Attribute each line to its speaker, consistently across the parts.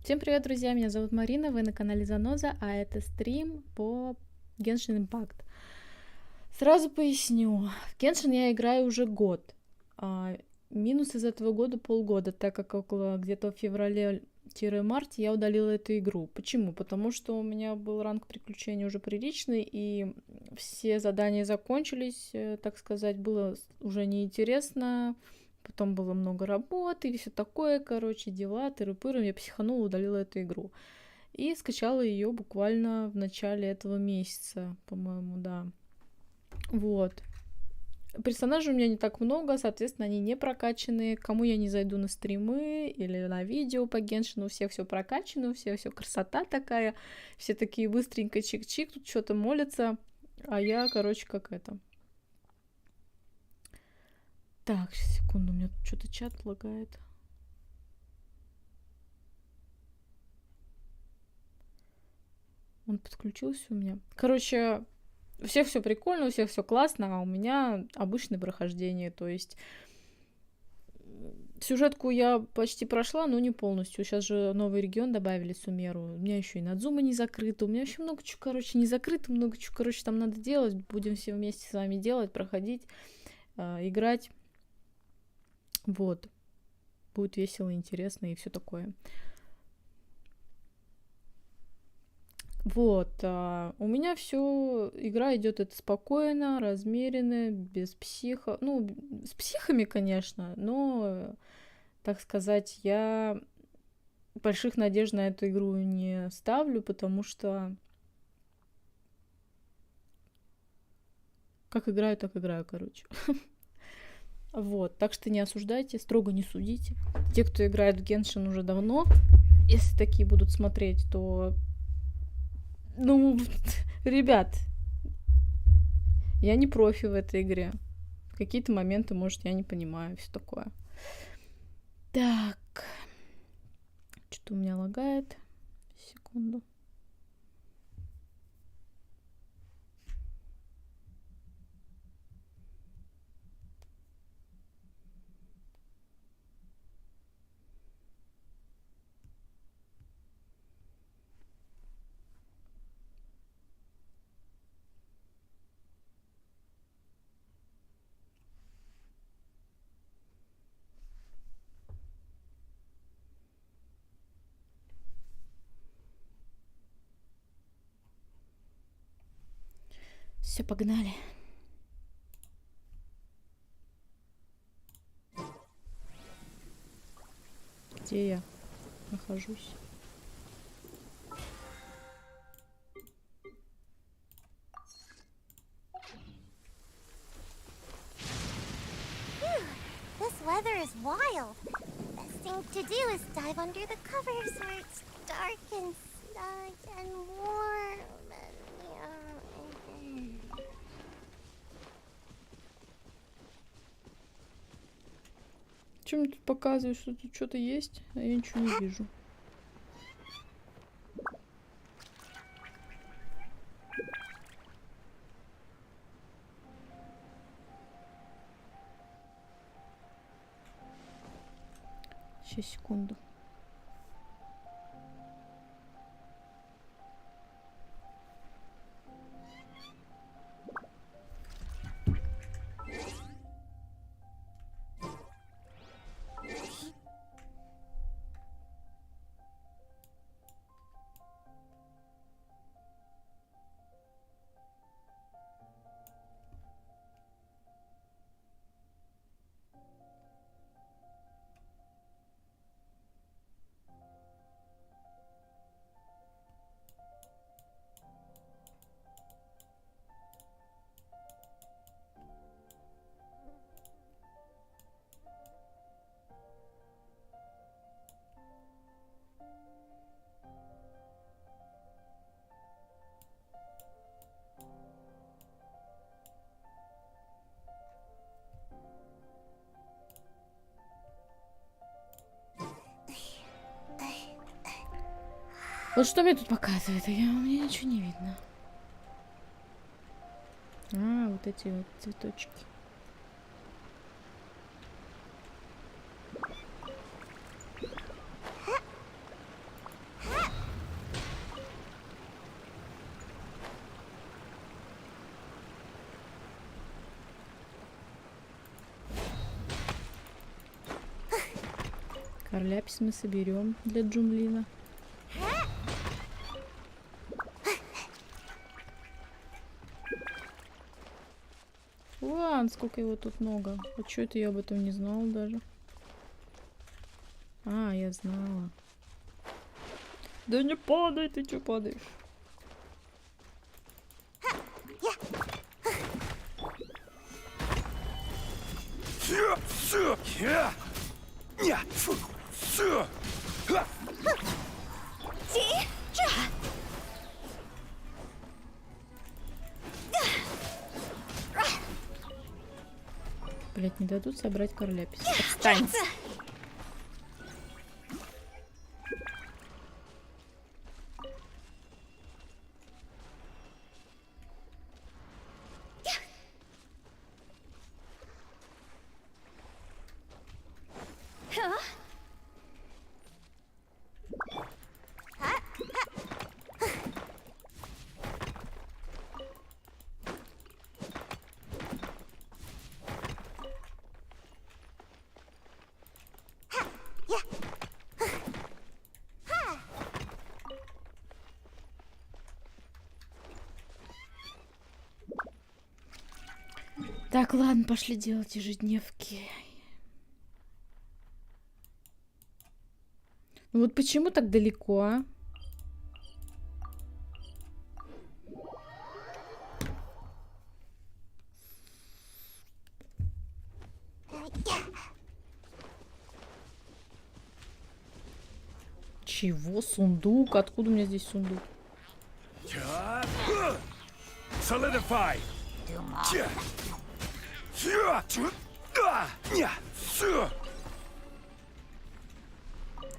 Speaker 1: Всем привет, друзья! Меня зовут Марина, вы на канале Заноза, а это стрим по Genshin Impact. Сразу поясню, в Genshin я играю уже год. Минус из этого года полгода, так как около где-то в феврале-марте я удалила эту игру. Почему? Потому что у меня был ранг приключений уже приличный, и все задания закончились, так сказать, было уже неинтересно. Потом было много работы и все такое, короче, дела, тыры-пыры. Я психанула, удалила эту игру. И скачала ее буквально в начале этого месяца, по-моему, да. Вот. Персонажей у меня не так много, соответственно, они не прокачанные. Кому я не зайду на стримы или на видео по Геншину, у всех все прокачано, у всех все красота такая. Все такие быстренько чик-чик, тут что-то молятся. А я, короче, как это... Так, секунду, у меня тут что-то чат лагает. Он подключился у меня. Короче, у всех все прикольно, у всех все классно, а у меня обычное прохождение. То есть сюжетку я почти прошла, но не полностью. Сейчас же новый регион добавили, Сумеру. У меня еще и Надзума не закрыта. У меня еще много чего, короче, не закрыто, много чего, короче, там надо делать. Будем все вместе с вами делать, проходить, играть. Вот. Будет весело, интересно и все такое. Вот, у меня все, игра идет это спокойно, размеренно, без психа, ну, с психами, конечно, но, так сказать, я больших надежд на эту игру не ставлю, потому что как играю, так играю, короче. Вот, так что не осуждайте, строго не судите. Те, кто играет в Genshin уже давно, если такие будут смотреть, то... Ну, ребят, я не профи в этой игре. В какие-то моменты, может, я не понимаю, все такое. Так. Что-то у меня лагает. Секунду. Все, погнали. Где я нахожусь?
Speaker 2: This weather is wild. Best thing to do is dive under the covers where it's dark and snug and warm.
Speaker 1: Чем мне тут показывают, что тут что-то есть, а я ничего не вижу. Сейчас, секунду. Вот что мне тут показывает? Мне ничего не видно. А, вот эти вот цветочки. Карляпис мы соберем для Джунлина. Ладно, сколько его тут много. А чё это я об этом не знала даже? А, я знала. Да не падай, ты чё падаешь? Блять, не дадут собрать карляпис. Отстань! Так, ладно, пошли делать ежедневки. Ну вот почему так далеко, а? Чего? Сундук? Откуда у меня здесь сундук?
Speaker 3: Solidify.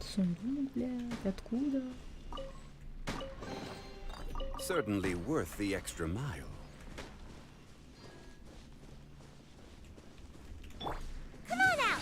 Speaker 1: Сундук, блядь, откуда?
Speaker 3: Certainly worth the extra mile.
Speaker 2: Come on out!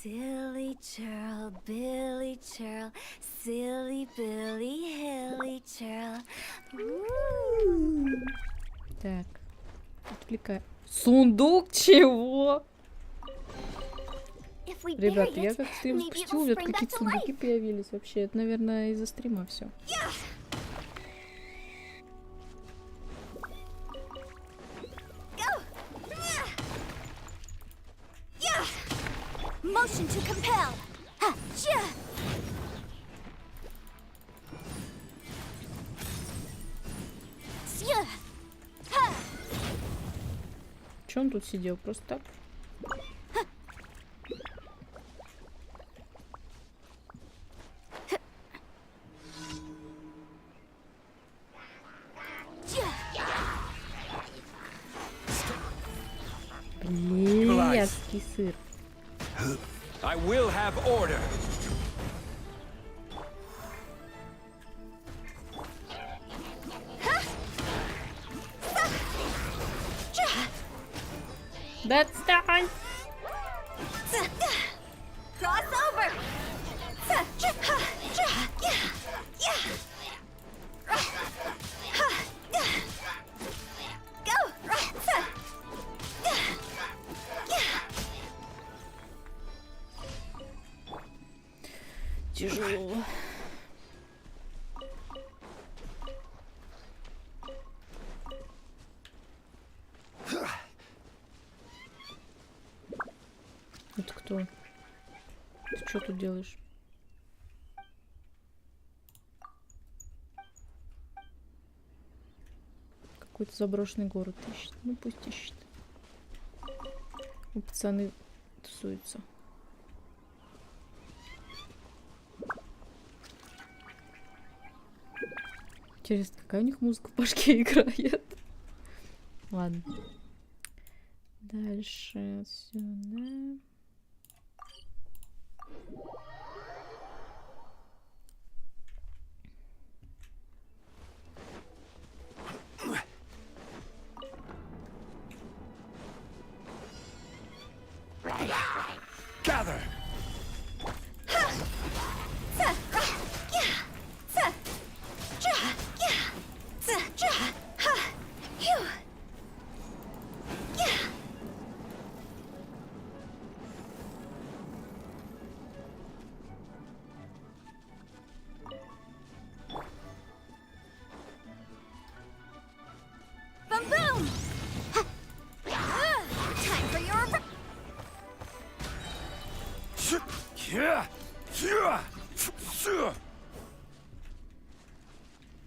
Speaker 4: Silly churl, Billy churl, silly Billy, hilly churl.
Speaker 1: Так, отвлекай. Сундук чего?
Speaker 2: If we
Speaker 1: Ребята,
Speaker 2: bury
Speaker 1: я
Speaker 2: it,
Speaker 1: как стрим
Speaker 2: maybe it
Speaker 1: запустил,
Speaker 2: will
Speaker 1: у меня
Speaker 2: spring back
Speaker 1: какие-то
Speaker 2: to
Speaker 1: сундуки
Speaker 2: life.
Speaker 1: появились вообще. Это, наверное, из-за стрима все.
Speaker 4: Motion to compel. Ha, ja. Sya. Ha.
Speaker 1: Че он тут сидел? Просто так? Блядский сыр.
Speaker 3: I will have order.
Speaker 1: Да отстань!
Speaker 4: Cross over. Go.
Speaker 1: Тяжело. Это кто? Ты что тут делаешь? Какой-то заброшенный город ищет. Ну пусть ищет. У пацаны тусуются. Интересно, какая у них музыка в башке играет? Ладно. Дальше сюда.
Speaker 3: Gather.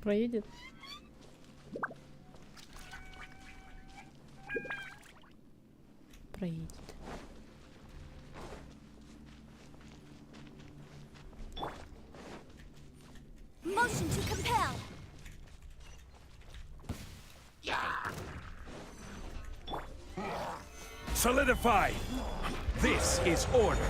Speaker 1: Проедет? Проедет.
Speaker 4: Motion to compel.
Speaker 3: Solidify! This is order!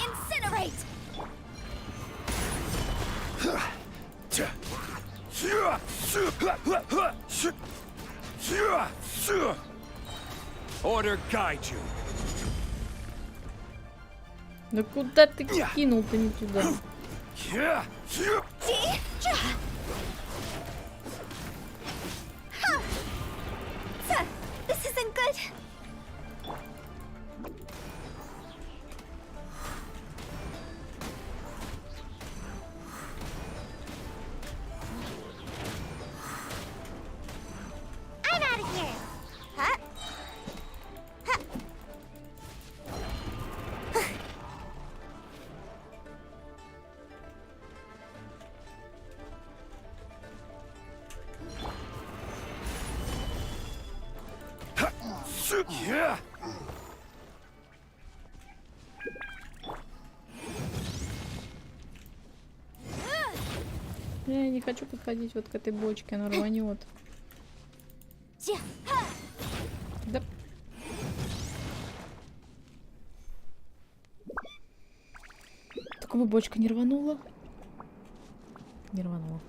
Speaker 4: Incinerate!
Speaker 3: Order guide you!
Speaker 1: Да куда ты кинул-то не туда?
Speaker 4: This isn't good.
Speaker 2: I'm out of here. Huh?
Speaker 1: Я не хочу подходить вот к этой бочке, она рванет. Да. Только бы бочка не рванула. Не рванула.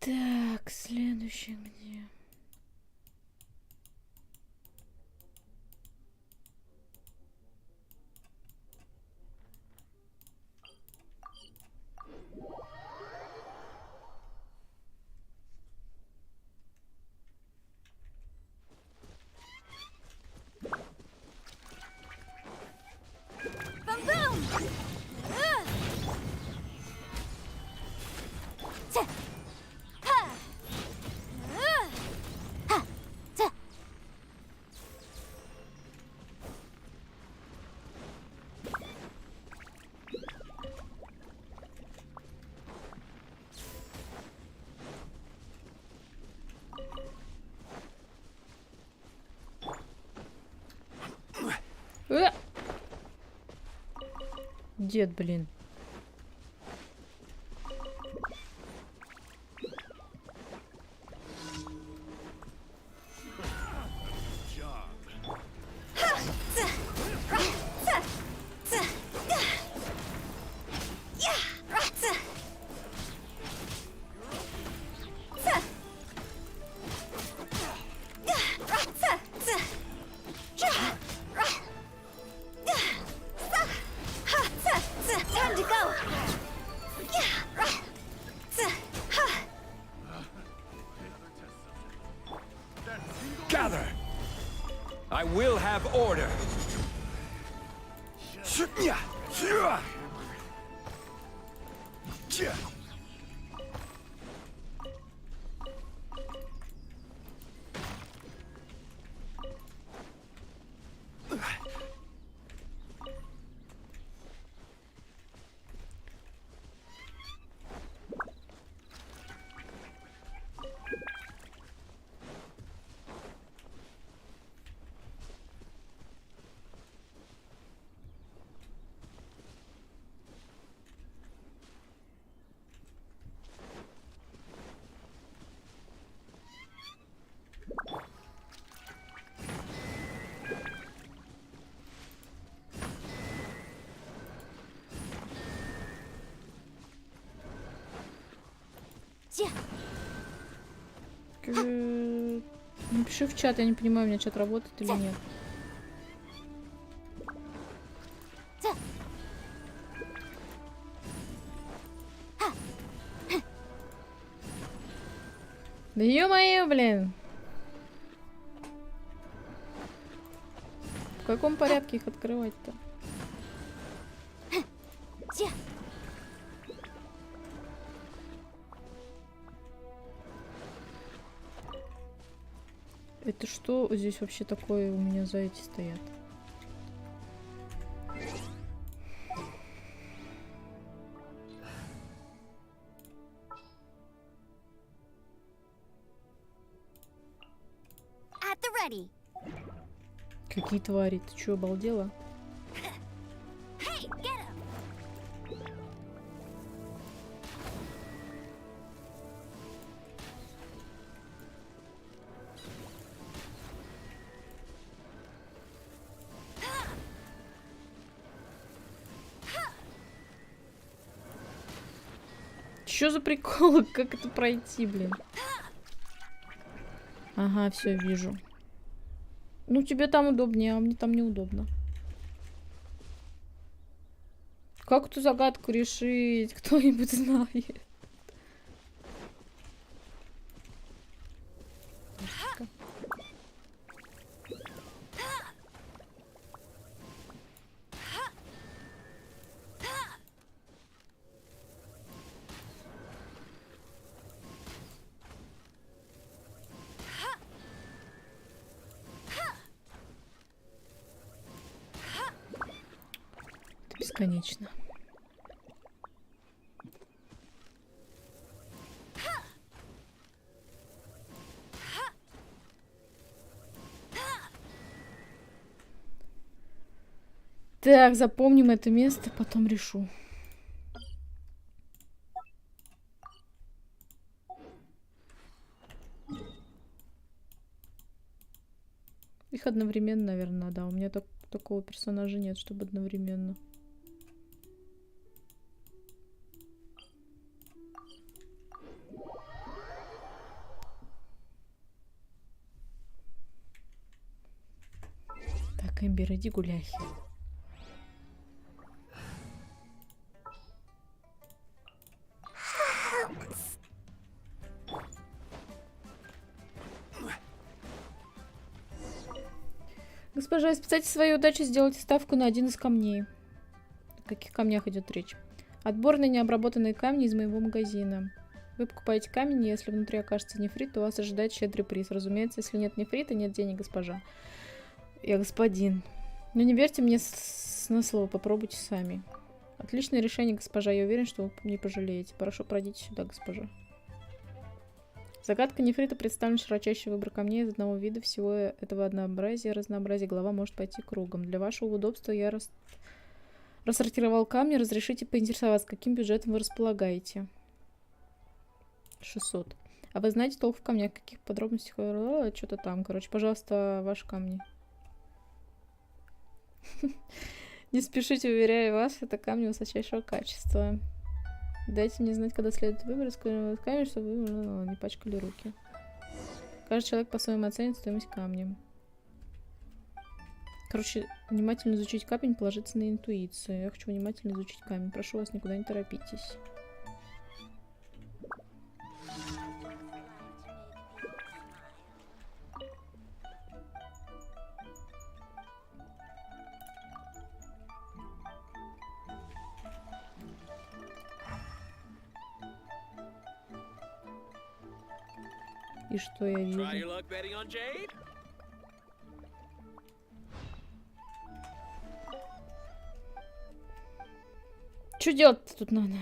Speaker 1: Так, следующий где?
Speaker 4: Boom boom.
Speaker 1: Дед, блин.
Speaker 4: Time to go.
Speaker 3: Gather! I will have order!
Speaker 1: Напиши в чат, я не понимаю, у меня чат работает или нет. Да ё-моё, блин! В каком порядке их открывать-то? Это что здесь вообще такое у меня за эти стоят?
Speaker 4: At the ready.
Speaker 1: Какие твари? Ты чё, обалдела?
Speaker 4: Hey, get him.
Speaker 1: Чё за приколы? Как это пройти, блин? Ага, все вижу. Ну, тебе там удобнее, а мне там неудобно. Как эту загадку решить? Кто-нибудь знает? Это бесконечно. Так, запомним это место, потом решу. Их одновременно, наверное, надо. У меня такого персонажа нет, чтобы одновременно. Так, Эмбер, иди гуляй. Госпожа, испытайте свою удачу, сделайте ставку на один из камней. О каких камнях идет речь? Отборные необработанные камни из моего магазина. Вы покупаете камень, и если внутри окажется нефрит, то вас ожидает щедрый приз. Разумеется, если нет нефрита, нет денег, госпожа. Я господин. Но не верьте мне на слово, попробуйте сами. Отличное решение, госпожа. Я уверен, что вы не пожалеете. Прошу, пройдите сюда, госпожа. Загадка нефрита представлен широчайший выбор камней из одного вида. Всего этого разнообразия голова может пойти кругом. Для вашего удобства я рассортировал камни. Разрешите поинтересоваться, каким бюджетом вы располагаете? 600. А вы знаете толк в камнях? Каких подробностях? Что-то там. Короче, пожалуйста, ваши камни. Не спешите, уверяю вас, это камни высочайшего качества. Дайте мне знать, когда следует выбрать камень, чтобы вы не пачкали руки. Каждый человек по-своему оценит стоимость камня. Короче, внимательно изучить камень, положиться на интуицию. Я хочу внимательно изучить камень. Прошу вас, никуда не торопитесь. И что я вижу? Что делать-то тут надо?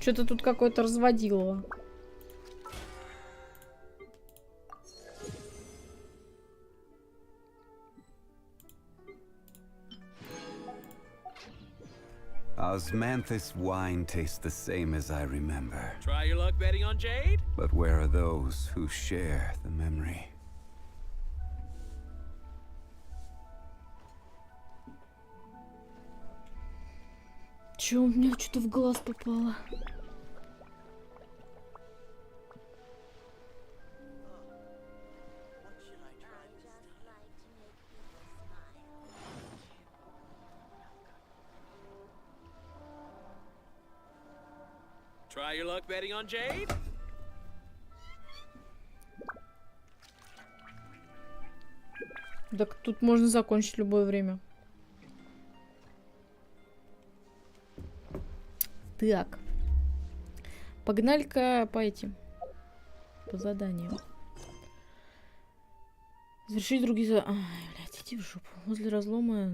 Speaker 1: Что-то тут какое-то разводилово.
Speaker 5: Osmanthus wine tastes the same as I remember.
Speaker 3: Try your luck betting on Jade?
Speaker 5: But where are those who share the memory?
Speaker 1: Чё, у меня что-то в глаз попало?
Speaker 3: Try your luck betting on Jade?
Speaker 1: Так тут можно закончить любое время. Так. Погнали-ка по этим. По заданиям. Завершить другие задания. Ай, блядь, иди в жопу. Возле разлома...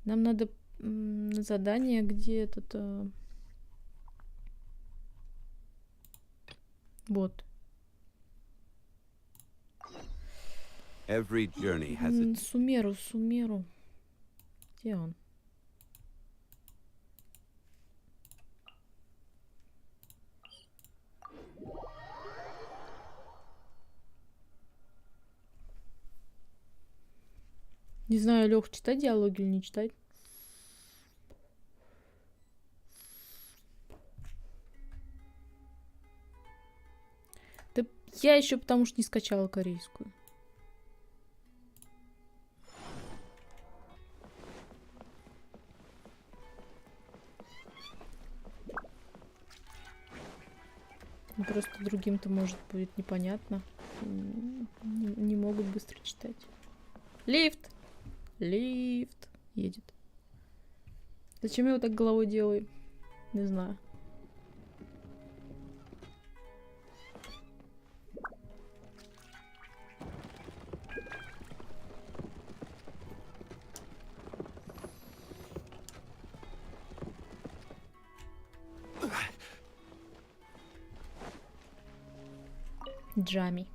Speaker 1: Нам надо задание, где этот... Вот.
Speaker 5: Every journey has its...
Speaker 1: Сумеру. Где он? Не знаю, Лёх, читать диалоги или не читать. Да я еще потому что не скачала корейскую. Ну, просто другим-то может будет непонятно. Не могут быстро читать. Лифт! Лифт едет. Зачем я его так головой делаю? Не знаю. Джами.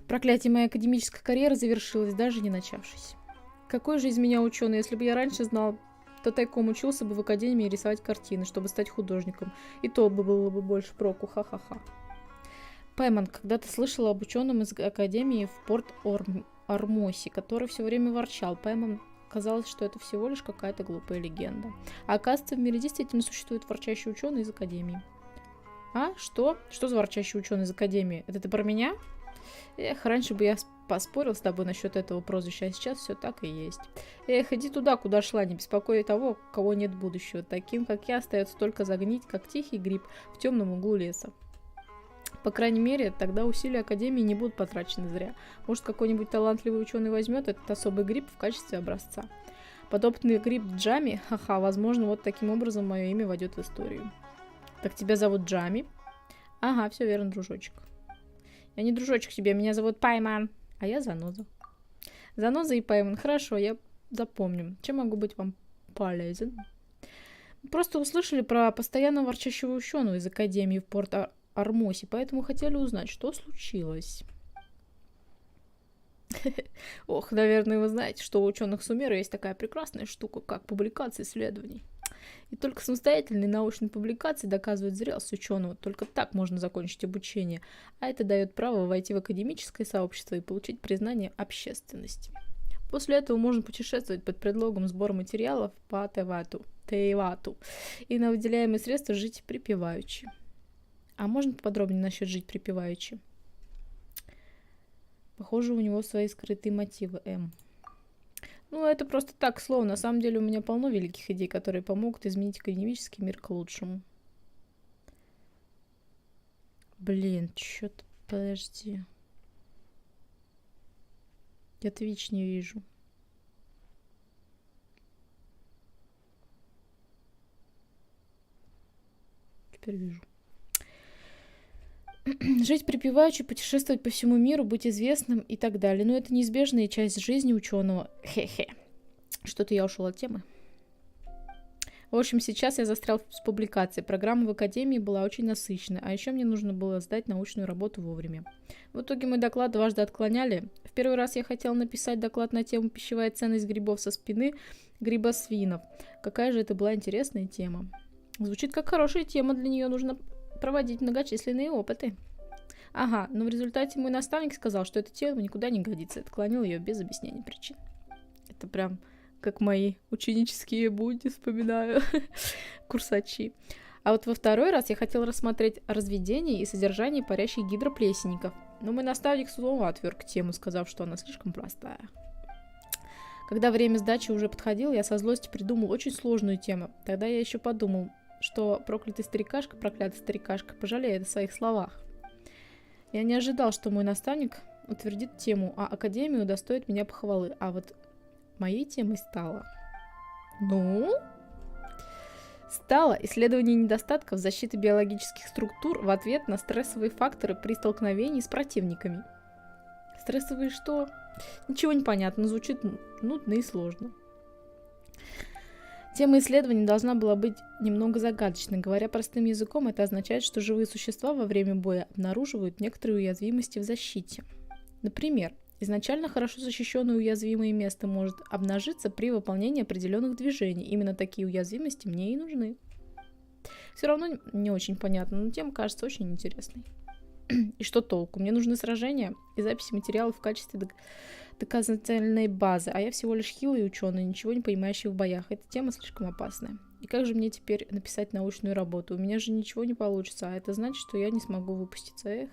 Speaker 1: Проклятие, моя академическая карьера завершилась, даже не начавшись. Какой же из меня ученый, если бы я раньше знал, то тайком учился бы в академии рисовать картины, чтобы стать художником. И то бы было бы больше проку, ха-ха-ха. Пайман, когда-то слышала об ученом из академии в Порт-Ормосе, который все время ворчал. Пайман казалось, что это всего лишь какая-то глупая легенда. А оказывается, в мире действительно существует ворчащий ученый из академии. А? Что? Что за ворчащий ученый из академии? Это ты про меня? Эх, раньше бы я поспорил с тобой насчет этого прозвища, а сейчас все так и есть. Эх, иди туда, куда шла, не беспокой того, у кого нет будущего. Таким, как я, остается только загнить, как тихий гриб в темном углу леса. По крайней мере, тогда усилия Академии не будут потрачены зря. Может, какой-нибудь талантливый ученый возьмет этот особый гриб в качестве образца. Подобный гриб Джами, ха-ха, возможно, вот таким образом мое имя войдет в историю. Так тебя зовут Джами? Ага, все верно, дружочек. Я не дружочек тебе, меня зовут Пайман, а я Заноза. Заноза и Пайман, хорошо, я запомню. Чем могу быть вам полезен? Просто услышали про постоянно ворчащего ученого из Академии в Порт-Ормосе, поэтому хотели узнать, что случилось. Ох, наверное, вы знаете, что у ученых Сумеру есть такая прекрасная штука, как публикация исследований. И только самостоятельные научные публикации доказывают зрелость ученого. Только так можно закончить обучение. А это дает право войти в академическое сообщество и получить признание общественности. После этого можно путешествовать под предлогом сбора материалов по Тейвату и на выделяемые средства жить припеваючи. А можно поподробнее насчет жить припеваючи? Похоже, у него свои скрытые мотивы, Ну, это просто так, слово. На самом деле у меня полно великих идей, которые помогут изменить академический мир к лучшему. Блин, чё-то... Подожди. Я Twitch не вижу. Теперь вижу. Жить припеваючи, путешествовать по всему миру, быть известным и так далее. Но это неизбежная часть жизни ученого. Хе-хе. Что-то я ушел от темы. В общем, сейчас я застрял с публикацией. Программа в академии была очень насыщенной, а еще мне нужно было сдать научную работу вовремя. В итоге мой доклад дважды отклоняли. В В первый раз я хотела написать доклад на тему «Пищевая ценность грибов со спины грибосвинов». Какая же это была интересная тема. Звучит как хорошая тема, для нее нужно проводить многочисленные опыты. Ага, но в результате мой наставник сказал, что эта тема никуда не годится. Отклонил ее без объяснения причин. Это прям как мои ученические будни, вспоминаю, курсачи. А вот во второй раз я хотела рассмотреть разведение и содержание парящих гидроплесенников. Но мой наставник снова отверг тему, сказав, что она слишком простая. Когда время сдачи уже подходило, я со злости придумал очень сложную тему. Тогда я еще подумал, что проклятый старикашка пожалеет о своих словах. Я не ожидал, что мой наставник утвердит тему, а академия удостоит меня похвалы. А вот моей темой стало... Стало исследование недостатков защиты биологических структур в ответ на стрессовые факторы при столкновении с противниками. Стрессовые что? Ничего не понятно, звучит нудно и сложно. Тема исследования должна была быть немного загадочной. Говоря простым языком, это означает, что живые существа во время боя обнаруживают некоторые уязвимости в защите. Например, изначально хорошо защищенное уязвимое место может обнажиться при выполнении определенных движений. Именно такие уязвимости мне и нужны. Все равно не очень понятно, но тема кажется очень интересной. И что толку? Мне нужны сражения и записи материалов в качестве доказательной базы, а я всего лишь хилый ученый, ничего не понимающий в боях. Эта тема слишком опасная. И как же мне теперь написать научную работу? У меня же ничего не получится, а это значит, что я не смогу выпуститься. Эх.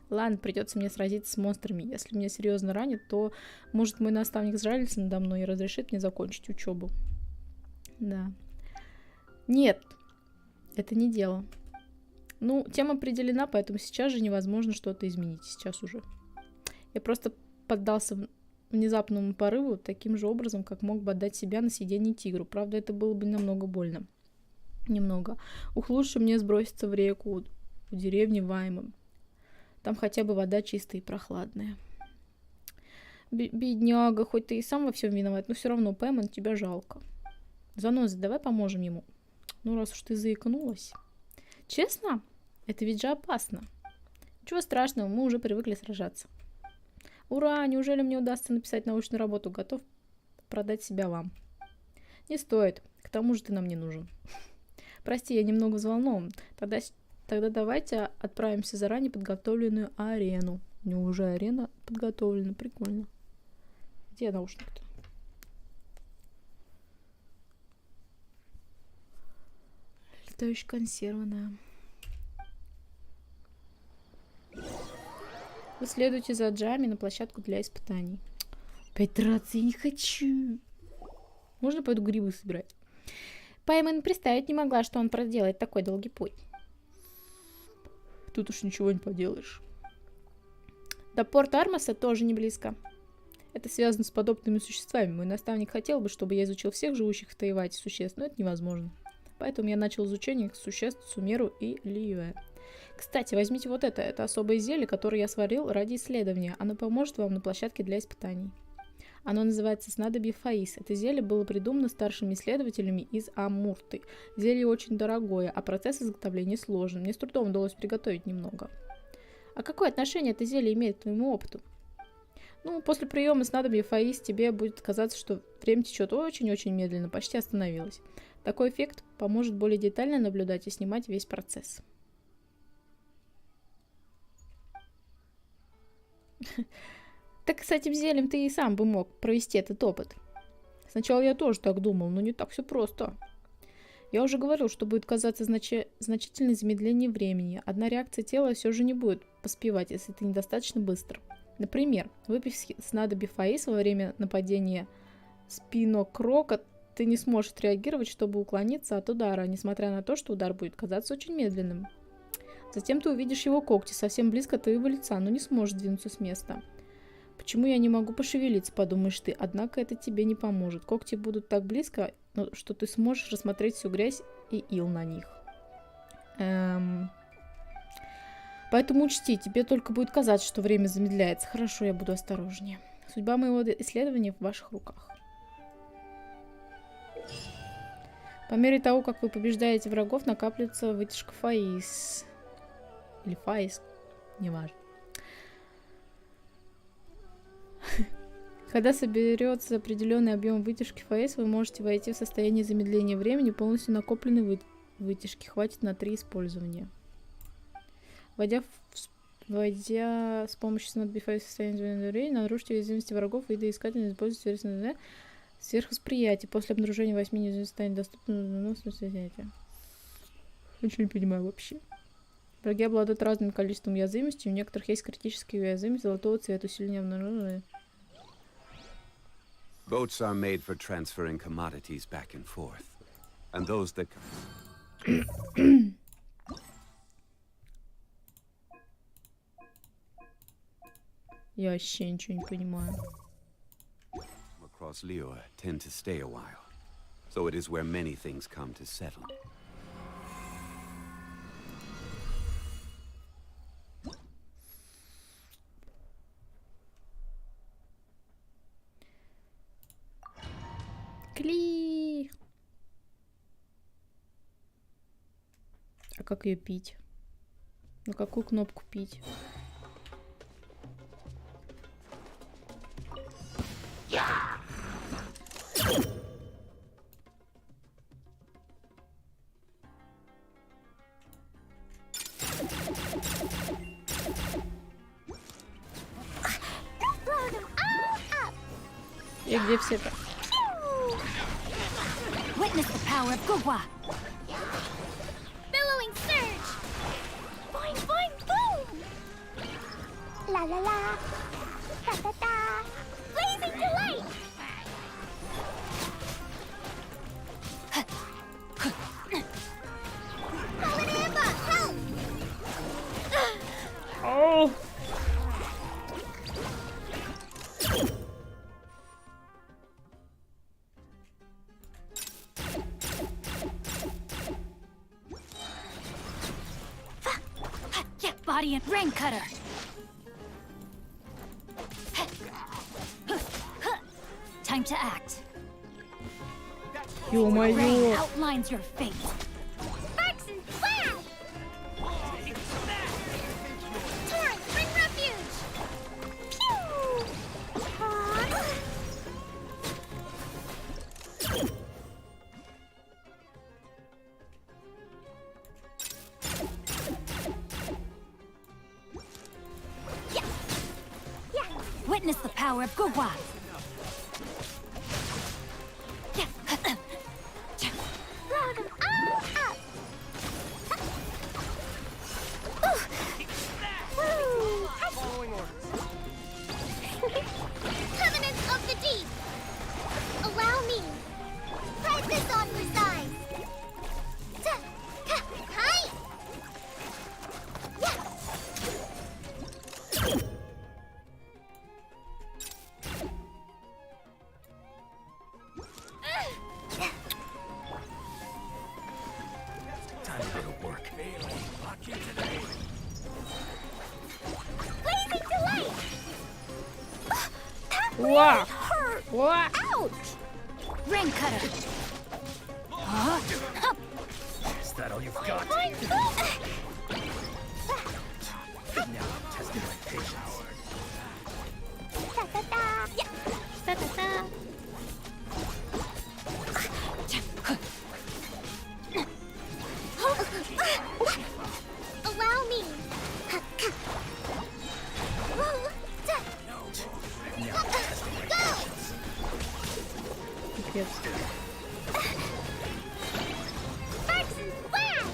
Speaker 1: Ладно, придется мне сразиться с монстрами. Если меня серьезно ранит, то, может, мой наставник сжалится надо мной и разрешит мне закончить учебу. Да. Нет, это не дело. Ну, тема определена, поэтому сейчас же невозможно что-то изменить. Сейчас уже. Я просто поддался внезапному порыву таким же образом, как мог бы отдать себя на съедение тигру. Правда, это было бы намного больно. Немного. Ух, лучше мне сброситься в реку у деревни Ваймом. Там хотя бы вода чистая и прохладная. Бедняга, хоть ты и сам во всем виноват, но все равно, Пэмон, тебя жалко. Заноза, давай поможем ему. Ну, раз уж ты заикнулась. Честно? Это ведь же опасно. Ничего страшного, мы уже привыкли сражаться. Ура, неужели мне удастся написать научную работу? Готов продать себя вам. Не стоит, к тому же ты нам не нужен. Прости, я немного взволнован. Тогда давайте отправимся в заранее подготовленную арену. У него уже арена подготовлена, прикольно. Где наушник-то? Летающая консерва, да. Вы следуете за Джами на площадку для испытаний. Опять драться я не хочу. Можно пойду грибы собирать? Пайман представить не могла, что он проделает такой долгий путь. Тут уж ничего не поделаешь. До порта Армаса тоже не близко. Это связано с подобными существами. Мой наставник хотел бы, чтобы я изучил всех живущих в Таивате существ, но это невозможно. Поэтому я начал изучение существ Сумеру и Лиюэ. Кстати, возьмите вот это. Это особое зелье, которое я сварил ради исследования. Оно поможет вам на площадке для испытаний. Оно называется снадобье Фаис. Это зелье было придумано старшими исследователями из Амурты. Зелье очень дорогое, а процесс изготовления сложен. Мне с трудом удалось приготовить немного. А какое отношение это зелье имеет к твоему опыту? Ну, после приема снадобья Фаис тебе будет казаться, что время течет очень-очень медленно, почти остановилось. Такой эффект поможет более детально наблюдать и снимать весь процесс. Так с этим зельем ты и сам бы мог провести этот опыт. Сначала я тоже так думал, но не так все просто. Я уже говорил, что будет казаться значительное замедление времени. Одна реакция тела все же не будет поспевать, если это недостаточно быстро. Например, выпив снадобье Фаис во время нападения спинокрока, ты не сможешь реагировать, чтобы уклониться от удара, несмотря на то, что удар будет казаться очень медленным. Затем ты увидишь его когти совсем близко от твоего лица, но не сможешь двинуться с места. Почему я не могу пошевелиться, подумаешь ты, однако это тебе не поможет. Когти будут так близко, что ты сможешь рассмотреть всю грязь и ил на них. Поэтому учти, тебе только будет казаться, что время замедляется. Хорошо, я буду осторожнее. Судьба моего исследования в ваших руках. По мере того, как вы побеждаете врагов, накапливается вытяжка Фаис. Или Фаис, неважно. Когда соберется определенный объем вытяжки ФС, вы можете войти в состояние замедления времени, полностью накопленной вытяжки. Хватит на 3 использования. Войдя с помощью Smart Before в состояние времени, нарушите уязвимости врагов, видоискательно используйте сверхвосприятие. После обнаружения 8 неизвестных станет доступно восприятие. Ничего не понимаю вообще. Враги обладают разным количеством уязвимостей. У некоторых есть критические уязвимости золотого цвета, усиление обнаружения.
Speaker 5: Boats are made for transferring commodities back and forth. And those that...
Speaker 1: Я вообще ничего не понимаю.
Speaker 5: across Liyue tend to stay a while. So it is where many things come to settle.
Speaker 1: Кли. А как ее пить? На какую кнопку пить? И где все-то?
Speaker 4: Witness the power of Gugwa.
Speaker 2: Billowing surge! Boing, boing, boom! La la la! Ta ta ta! Blazing delight! Monero, help!
Speaker 1: Oh!
Speaker 4: Body and rain cutter. Time to act. Rain
Speaker 1: Ё-моё!
Speaker 4: outlines your fate.
Speaker 2: Sparks and flash! Torrent, bring refuge! Pew!
Speaker 4: Witness the power of Gugwa.
Speaker 2: Load 'em all up! Woo! Covenants of the deep! Allow me! Ride this on for size! Hi! Yeah! Blazing delight! That
Speaker 1: Уа!
Speaker 2: hurt!
Speaker 1: Уа!
Speaker 2: Ouch!
Speaker 4: Rain cutter.
Speaker 3: Is that all you've got?
Speaker 2: Boing, boom!
Speaker 3: Now I'm testing my patience.
Speaker 2: Ta ta ta! Yeah! Ta ta ta! Allow me! Go!
Speaker 1: Пипец.
Speaker 2: Sparks and flash!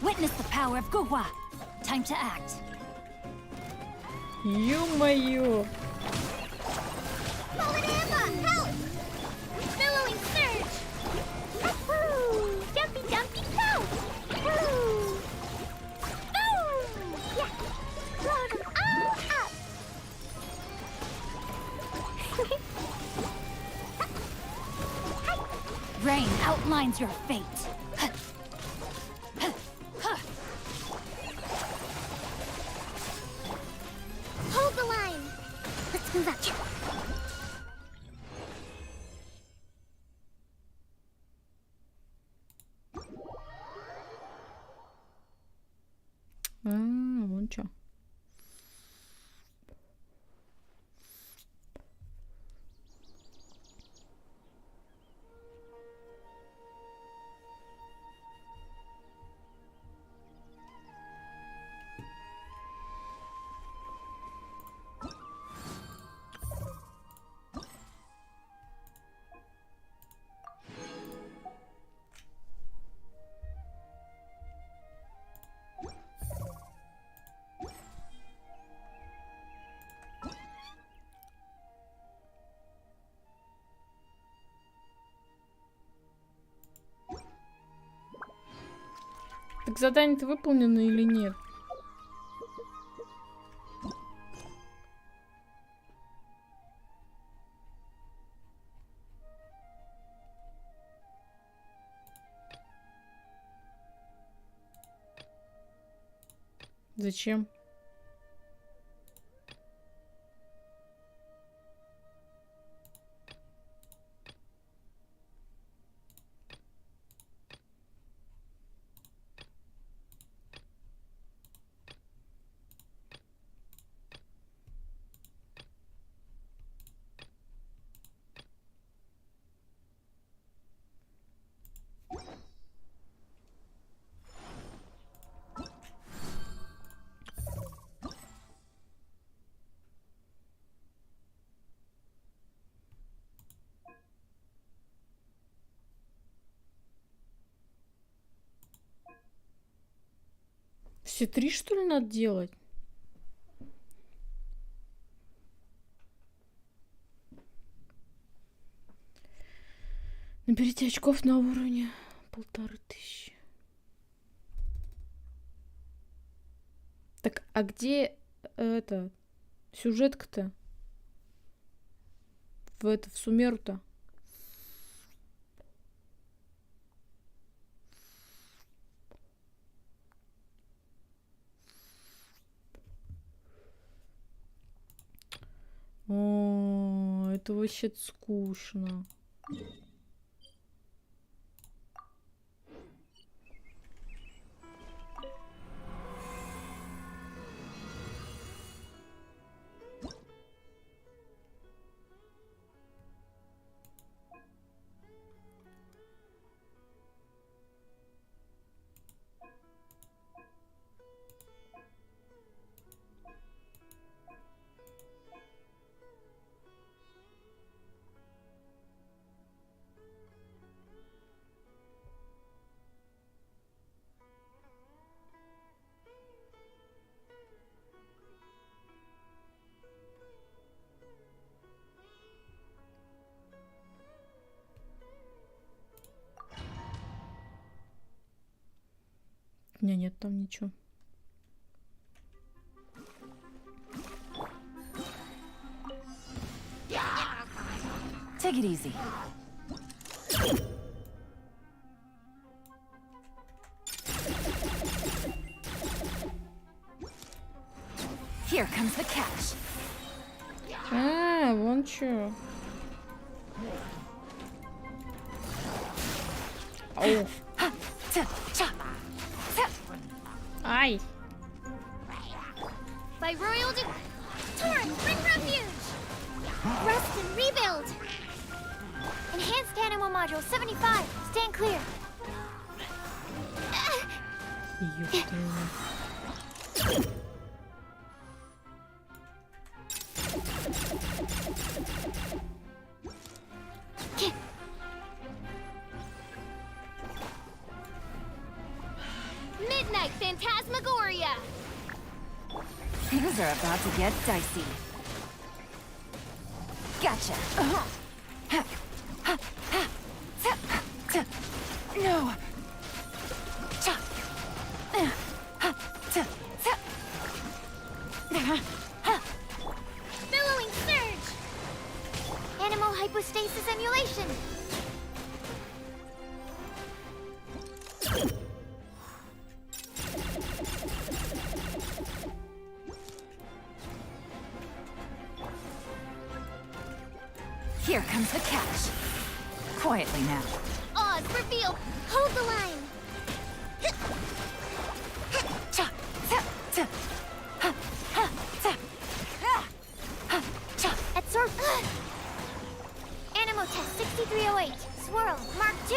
Speaker 4: Witness the power of Gugwa. Time to act.
Speaker 1: Ё-моё!
Speaker 2: Monero, help! Billowing surge! Woo! Jumpy, jumpy, go! Woo! Boom! Yeah! Load 'em all up!
Speaker 4: Rain outlines your fate.
Speaker 2: Hold the line! Let's move up.
Speaker 1: чё? Так задание-то выполнено или нет? Зачем? Все 3, что ли, надо делать? Наберите очков на уровне 1500. Так, а где это сюжетка-то? В Сумеру-то? О, это вообще скучно. У меня нет там ничего.
Speaker 4: Take it easy. Here comes the catch.
Speaker 1: А, вон чё. Ау. Ай.
Speaker 2: By royal Torrent, bring refuge! Rest and rebuild! Enhanced animal module 75. Stand clear.
Speaker 1: Ёпта.
Speaker 2: Midnight Phantasmagoria!
Speaker 4: Things are about to get dicey. Gotcha. No.
Speaker 2: Billowing surge! Animal hypostasis emulation!
Speaker 4: Here comes the catch. Quietly now.
Speaker 2: Oz, reveal! Hold the line! 6308. Swirl. Mark 2.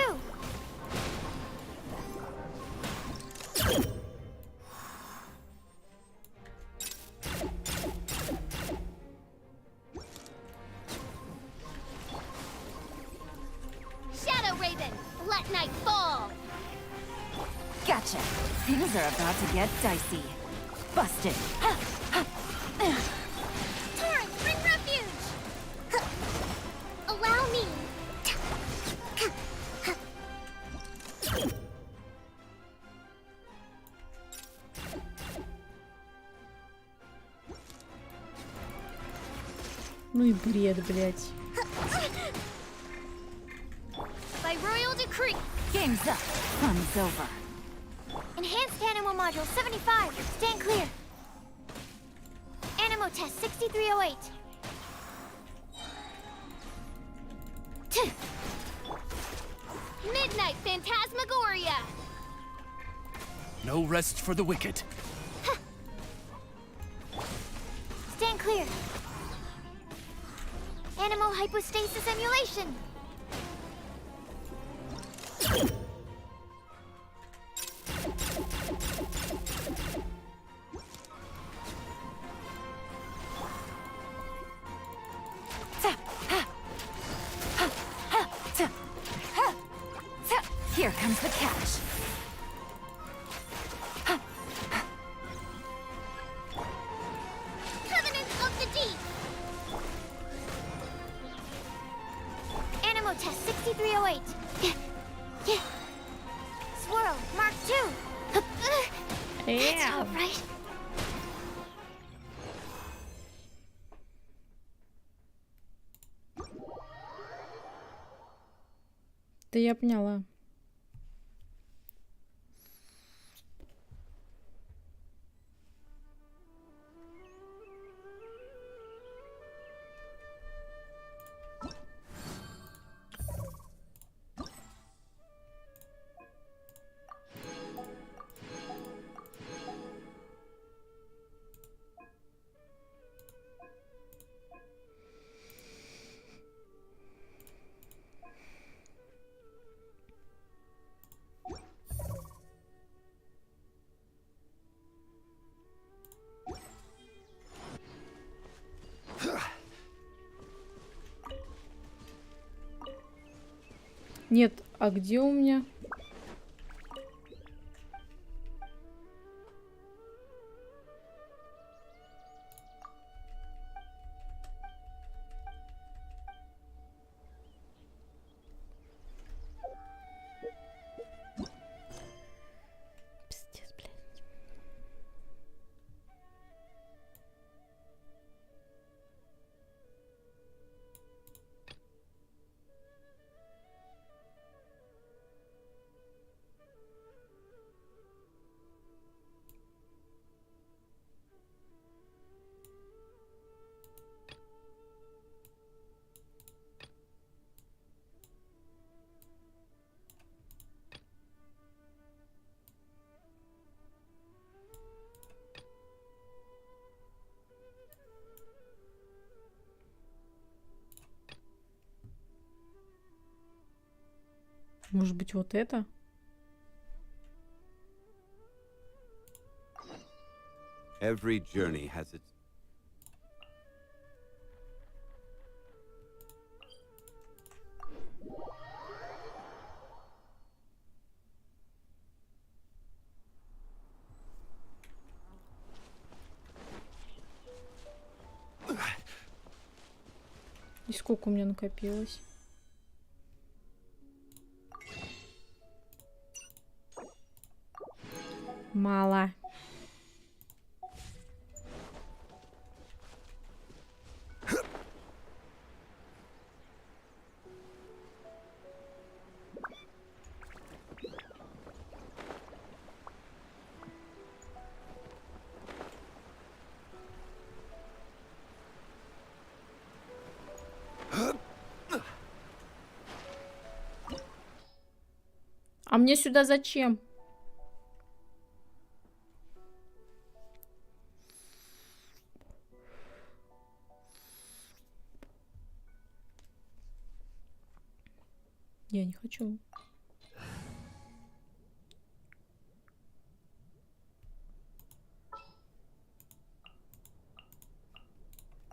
Speaker 2: Shadow Raven. Let night fall.
Speaker 4: Gotcha. Things are about to get dicey. Busted. Ha, ha.
Speaker 2: Torrent, bring refuge. Allow me.
Speaker 1: Ну и бред, блядь.
Speaker 2: By royal decree.
Speaker 4: Game's up. Fun's over.
Speaker 2: Enhanced Animo Module 75. Stand clear. Animo Test 6308. Midnight Phantasmagoria.
Speaker 3: No rest for the wicked.
Speaker 2: Stand clear. Animo Hypostasis Emulation.
Speaker 4: Here comes the catch.
Speaker 2: Covenant of the Deep. Animo Test 6308. Swirl, Mark 2. That's not right.
Speaker 1: Да я поняла. Нет, а где у меня? Пиздец, блядь. Может быть, вот это?
Speaker 5: Every journey has its...
Speaker 1: И сколько у меня накопилось? Мало. А мне сюда зачем? Я не хочу.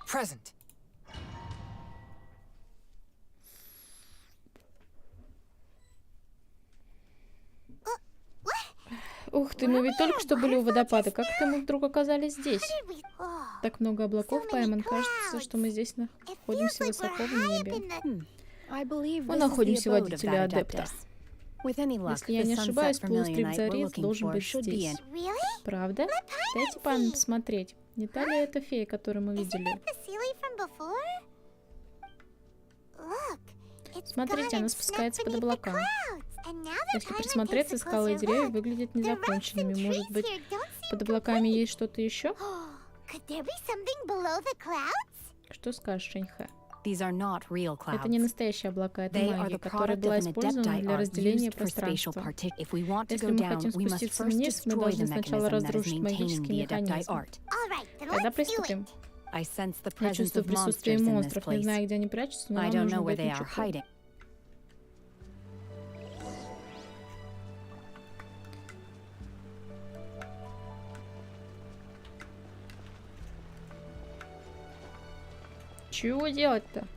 Speaker 6: Present.
Speaker 1: Ух ты, мы ведь только что были у водопада. Как это мы вдруг оказались здесь? Так много облаков, Пайман. Кажется, что мы здесь находимся высоко в небе. Мы находимся в обители адепта. Если я не ошибаюсь, полуостров Зарец должен быть здесь. Правда? Дайте Пайман посмотреть. Не та ли это фея, которую мы видели? Смотрите, она спускается под облака. Если присмотреться, скалы и деревья выглядят незаконченными. Может быть, под облаками есть что-то еще? Что скажешь, Шэньхэ? Это не настоящие облака, это магия, которая была использована для разделения пространства. Если мы хотим спуститься вниз, мы должны сначала разрушить магический механизм. Тогда приступим. Я чувствую присутствие монстров. Не знаю, где они прячутся, но нам нужно быть начеку. Чего делать-то?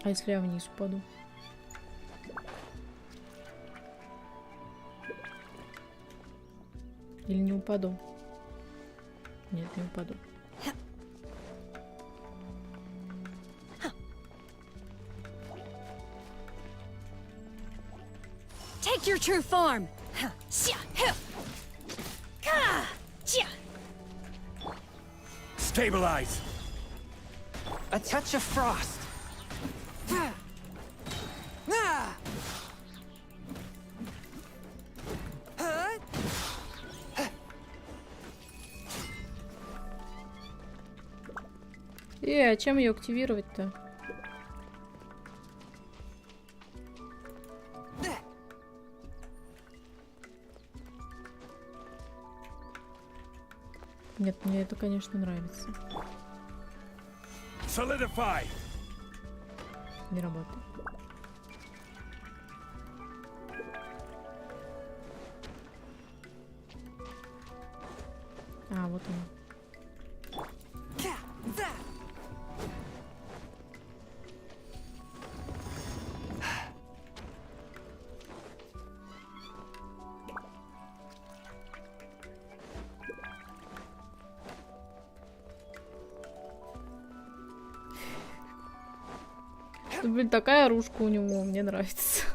Speaker 1: А если я вниз упаду? Или не упаду? Нет, не упаду.
Speaker 4: Take your true form.
Speaker 6: Stabilize. A touch of frost.
Speaker 1: А чем ее активировать-то? Нет, мне это, конечно, нравится.
Speaker 6: Solidify.
Speaker 1: Не работает. А, вот он. Блин, такая оружка у него, мне нравится.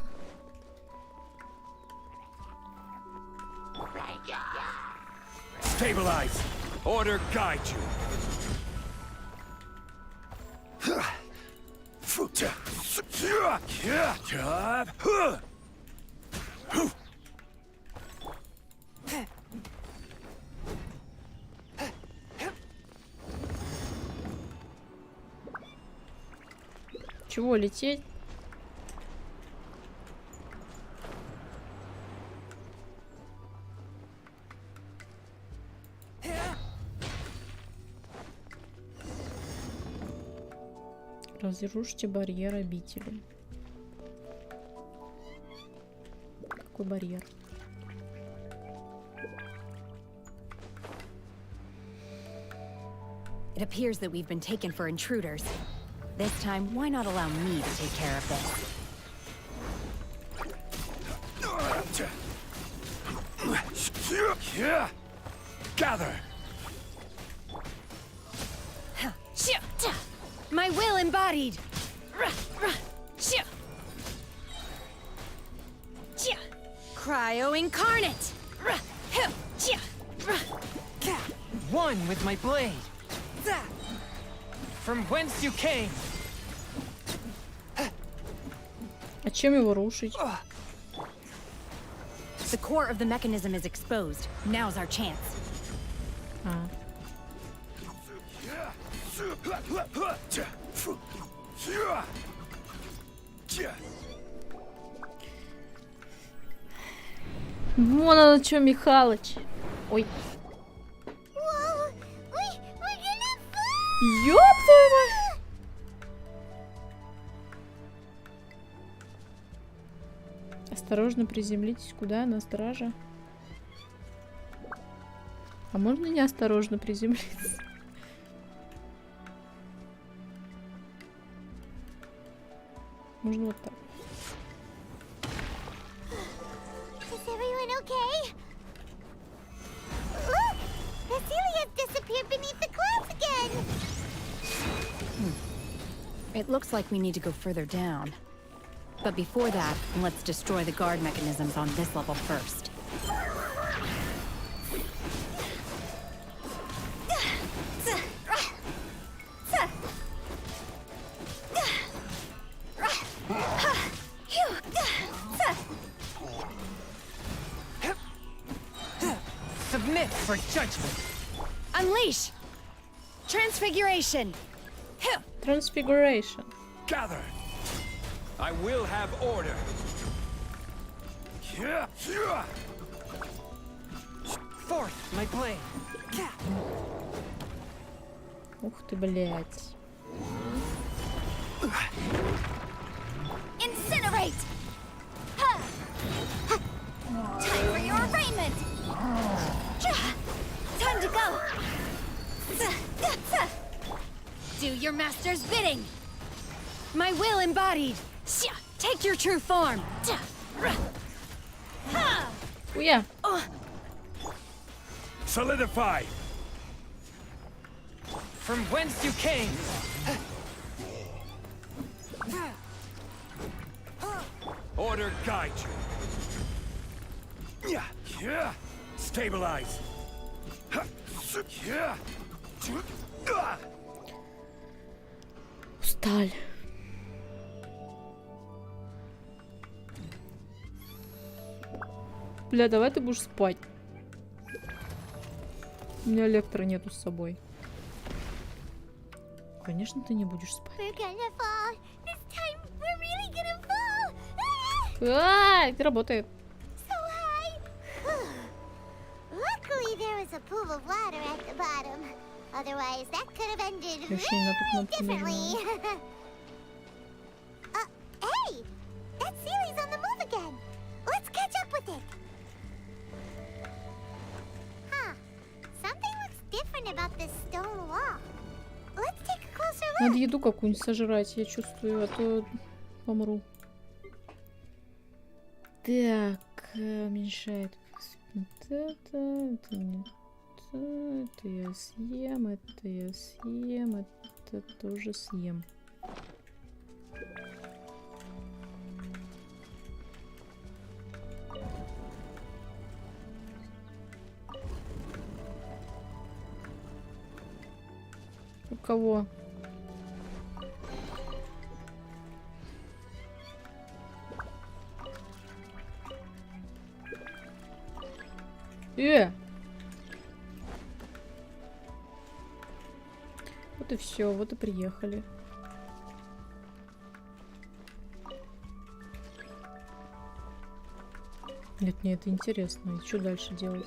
Speaker 6: Stabilize. Order guide you.
Speaker 1: Чего, лететь? Разрушите барьер обители. Какой барьер?
Speaker 4: It appears that we've been taken for intruders. This time, why not allow me to take care of this?
Speaker 6: Gather.
Speaker 4: My will embodied. Cryo incarnate.
Speaker 6: One with my blade. From whence you came.
Speaker 1: А чем его рушить?
Speaker 4: The core of the mechanism is exposed. Now's our chance.
Speaker 1: А. Вон оно чё, Михалыч. Ой. Ёб твою мать! Осторожно приземлитесь. Куда? На страже? А можно неосторожно приземлиться? Можно вот так.
Speaker 2: Is everyone okay? Look! Vasilia's disappeared beneath the clouds again!
Speaker 4: It looks like we need to go further down. But before that, let's destroy the guard mechanisms on this level first.
Speaker 6: Submit for judgment.
Speaker 4: Unleash! Transfiguration!
Speaker 1: Transfiguration.
Speaker 3: Gather. I will have order.
Speaker 6: Forth, my blade.
Speaker 1: Ух ты, блядь.
Speaker 2: Incinerate! Ha! Ha! Time for your arraignment! Time to go!
Speaker 4: Do your master's bidding! My will embodied! Take your true form!
Speaker 1: Уя.
Speaker 3: Solidify.
Speaker 6: From whence you came.
Speaker 3: Order guide you. Stabilize.
Speaker 1: Устали. Бля, давай ты будешь спать. У меня электро нету с собой. Конечно, ты не будешь спать.
Speaker 2: We're gonna fall! This time we're really gonna fall!
Speaker 1: Это работает.
Speaker 2: So high! Luckily there was a pool of water at the bottom. Otherwise that could have ended
Speaker 1: Вообще не на ту
Speaker 2: very
Speaker 1: кнопку
Speaker 2: differently.
Speaker 1: нажимала.
Speaker 2: Hey! That Sealy's on the move again! Let's catch up with it! Huh. Something looks different about this stone wall. Let's take a closer
Speaker 1: Надо
Speaker 2: look.
Speaker 1: еду какую-нибудь сожрать, я чувствую, а то помру. Так, уменьшает. Это я съем, это тоже съем. У кого? Вот и все, вот и приехали. Нет, мне это интересно. И что дальше делать?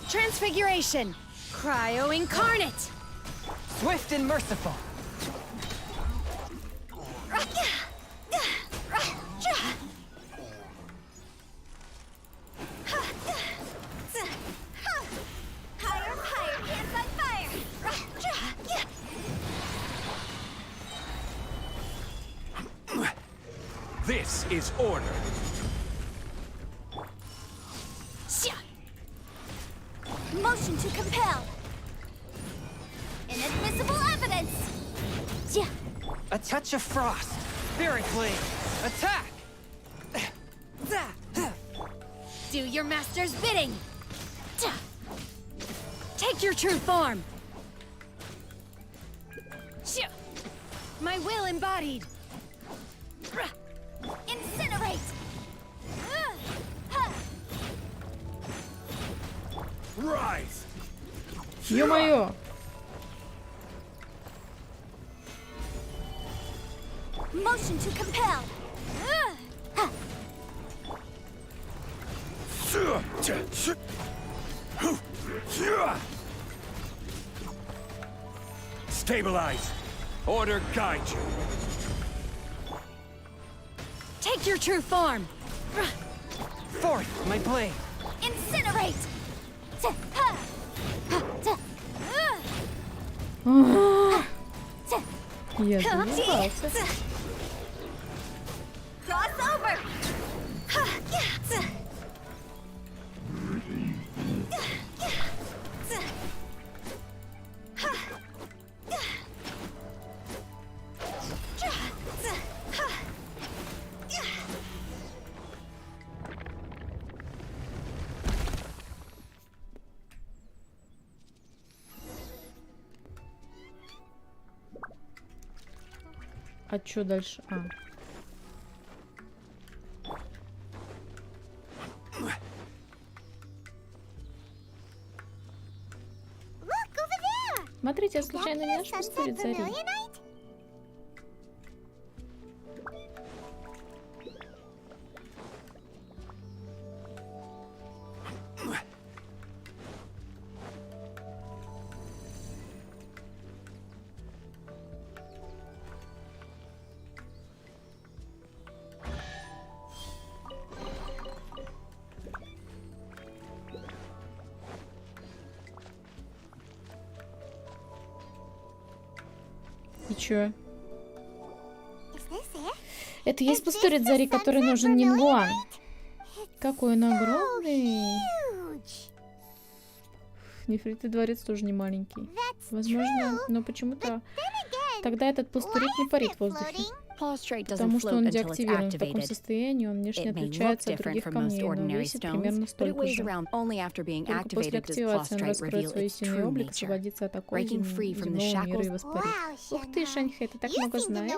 Speaker 4: Transfiguration! Cryo incarnate!
Speaker 6: Swift and merciful.
Speaker 2: Higher, higher, dance like fire!
Speaker 3: This is order.
Speaker 2: Motion to compel! Inadmissible evidence!
Speaker 6: A touch of frost. Spirit blade. Attack!
Speaker 4: Do your master's bidding! Take your true form! My will embodied!
Speaker 2: Incinerate!
Speaker 3: Rise!
Speaker 1: Ё-моё!
Speaker 2: Motion to compel!
Speaker 3: Stabilize! Order guide you!
Speaker 4: Take your true form!
Speaker 6: Forth, my blade.
Speaker 2: Incinerate!
Speaker 1: Я заебался.
Speaker 2: Crossover!
Speaker 1: А чё дальше? А.
Speaker 2: Look over there!
Speaker 1: Смотрите, я случайно не наш пустырит зари. И чё? Это есть пустырит зари, который нужен Нингуан. Какой он огромный. Нефритовый дворец тоже не маленький. Возможно, но почему-то тогда этот пустырит не парит в воздухе. Потому что он деактивирован. В таком состоянии он внешне отличается от других камней, но весит примерно столько же. Только после активации он раскроет свой истинный облик, освободится от оков земного мира и воспарит. Ух ты, Шаньхэ, ты так много знаешь.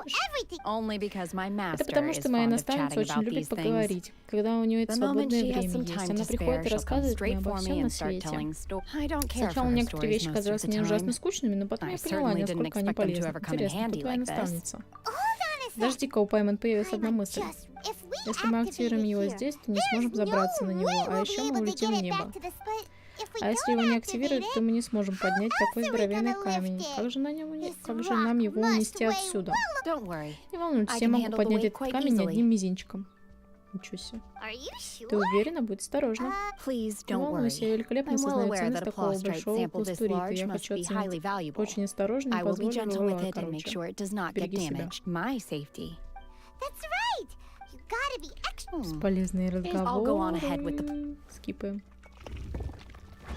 Speaker 1: Это потому, что моя наставница очень любит поговорить, когда у нее это свободное время есть. Она приходит и рассказывает мне обо всем на свете. Сначала некоторые вещи казались мне ужасно скучными, но потом я поняла, насколько они полезны. Интересно, кто твоя наставница? Подожди-ка, у Пайман появилась одна мысль. Если мы активируем его здесь, то не сможем забраться на него, а еще мы улетим в небо. А если его не активировать, то мы не сможем поднять такой здоровенный камень. Как же нам его унести отсюда? Не волнуйтесь, я могу поднять этот камень одним мизинчиком. Ничего себе. Ты уверена? Будь осторожна. Не волнуйся, я великолепно сознаю ценность такого большого пластурита. Я хочу оценить. Очень осторожно и позволю его, короче. Береги себя. Бесполезные разговоры. Скипаем.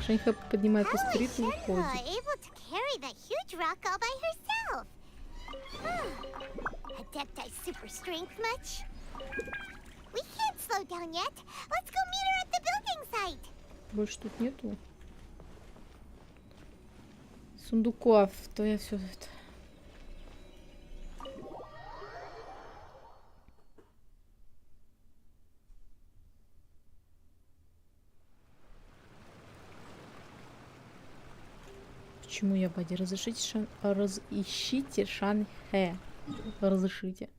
Speaker 1: Шаньхэ поднимает пластурит и уходит.
Speaker 2: We can't slow down yet. Let's go meet her at the building site.
Speaker 1: Больше тут нету сундуков, то я все это. Почему я в воде? Разыщите Шаньхэ. Разрешите.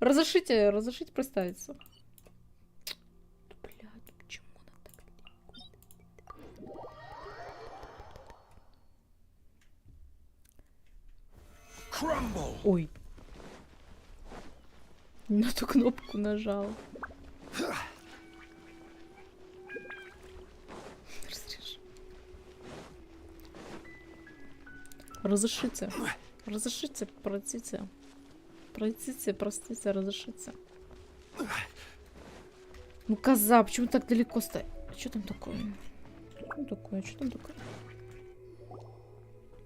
Speaker 1: Разрешите представиться. Блядь, почему она так
Speaker 3: Crumble.
Speaker 1: Ой. Не на ту кнопку нажал. Разрешите. Разрешите, простите. Простите, разрешите. Ну, коза, почему так далеко стоит? Что там такое? Что там такое?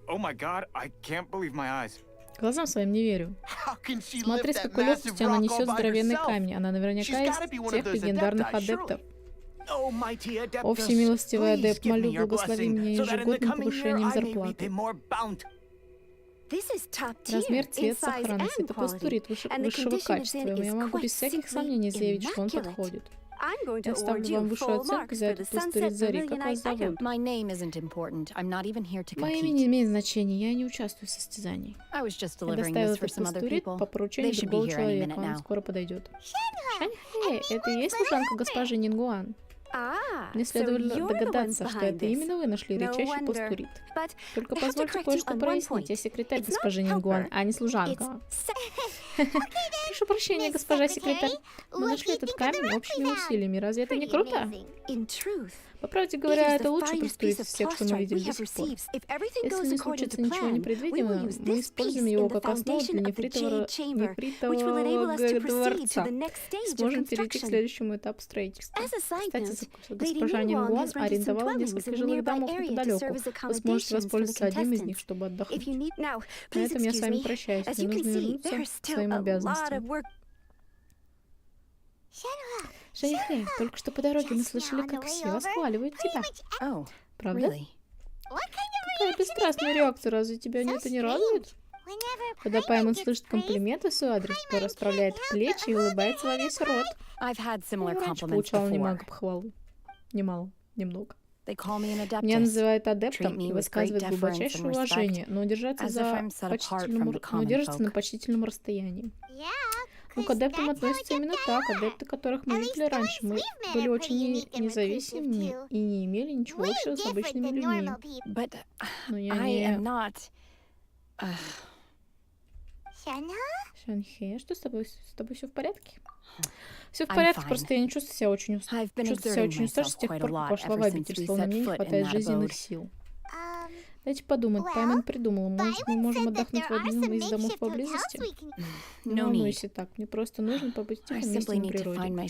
Speaker 7: Oh my god, I can't believe my eyes.
Speaker 1: Глазам своим не верю.
Speaker 6: How can she
Speaker 1: Смотри,
Speaker 6: lift
Speaker 1: с
Speaker 6: that
Speaker 1: какой легкостью
Speaker 6: massive
Speaker 1: она
Speaker 6: rock
Speaker 1: несет
Speaker 6: all by
Speaker 1: здоровенный
Speaker 6: herself?
Speaker 1: камень. Она наверняка из тех легендарных адептов.
Speaker 6: Oh, mighty Adeptus,
Speaker 1: О, всемилостивый
Speaker 6: please
Speaker 1: адепт,
Speaker 6: give me
Speaker 1: молю,
Speaker 6: your
Speaker 1: благослови
Speaker 6: blessing,
Speaker 1: меня
Speaker 6: so that in the
Speaker 1: ежегодным
Speaker 6: coming year
Speaker 1: повышением
Speaker 6: I may repay
Speaker 1: зарплаты.
Speaker 6: more bounty.
Speaker 1: Размер, цвет, сохранность. Это постурит высшего качества. Я могу без всяких сомнений заявить, что он подходит. Я ставлю вам высшую оценку за этот пластырь зари. Как вас зовут?
Speaker 4: My name isn't important. I'm not even here to
Speaker 1: Мое имя
Speaker 4: compete.
Speaker 1: не имеет значения. Я не участвую в состязании.
Speaker 4: I was just
Speaker 1: Я
Speaker 4: delivering
Speaker 1: доставил
Speaker 4: this for
Speaker 1: этот
Speaker 4: some other
Speaker 1: пластырь
Speaker 4: people.
Speaker 1: по поручению
Speaker 4: They should be
Speaker 1: другого
Speaker 4: here any
Speaker 1: человека.
Speaker 4: minute
Speaker 1: Он
Speaker 4: now.
Speaker 1: скоро подойдет. Шаньхэ, это и есть служанка госпожи Нингуан. Мне следовало догадаться, что это именно вы нашли редчайший постурит. Только позвольте кое-что прояснить. Я секретарь госпожи Нингуан, а не служанка. Прошу прощения, госпожа секретарь. Мы нашли этот камень общими усилиями. Разве это не круто? По правде говоря, это лучший постурит из всех, что мы видели до сих пор. Если не случится ничего непредвиденного, мы используем его как основу для нефритового дворца. Сможем перейти к следующему этапу строительства. Кстати, госпожа Нингуан арендовала несколько жилых домов неподалеку. Вы сможете воспользоваться одним из них, чтобы отдохнуть. На этом я с вами прощаюсь. Мне нужно вернуться к своим обязанностям. Шаньхэ, только что по дороге мы слышали, как все восхваливают тебя.
Speaker 4: Oh,
Speaker 1: Правда?
Speaker 4: really?
Speaker 1: Какая бесстрастная реакция, разве тебя это не радует? Когда Паймон слышит комплименты в свой адрес, то расправляет плечи и улыбается во весь рот.
Speaker 4: I've had similar
Speaker 1: Я раньше
Speaker 4: compliments
Speaker 1: получала
Speaker 4: before.
Speaker 1: немного похвалы. Немало, немного.
Speaker 4: They call me an
Speaker 1: Меня
Speaker 4: adeptus.
Speaker 1: называют адептом
Speaker 4: Treat me
Speaker 1: и
Speaker 4: with
Speaker 1: высказывают
Speaker 4: great
Speaker 1: глубочайшее
Speaker 4: deference and
Speaker 1: уважение,
Speaker 4: respect,
Speaker 1: но держатся
Speaker 4: as if I'm set apart from the common
Speaker 1: держатся на
Speaker 4: folk.
Speaker 1: почтительном расстоянии. Ну, к адептам относятся именно так. Адепты, которых мы видели раньше, мы были очень независимыми и не имели ничего общего с обычными людьми.
Speaker 4: But
Speaker 1: Но я
Speaker 4: I
Speaker 1: не...
Speaker 4: am not.
Speaker 1: Шаньхэ, что с тобой? С тобой все в порядке? Все в
Speaker 4: I'm
Speaker 1: порядке,
Speaker 4: fine.
Speaker 1: просто я не чувствую себя очень
Speaker 4: I've been
Speaker 1: чувствую себя
Speaker 4: exerting
Speaker 1: очень устал с
Speaker 4: myself
Speaker 1: тех
Speaker 4: quite
Speaker 1: пор,
Speaker 4: a
Speaker 1: как
Speaker 4: lot
Speaker 1: пошла в
Speaker 4: ever since
Speaker 1: обитель,
Speaker 4: we
Speaker 1: словно
Speaker 4: set
Speaker 1: мне не
Speaker 4: foot in
Speaker 1: хватает
Speaker 4: that
Speaker 1: жизненных
Speaker 4: abode.
Speaker 1: сил. Дайте подумать, Паймон придумала, может, мы можем отдохнуть в одном из домов поблизости? Не
Speaker 4: No
Speaker 1: волнуйся
Speaker 4: need.
Speaker 1: так, мне просто нужно побыть в
Speaker 4: I
Speaker 1: тихом месте
Speaker 4: simply
Speaker 1: на
Speaker 4: need to
Speaker 1: природе.
Speaker 4: find my.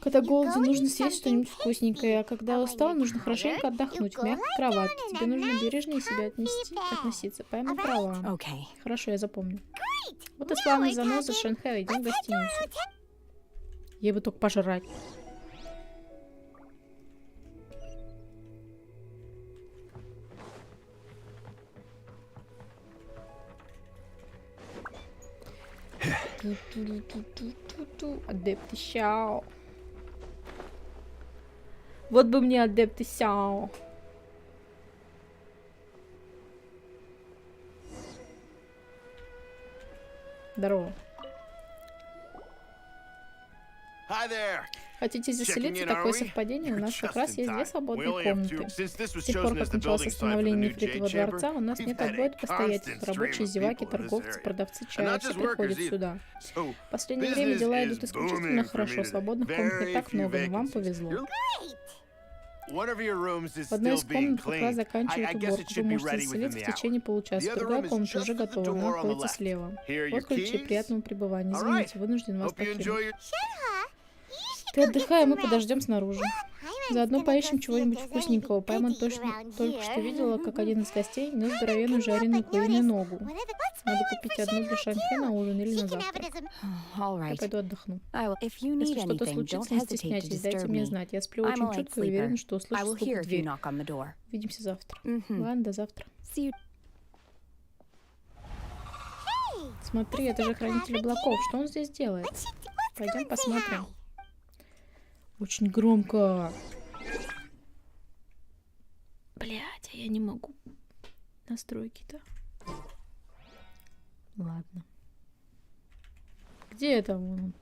Speaker 1: Когда голоден, нужно съесть что-нибудь вкусненькое, а когда устал, нужно хорошенько отдохнуть в мягкой кроватке. Тебе нужно бережнее себя относиться. Паймон права.
Speaker 4: Okay.
Speaker 1: Хорошо, я запомню. Вот и славный заноза Шаньхэ, идем в гостиницу. Ей бы только пожрать. Адепты Сяо. Вот бы мне адепты Сяо. Здорово.
Speaker 6: Hi there.
Speaker 1: Хотите заселиться? Такое совпадение. У нас как раз есть 2 свободные комнаты. С тех пор, как началось восстановление нефритового дворца, у нас нет отбоя от обстоятельств. Рабочие, зеваки, торговцы, продавцы чая, все приходят сюда. В последнее время дела идут исключительно хорошо. Свободных комнат не так много, но вам повезло. В одной из комнат как раз заканчивают уборку. Вы можете заселиться в течение получаса. Другая комната уже готова, она находится слева. Вот ключи, приятного пребывания. Извините, вынужден вас покинуть. Ты отдыхай, мы подождем снаружи. Заодно поищем чего-нибудь вкусненького. Паймон только что видела, как один из гостей нес здоровенную жареную куриную ногу. Надо купить одну для Шаньхэ на ужин или на завтрак.
Speaker 4: All
Speaker 1: Я
Speaker 4: right.
Speaker 1: пойду отдохну.
Speaker 4: If you need
Speaker 1: Если что-то
Speaker 4: anything, don't
Speaker 1: случится, не
Speaker 4: hesitate to
Speaker 1: стесняйтесь, дайте
Speaker 4: disturb
Speaker 1: мне
Speaker 4: me.
Speaker 1: знать. Я сплю
Speaker 4: I'm a
Speaker 1: очень
Speaker 4: light
Speaker 1: чутко и уверен,
Speaker 4: sleeper.
Speaker 1: что
Speaker 4: I
Speaker 1: услышу
Speaker 4: will
Speaker 1: стук
Speaker 4: hear
Speaker 1: в
Speaker 4: if you
Speaker 1: дверь.
Speaker 4: knock on the door.
Speaker 1: Увидимся завтра.
Speaker 4: Mhm.
Speaker 1: Ладно, до завтра.
Speaker 4: See you.
Speaker 1: Смотри, это же хранитель облаков. Что он здесь делает? Пойдем посмотрим. Очень громко. Блядь, а я не могу. Настройки-то. Ладно. Где это он?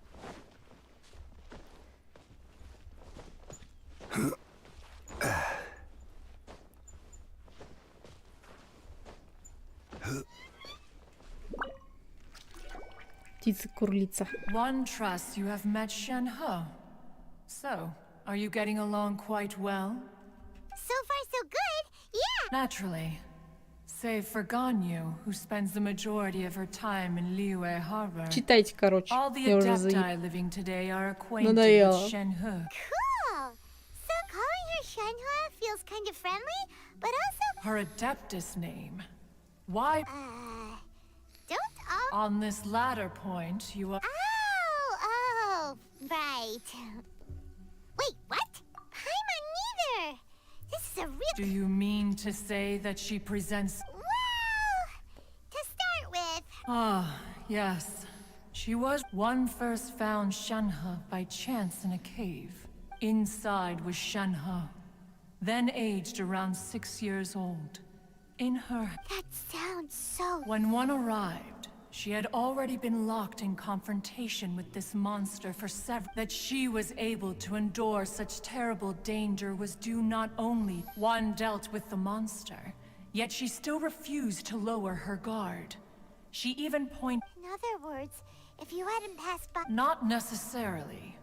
Speaker 1: Птица-курлица.
Speaker 7: One trusts you have met Shen-He. So, are you getting along quite well?
Speaker 2: So far, so good. Yeah.
Speaker 7: Naturally. Save for Ganyu, who spends the majority of her time in Liyue Harbor.
Speaker 1: Читайте, короче.
Speaker 7: All the
Speaker 1: Я уже
Speaker 7: adepti living today are acquainted
Speaker 1: Надоело.
Speaker 7: with Shen-He.
Speaker 2: Cool. So calling her Shenhua feels kind of friendly, but also
Speaker 7: Her Adeptus name. Why?
Speaker 2: Don't all...
Speaker 7: On this latter point, you are...
Speaker 2: Oh, right. Wait, what? Paimon neither. This is a real...
Speaker 7: Do you mean to say that she presents...
Speaker 2: Well, to start with...
Speaker 7: Ah, yes. She was... One first found Shenhe by chance in a cave. Inside was Shenhe, then aged around 6 years old. In her...
Speaker 2: That sounds so...
Speaker 7: When one arrived, she had already been locked in confrontation with this monster for several... That she was able to endure such terrible danger was due not only one dealt with the monster, yet she still refused to lower her guard. She even pointed...
Speaker 2: In other words, if you hadn't passed by...
Speaker 7: Not necessarily.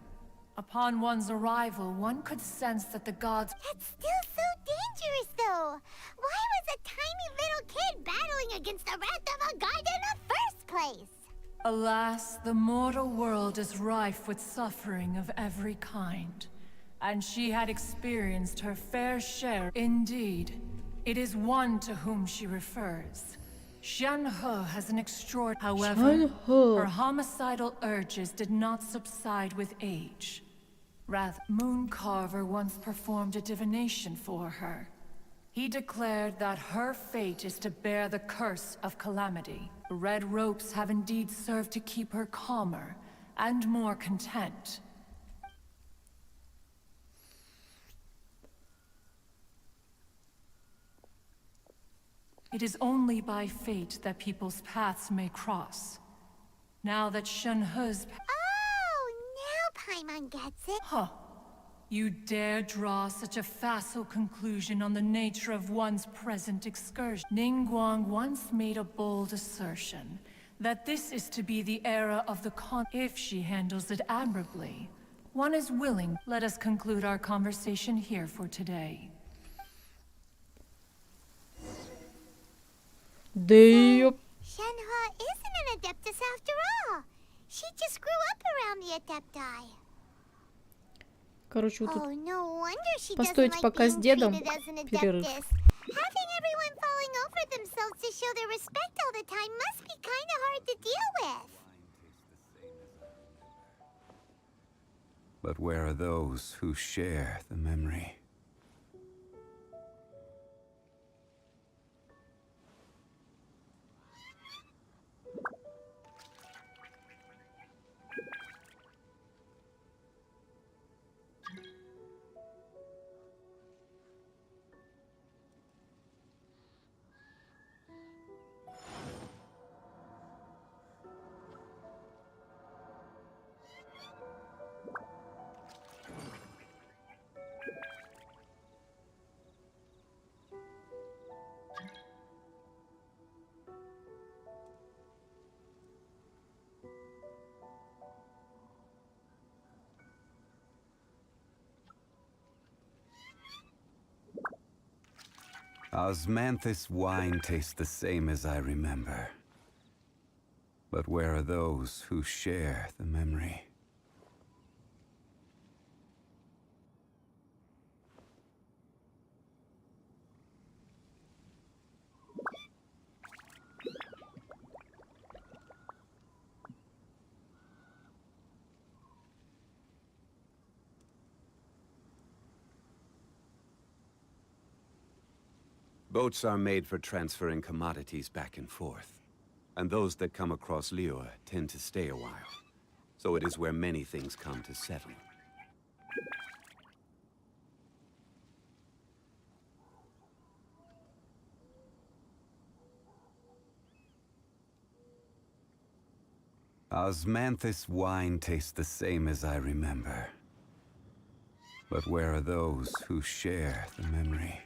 Speaker 7: Upon one's arrival, one could sense that the gods...
Speaker 2: That's still so dangerous, though. Why was a tiny little kid battling against the wrath of a god in the first place?
Speaker 7: Alas, the mortal world is rife with suffering of every kind. And she had experienced her fair share. Indeed, it is one to whom she refers. Shenhe has an extraordinary... However, her homicidal urges did not subside with age. Rather, Mooncarver once performed a divination for her. He declared that her fate is to bear the curse of calamity. The red ropes have indeed served to keep her calmer and more content. It is only by fate that people's paths may cross. Now that Shenhe's...
Speaker 2: Oh, now Paimon gets it.
Speaker 7: Huh. You dare draw such a facile conclusion on the nature of one's present excursion. Ningguang once made a bold assertion that this is to be the era of the if she handles it admirably. One is willing. Let us conclude our conversation here for today.
Speaker 2: Shenhe isn't an Adeptus after all. She just grew up around the Adepti.
Speaker 1: Короче, вот
Speaker 2: Oh,
Speaker 1: тут
Speaker 2: no wonder she doesn't
Speaker 1: постойте
Speaker 2: like
Speaker 1: пока с
Speaker 2: being
Speaker 1: дедом.
Speaker 2: treated as an
Speaker 1: Перерыв.
Speaker 2: Adeptus. Having everyone falling over themselves to show their respect all the time must be kind of hard to deal with.
Speaker 5: But where are those who share the memory? Osmanthus wine tastes the same as I remember. But where are those who share the memory? Boats are made for transferring commodities back and forth. And those that come across Liyue tend to stay a while. So it is where many things come to settle. Osmanthus wine tastes the same as I remember. But where are those who share the memory?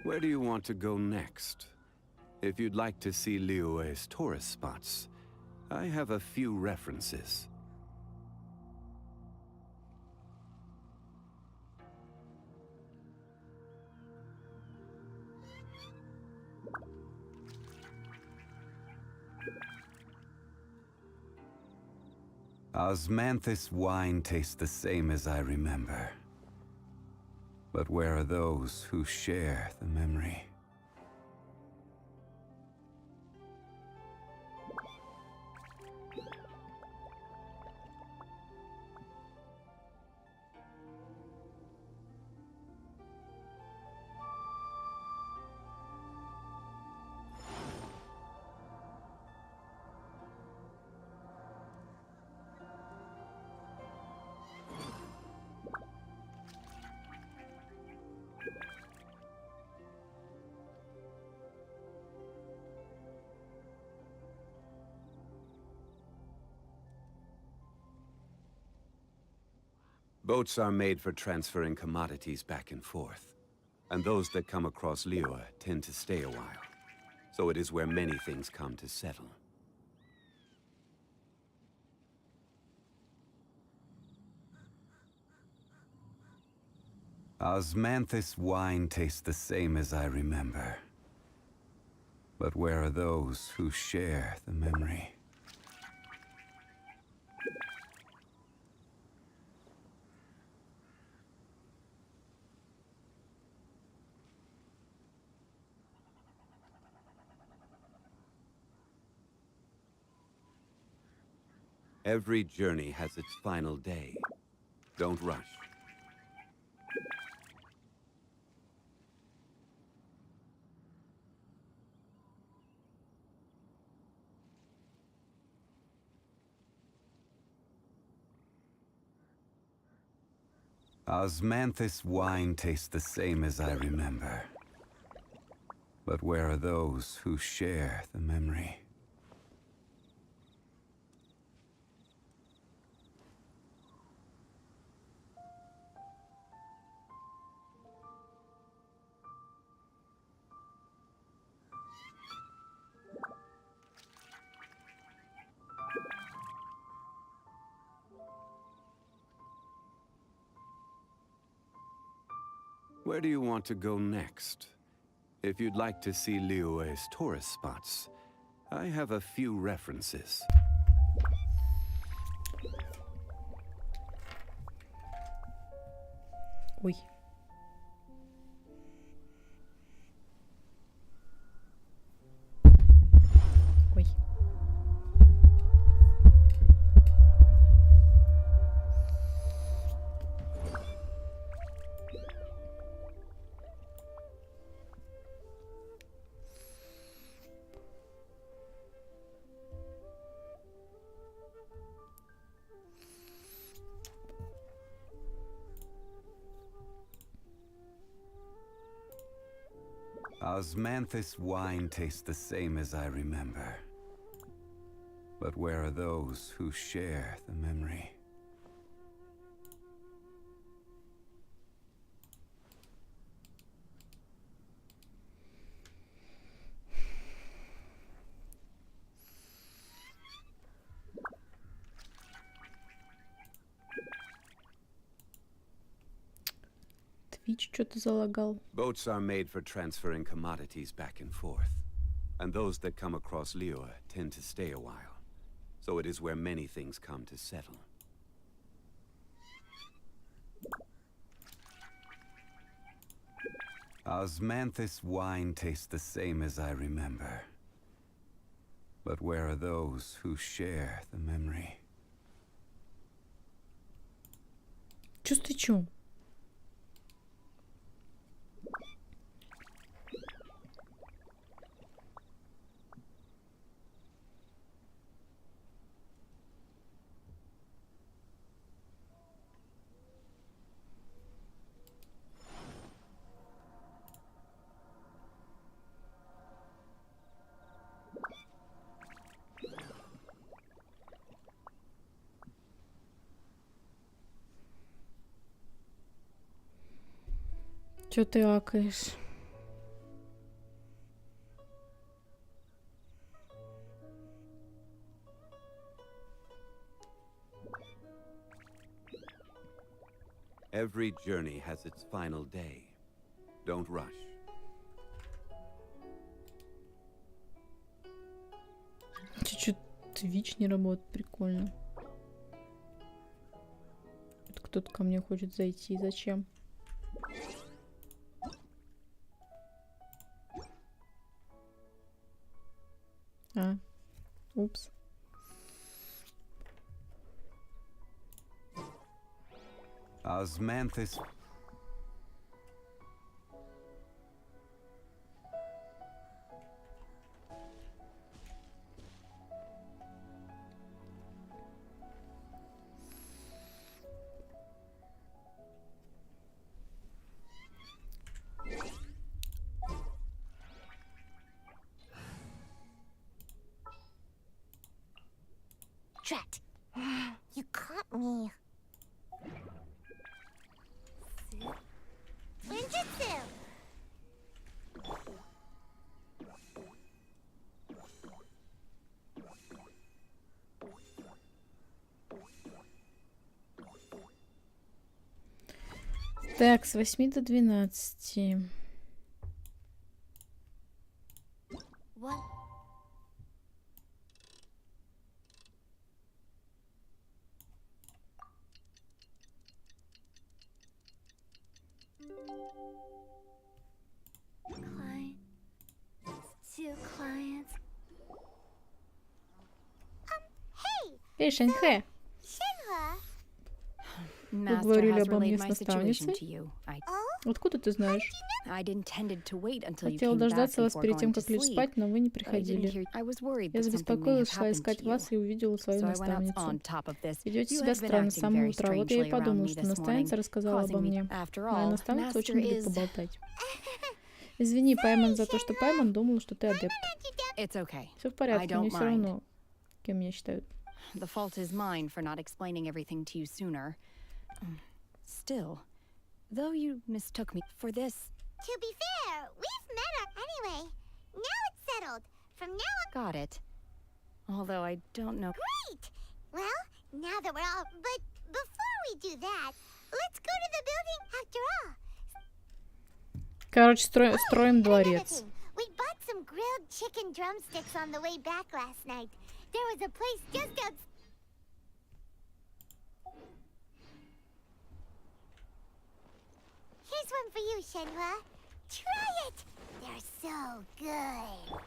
Speaker 5: Where do you want to go next? If you'd like to see Liyue's tourist spots, I have a few references. Osmanthus wine tastes the same as I remember. But where are those who share the memory? Boats are made for transferring commodities back and forth. And those that come across Liyue tend to stay a while. So it is where many things come to settle. Osmanthus wine tastes the same as I remember. But where are those who share the memory? Every journey has its final day. Don't rush. Osmanthus wine tastes the same as I remember. But where are those who share the memory? Where do you want to go next? If you'd like to see Liyue's tourist spots, I have a few references.
Speaker 1: Ой. Ой.
Speaker 5: Osmanthus wine tastes the same as I remember. But where are those who share the memory?
Speaker 1: Твич что-то залагал.
Speaker 5: Boats are made for transferring commodities back and forth. And those that come across Liyue tend to stay a while. So it is where many things come to settle. Osmanthus wine tastes the same as I remember. But where are those who share the memory?
Speaker 1: Чё стычу? Чё ты акаешь?
Speaker 5: Every journey has its final day. Don't rush.
Speaker 1: Чуть-чуть Twitch не работает, прикольно. кто-то ко мне хочет зайти. Зачем? А, упс.
Speaker 5: Osmanthus.
Speaker 2: Drat. You caught me. Ninjutsu!
Speaker 1: Так, с 8 до 12.
Speaker 2: What? Client. Two clients. Hey!
Speaker 1: Эй, Шаньхэ,
Speaker 2: Shinhua!
Speaker 4: Master
Speaker 1: говорили
Speaker 4: has
Speaker 1: обо мне
Speaker 4: relayed
Speaker 1: с
Speaker 4: my situation
Speaker 1: наставницей?
Speaker 4: to you.
Speaker 1: Откуда ты знаешь?
Speaker 4: I'd intended to wait until you
Speaker 1: Хотела
Speaker 4: came back
Speaker 1: дождаться вас
Speaker 4: before
Speaker 1: перед
Speaker 4: going
Speaker 1: тем,
Speaker 4: to
Speaker 1: как лечь
Speaker 4: sleep.
Speaker 1: спать, но вы не
Speaker 4: But I didn't
Speaker 1: приходили.
Speaker 4: hear. I was worried
Speaker 1: Я
Speaker 4: that something may have
Speaker 1: забеспокоилась, шла
Speaker 4: happened
Speaker 1: искать
Speaker 4: to
Speaker 1: вас
Speaker 4: you.
Speaker 1: и увидела свою
Speaker 4: So I went up
Speaker 1: наставницу.
Speaker 4: on top of this.
Speaker 1: Ведете
Speaker 4: You
Speaker 1: себя
Speaker 4: have been
Speaker 1: странно с
Speaker 4: acting
Speaker 1: самого
Speaker 4: very
Speaker 1: утра. Вот я и
Speaker 4: strangely around
Speaker 1: подумала,
Speaker 4: me
Speaker 1: что
Speaker 4: this
Speaker 1: наставница
Speaker 4: morning,
Speaker 1: рассказала обо
Speaker 4: causing me.
Speaker 1: мне.
Speaker 4: After
Speaker 1: Моя
Speaker 4: all,
Speaker 1: наставница очень
Speaker 4: Master
Speaker 1: любит
Speaker 4: is.
Speaker 1: поболтать. Извини, Пайман, за то, что Пайман думал, что ты адепт.
Speaker 4: It's okay.
Speaker 1: Все в порядке,
Speaker 4: I
Speaker 1: мне
Speaker 4: don't
Speaker 1: все
Speaker 4: mind.
Speaker 1: равно, кем меня считают.
Speaker 4: The fault is mine for not explaining everything to you sooner. Still, though you mistook me for this,
Speaker 2: To be fair, we've met anyway. Now it's settled. From now on.
Speaker 4: got it. Although I don't know.
Speaker 2: Great! Well, now that we're all. But before we do that, let's go to the building after all.
Speaker 1: Короче, строим
Speaker 2: And another
Speaker 1: дворец.
Speaker 2: thing, we bought some grilled chicken drumsticks on the way back last night. There was a place just outside. Here's one for you, Shenhua. Try it. They're so good.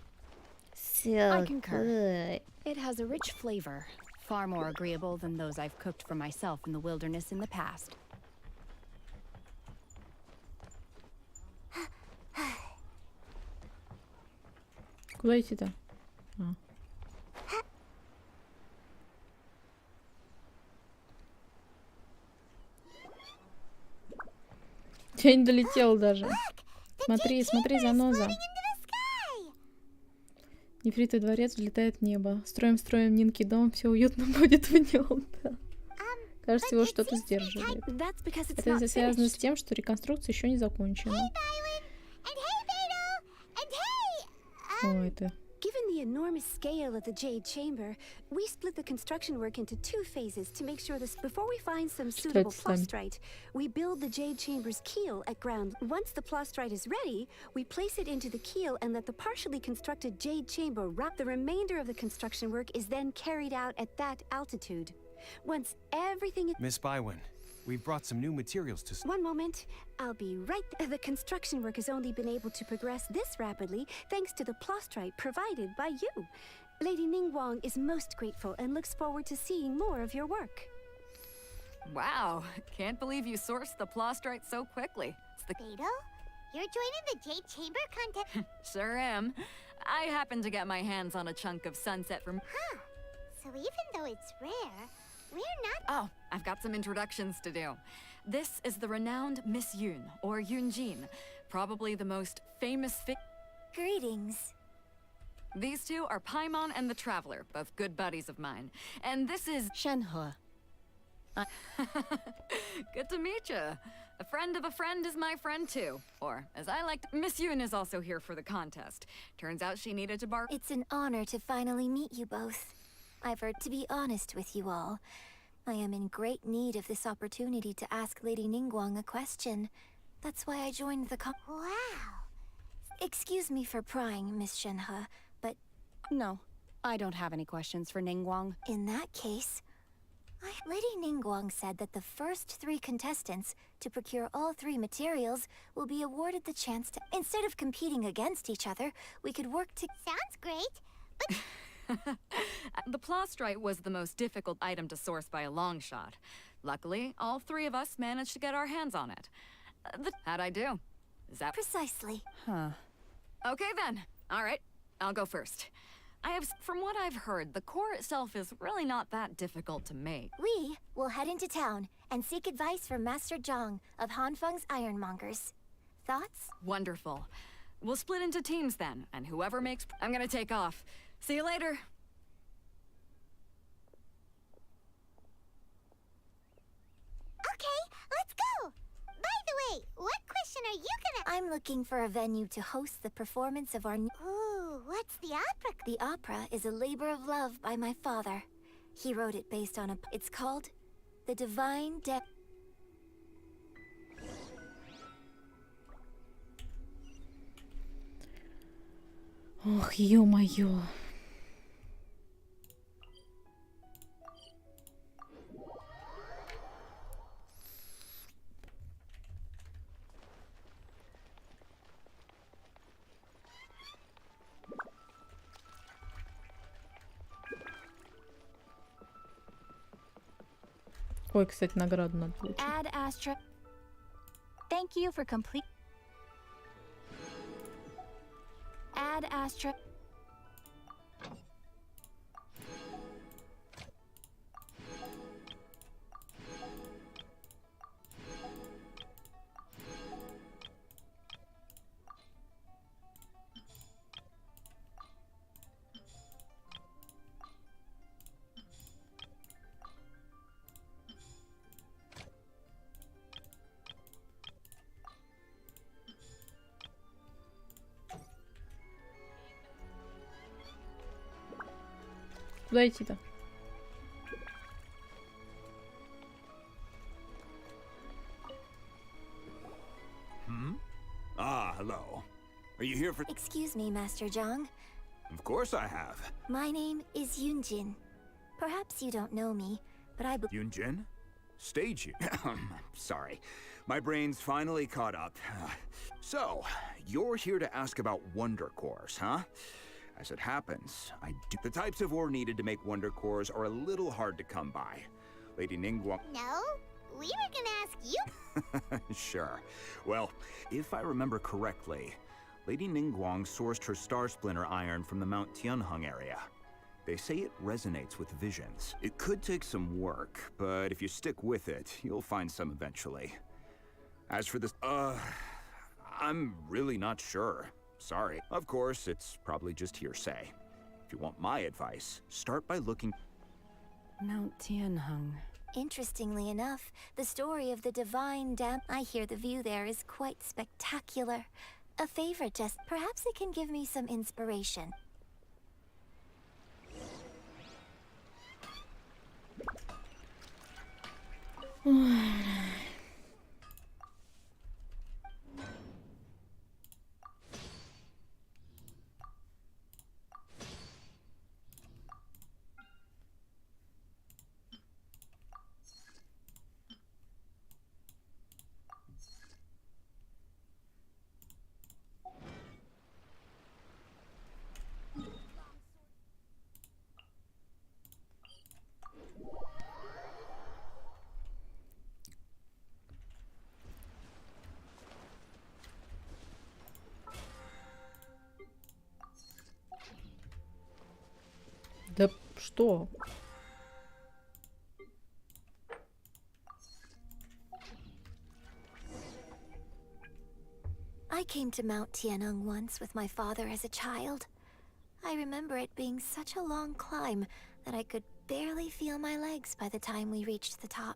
Speaker 4: I concur. It has a rich flavor, far more agreeable than those I've cooked for myself in the wilderness in the past.
Speaker 1: Куда идти-то? А. Я не долетел даже. Смотри, смотри, заноза.
Speaker 2: Into the sky.
Speaker 1: Нефритовый дворец взлетает в небо. Строим Нинки дом, все уютно будет в нем. Да. Кажется, его что-то сдерживает.
Speaker 4: That's because it's
Speaker 1: Это
Speaker 4: not
Speaker 1: связано с
Speaker 4: finished.
Speaker 1: тем, что реконструкция еще не закончена.
Speaker 2: And hey, Beto! And hey!
Speaker 1: Ой, это...
Speaker 8: Given the enormous scale of the Jade Chamber, we split the construction work into two phases to make sure this. Before we find some suitable
Speaker 1: it's time.
Speaker 8: plastrite, we build the Jade Chamber's keel at ground. Once the plastrite is ready, we place it into the keel and let the partially constructed Jade Chamber wrap. The remainder of the construction work is then carried out at that altitude. Once everything is.
Speaker 6: Miss Bywin, we've brought some new materials to.
Speaker 8: One moment, I'll be right there. The construction work has only been able to progress this rapidly thanks to the plastrite provided by you. Lady Ningguang is most grateful and looks forward to seeing more of your work.
Speaker 9: Wow, can't believe you sourced the plastrite so quickly. It's the
Speaker 2: Beto, you're joining the Jade Chamber contest.
Speaker 9: sure am. I happened to get my hands on a chunk of sunset from.
Speaker 2: Huh. So even though it's rare, we're not.
Speaker 9: Oh, I've got some introductions to do. This is the renowned Miss Yun, or Yunjin, probably the most famous
Speaker 2: Greetings.
Speaker 9: These two are Paimon and the Traveler, both good buddies of mine. And this is
Speaker 4: Shenhua.
Speaker 9: good to meet you. A friend of a friend is my friend too. Or, as I like to, Miss Yun is also here for the contest. Turns out she needed to borrow.
Speaker 2: It's an honor to finally meet you both. I've heard to be honest with you all. I am in great need of this opportunity to ask Lady Ningguang a question. That's why I joined the Wow. Excuse me for prying, Miss Shenhe, but
Speaker 4: No, I don't have any questions for Ningguang.
Speaker 2: in that case, Lady Ningguang said that the first 3 contestants to procure all 3 materials will be awarded the chance to... Instead of competing against each other, we could work to...
Speaker 8: Sounds great, but...
Speaker 9: The plastrite was the most difficult item to source by a long shot. Luckily, all 3 of us managed to get our hands on it. How'd I do? Is that...
Speaker 2: Precisely.
Speaker 4: Huh.
Speaker 9: Okay then. All right, I'll go first. From what I've heard, the core itself is really not that difficult to make.
Speaker 2: We will head into town and seek advice from Master Zhang of Hanfeng's Ironmongers. Thoughts?
Speaker 9: Wonderful. We'll split into teams then, and whoever makes... I'm gonna take off. See you later.
Speaker 8: Okay, let's go! By the way, what question are you gonna...
Speaker 2: I'm looking for a venue to host the performance of our new...
Speaker 8: Ooh, what's the opera?
Speaker 2: The opera is a labor of love by my father. He wrote it based on a... It's called The Divine Depth.
Speaker 1: Ох, ё-моё. Ой, кстати, награду надо получить.
Speaker 4: Add Astra. Thank you for complete. Add Astra.
Speaker 1: Куда идти-то?
Speaker 10: Ah, hello. Are you here for...
Speaker 2: Excuse me, Master Zhang.
Speaker 10: Of course I have.
Speaker 2: My name is Yunjin. Perhaps you don't know me, but I...
Speaker 10: Yunjin? Stage you. Sorry. My brain's finally caught up. So, you're here to ask about wonder cores, huh? As it happens, the types of ore needed to make wonder cores are a little hard to come by. Lady Ningguang...
Speaker 8: No, we were gonna ask you.
Speaker 10: Sure. Well, if I remember correctly, Lady Ningguang sourced her Star Splinter iron from the Mount Tianheng area. They say it resonates with visions. It could take some work, but if you stick with it, you'll find some eventually. As for this, I'm really not sure. Sorry. Of course, it's probably just hearsay. If you want my advice, start by looking...
Speaker 4: Mount Tianheng.
Speaker 2: Interestingly enough, the story of the divine dam... I hear the view there is quite spectacular. A favor, just... Perhaps it can give me some inspiration.
Speaker 1: Да что?
Speaker 2: I came to Mount Tianheng once with my father as a child. I remember it being such a long climb that I could barely feel my legs by the time we reached the top.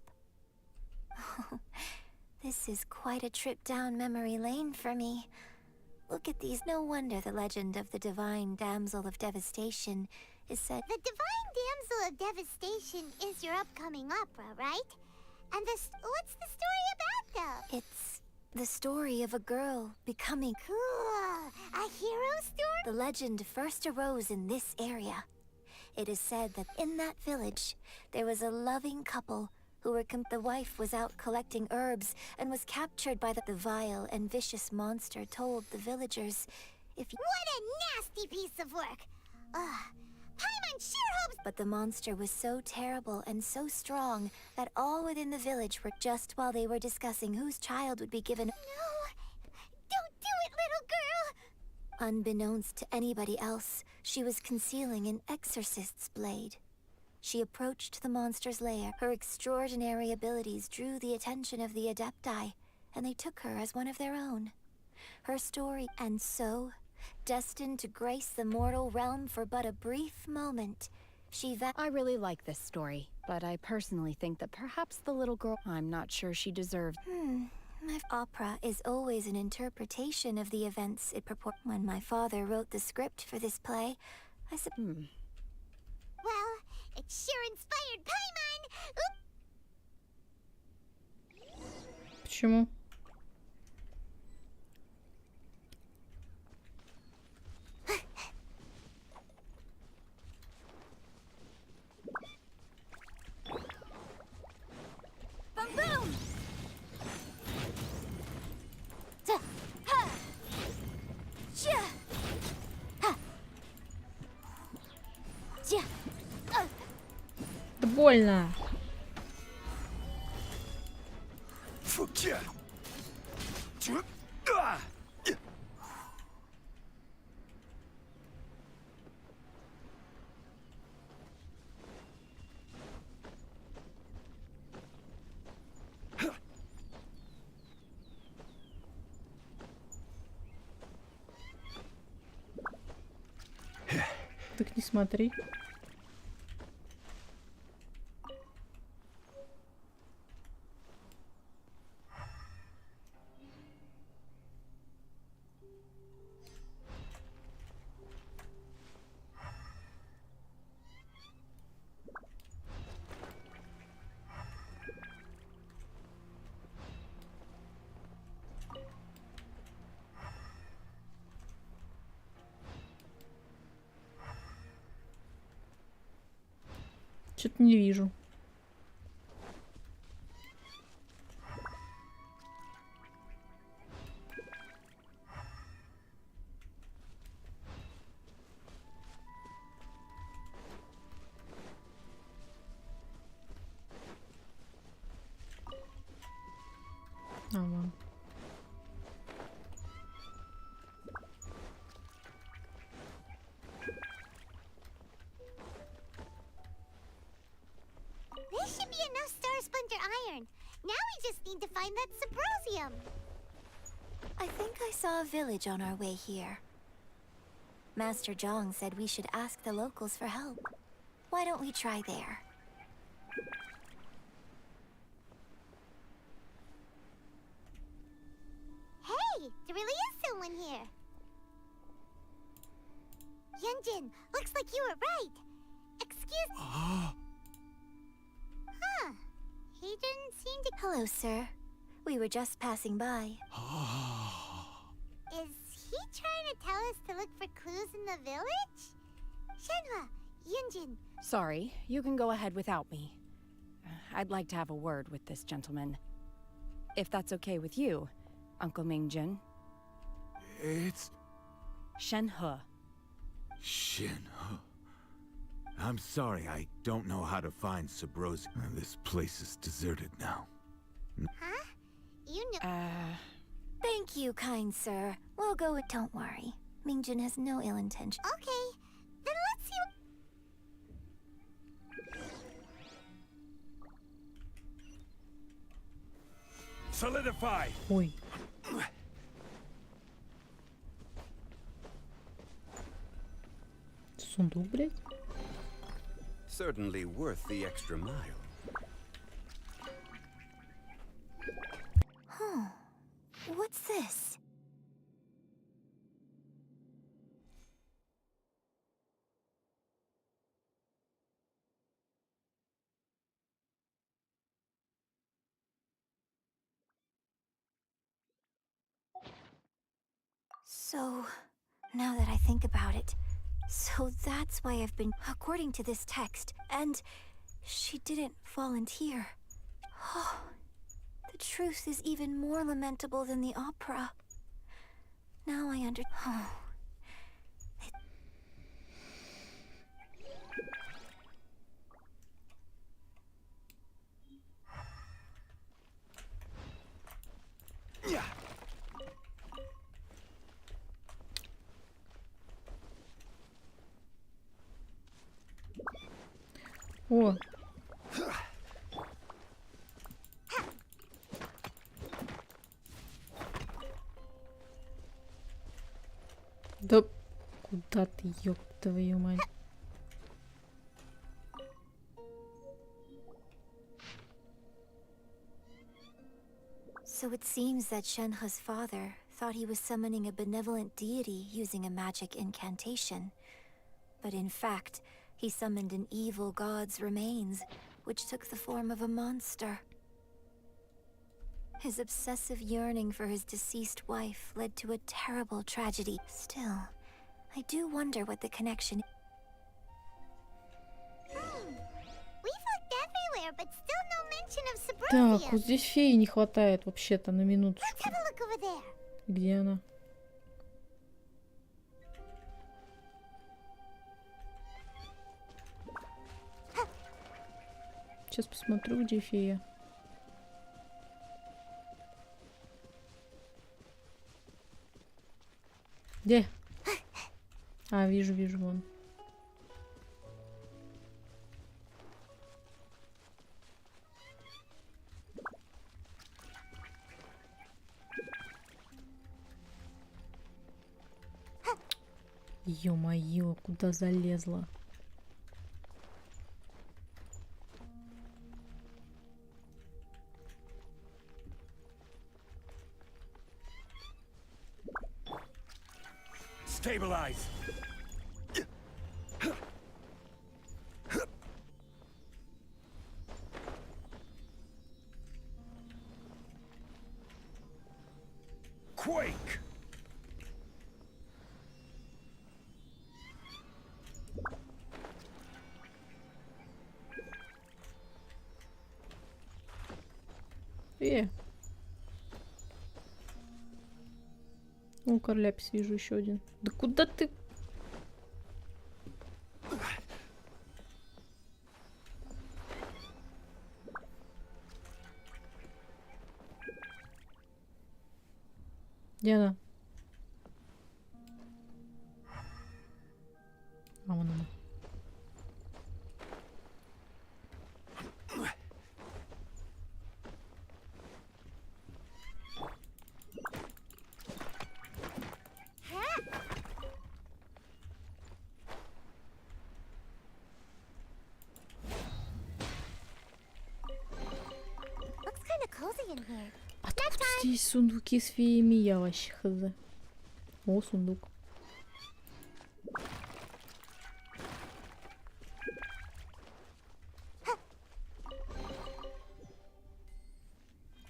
Speaker 2: This is quite a trip down memory lane for me. Look at these. No wonder the legend of the Divine Damsel of Devastation is said...
Speaker 8: The Divine Damsel of Devastation is your upcoming opera, right? And what's the story about, though?
Speaker 2: It's the story of a girl becoming...
Speaker 8: Cool. A hero story?
Speaker 2: The legend first arose in this area. It is said that in that village, there was a loving couple who were the wife was out collecting herbs and was captured by the vile and vicious monster told the villagers, if you—
Speaker 11: What a nasty piece of work! Paimon sure hopes—
Speaker 2: But the monster was so terrible and so strong that all within the village were just while they were discussing whose child would be given—
Speaker 11: No! Don't do it, little girl!
Speaker 2: Unbeknownst to anybody else, she was concealing an exorcist's blade. She approached the monster's lair. Her extraordinary abilities drew the attention of the Adepti, and they took her as one of their own. Her story, and so, destined to grace the mortal realm for but a brief moment,
Speaker 4: I really like this story, but I personally think that perhaps the little girl— I'm not sure she deserved—
Speaker 2: My opera is always an interpretation of the events it purports. When my father wrote the script for this play, I said,
Speaker 11: Well, it sure inspired Paimon!
Speaker 1: Почему?
Speaker 11: Boom boom!
Speaker 1: Да больно. Так не смотри. Что-то не вижу. Ага.
Speaker 11: This should be enough Star Splinter iron. Now we just need to find that Subrosium.
Speaker 2: I think I saw a village on our way here. Master Zhang said we should ask the locals for help. Why don't we try there?
Speaker 11: Hey, there really is someone here. Yunjin, looks like you were right. Excuse— Huh. He didn't seem to—
Speaker 2: Hello, sir. We were just passing by.
Speaker 11: Is he trying to tell us to look for clues in the village? Shenhua, Yunjin.
Speaker 4: Sorry, you can go ahead without me. I'd like to have a word with this gentleman. If that's okay with you, Uncle Mingjin.
Speaker 12: It's...
Speaker 4: Shenhe.
Speaker 12: Shenhe. I'm sorry, I don't know how to find Subrosi. This place is deserted now.
Speaker 11: Huh? You know—
Speaker 2: Thank you, kind sir. We'll go with— Don't worry. Mingjin has no ill intention.
Speaker 11: Okay, then let's see what—
Speaker 12: Solidify!
Speaker 1: Ой. Сундук, блядь.
Speaker 5: Certainly worth the extra mile.
Speaker 2: Huh. What's this? So, now that I think about it, So that's why I've been, according to this text, and she didn't volunteer. Oh, the truth is even more lamentable than the opera. Now I Oh.
Speaker 1: О! Да куда ты, ёб твою мать?
Speaker 2: So it seems that Shenhe's father thought he was summoning a benevolent deity using a magic incantation. But in fact, he summoned an evil god's remains, which took the form of a monster. His obsessive yearning for his deceased wife led to a terrible tragedy. Still, I do wonder what the connection.
Speaker 11: We've looked everywhere, but still no mention of
Speaker 1: Так,
Speaker 11: Sabrovia.
Speaker 1: вот здесь феи не хватает вообще-то на минуточку.
Speaker 11: Let's have a look over there.
Speaker 1: Где она? Сейчас посмотрю, где фея. Где? А, вижу, вон. Ё-моё, куда залезла?
Speaker 3: Stabilize. Quake.
Speaker 1: О, корляпис вижу еще один. Да куда ты? Где она? А, вон она. Откуда здесь сундуки с феями? Я вообще хз. О, сундук.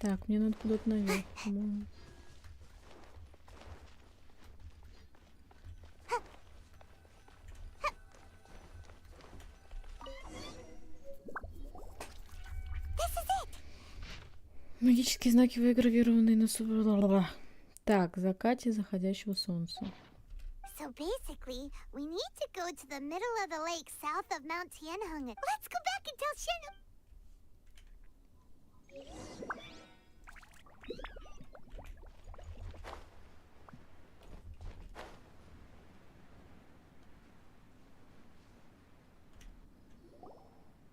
Speaker 1: Так, мне надо куда-то наверх, по-моему. Магические знаки, выгравированные на Так, закате заходящего солнца.
Speaker 11: So basically, we need to go to the middle of the lake south of Mount Tianheng. Let's go back and tell Shen.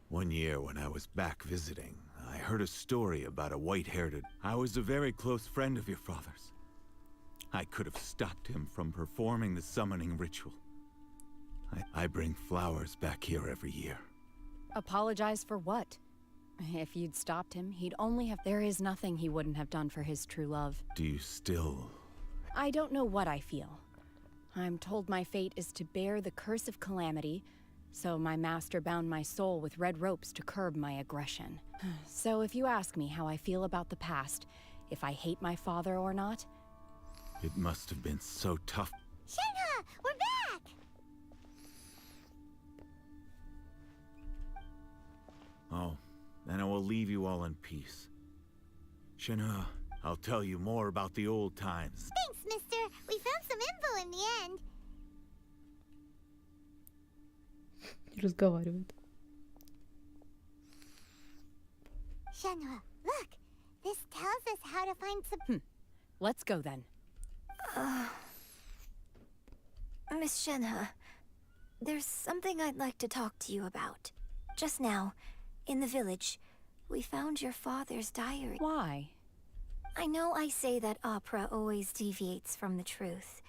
Speaker 12: One year when I was back visiting, I heard a story about a white-haired... I was a very close friend of your father's. I could have stopped him from performing the summoning ritual. I bring flowers back here every year.
Speaker 4: Apologize for what? If you'd stopped him, he'd only have... There is nothing he wouldn't have done for his true love.
Speaker 12: Do you still...
Speaker 4: I don't know what I feel. I'm told my fate is to bear the curse of calamity, so my master bound my soul with red ropes to curb my aggression. So if you ask me how I feel about the past, if I hate my father or not...
Speaker 12: It must have been so tough.
Speaker 11: Shenhe, we're back!
Speaker 12: and I will leave you all in peace. Shenhe, I'll tell you more about the old times.
Speaker 11: Thanks, mister. We found some info in the end.
Speaker 1: Разговаривает.
Speaker 11: Shenhe, look. This tells us how to find some...
Speaker 4: Let's go then.
Speaker 2: Miss Shenhe, there's something I'd like to talk to you about. Just now, in the village, we found your father's diary.
Speaker 4: Why?
Speaker 2: I know I say that opera always deviates from the truth,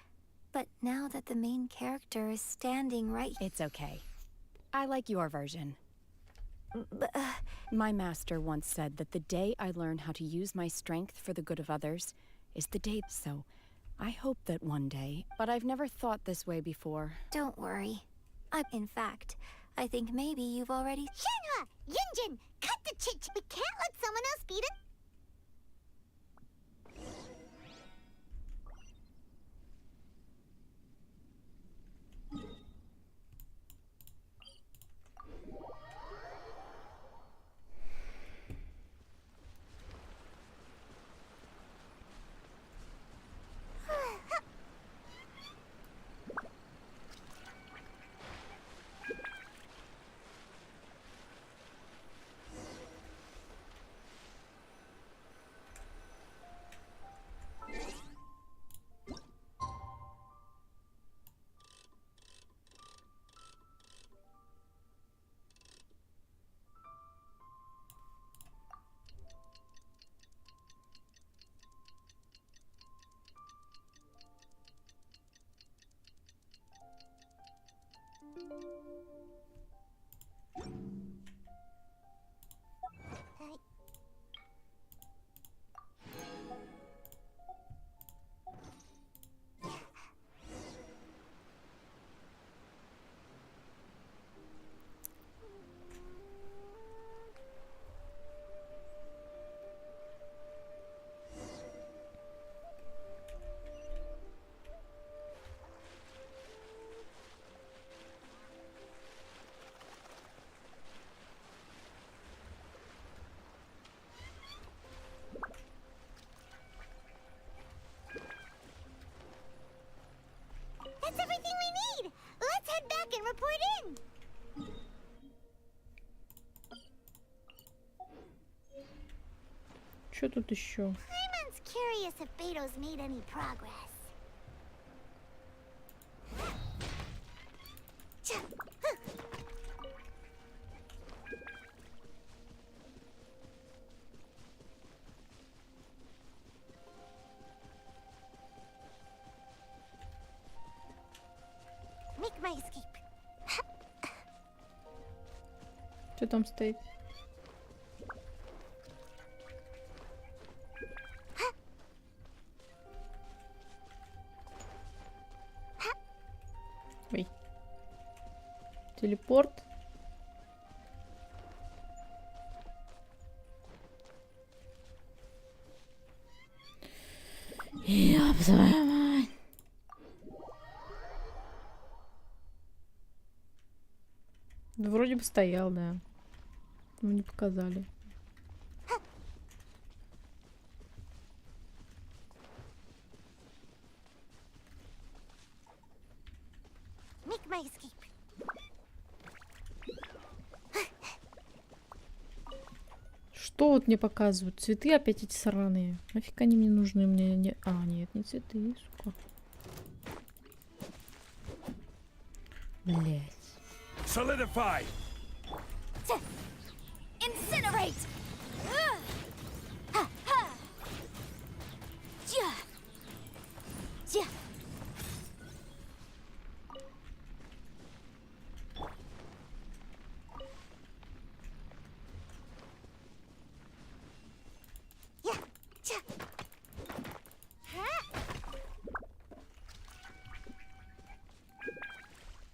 Speaker 2: but now that the main character is standing right...
Speaker 4: It's okay. I like your version.
Speaker 2: But,
Speaker 4: My master once said that the day I learn how to use my strength for the good of others is the day. So, I hope that one day, but I've never thought this way before.
Speaker 2: Don't worry. In fact, I think maybe you've already...
Speaker 11: Shenhe! Yunjin! Cut the chit! We can't let someone else beat it! That's everything we need! Let's head back and report in!
Speaker 1: Что тут еще?
Speaker 11: Hyman's curious if Beto's made any progress. Make my escape.
Speaker 1: Что там стоит? Ой. Телепорт. Ёб твою мать. Да вроде бы стоял, да. Ну не показали.
Speaker 11: Make my escape.
Speaker 1: Что вот мне показывают? Цветы опять эти сраные. Нафиг они мне нужны? Мне не... А, нет, не цветы, сука. Блять.
Speaker 3: Solidify!
Speaker 2: Incinerate!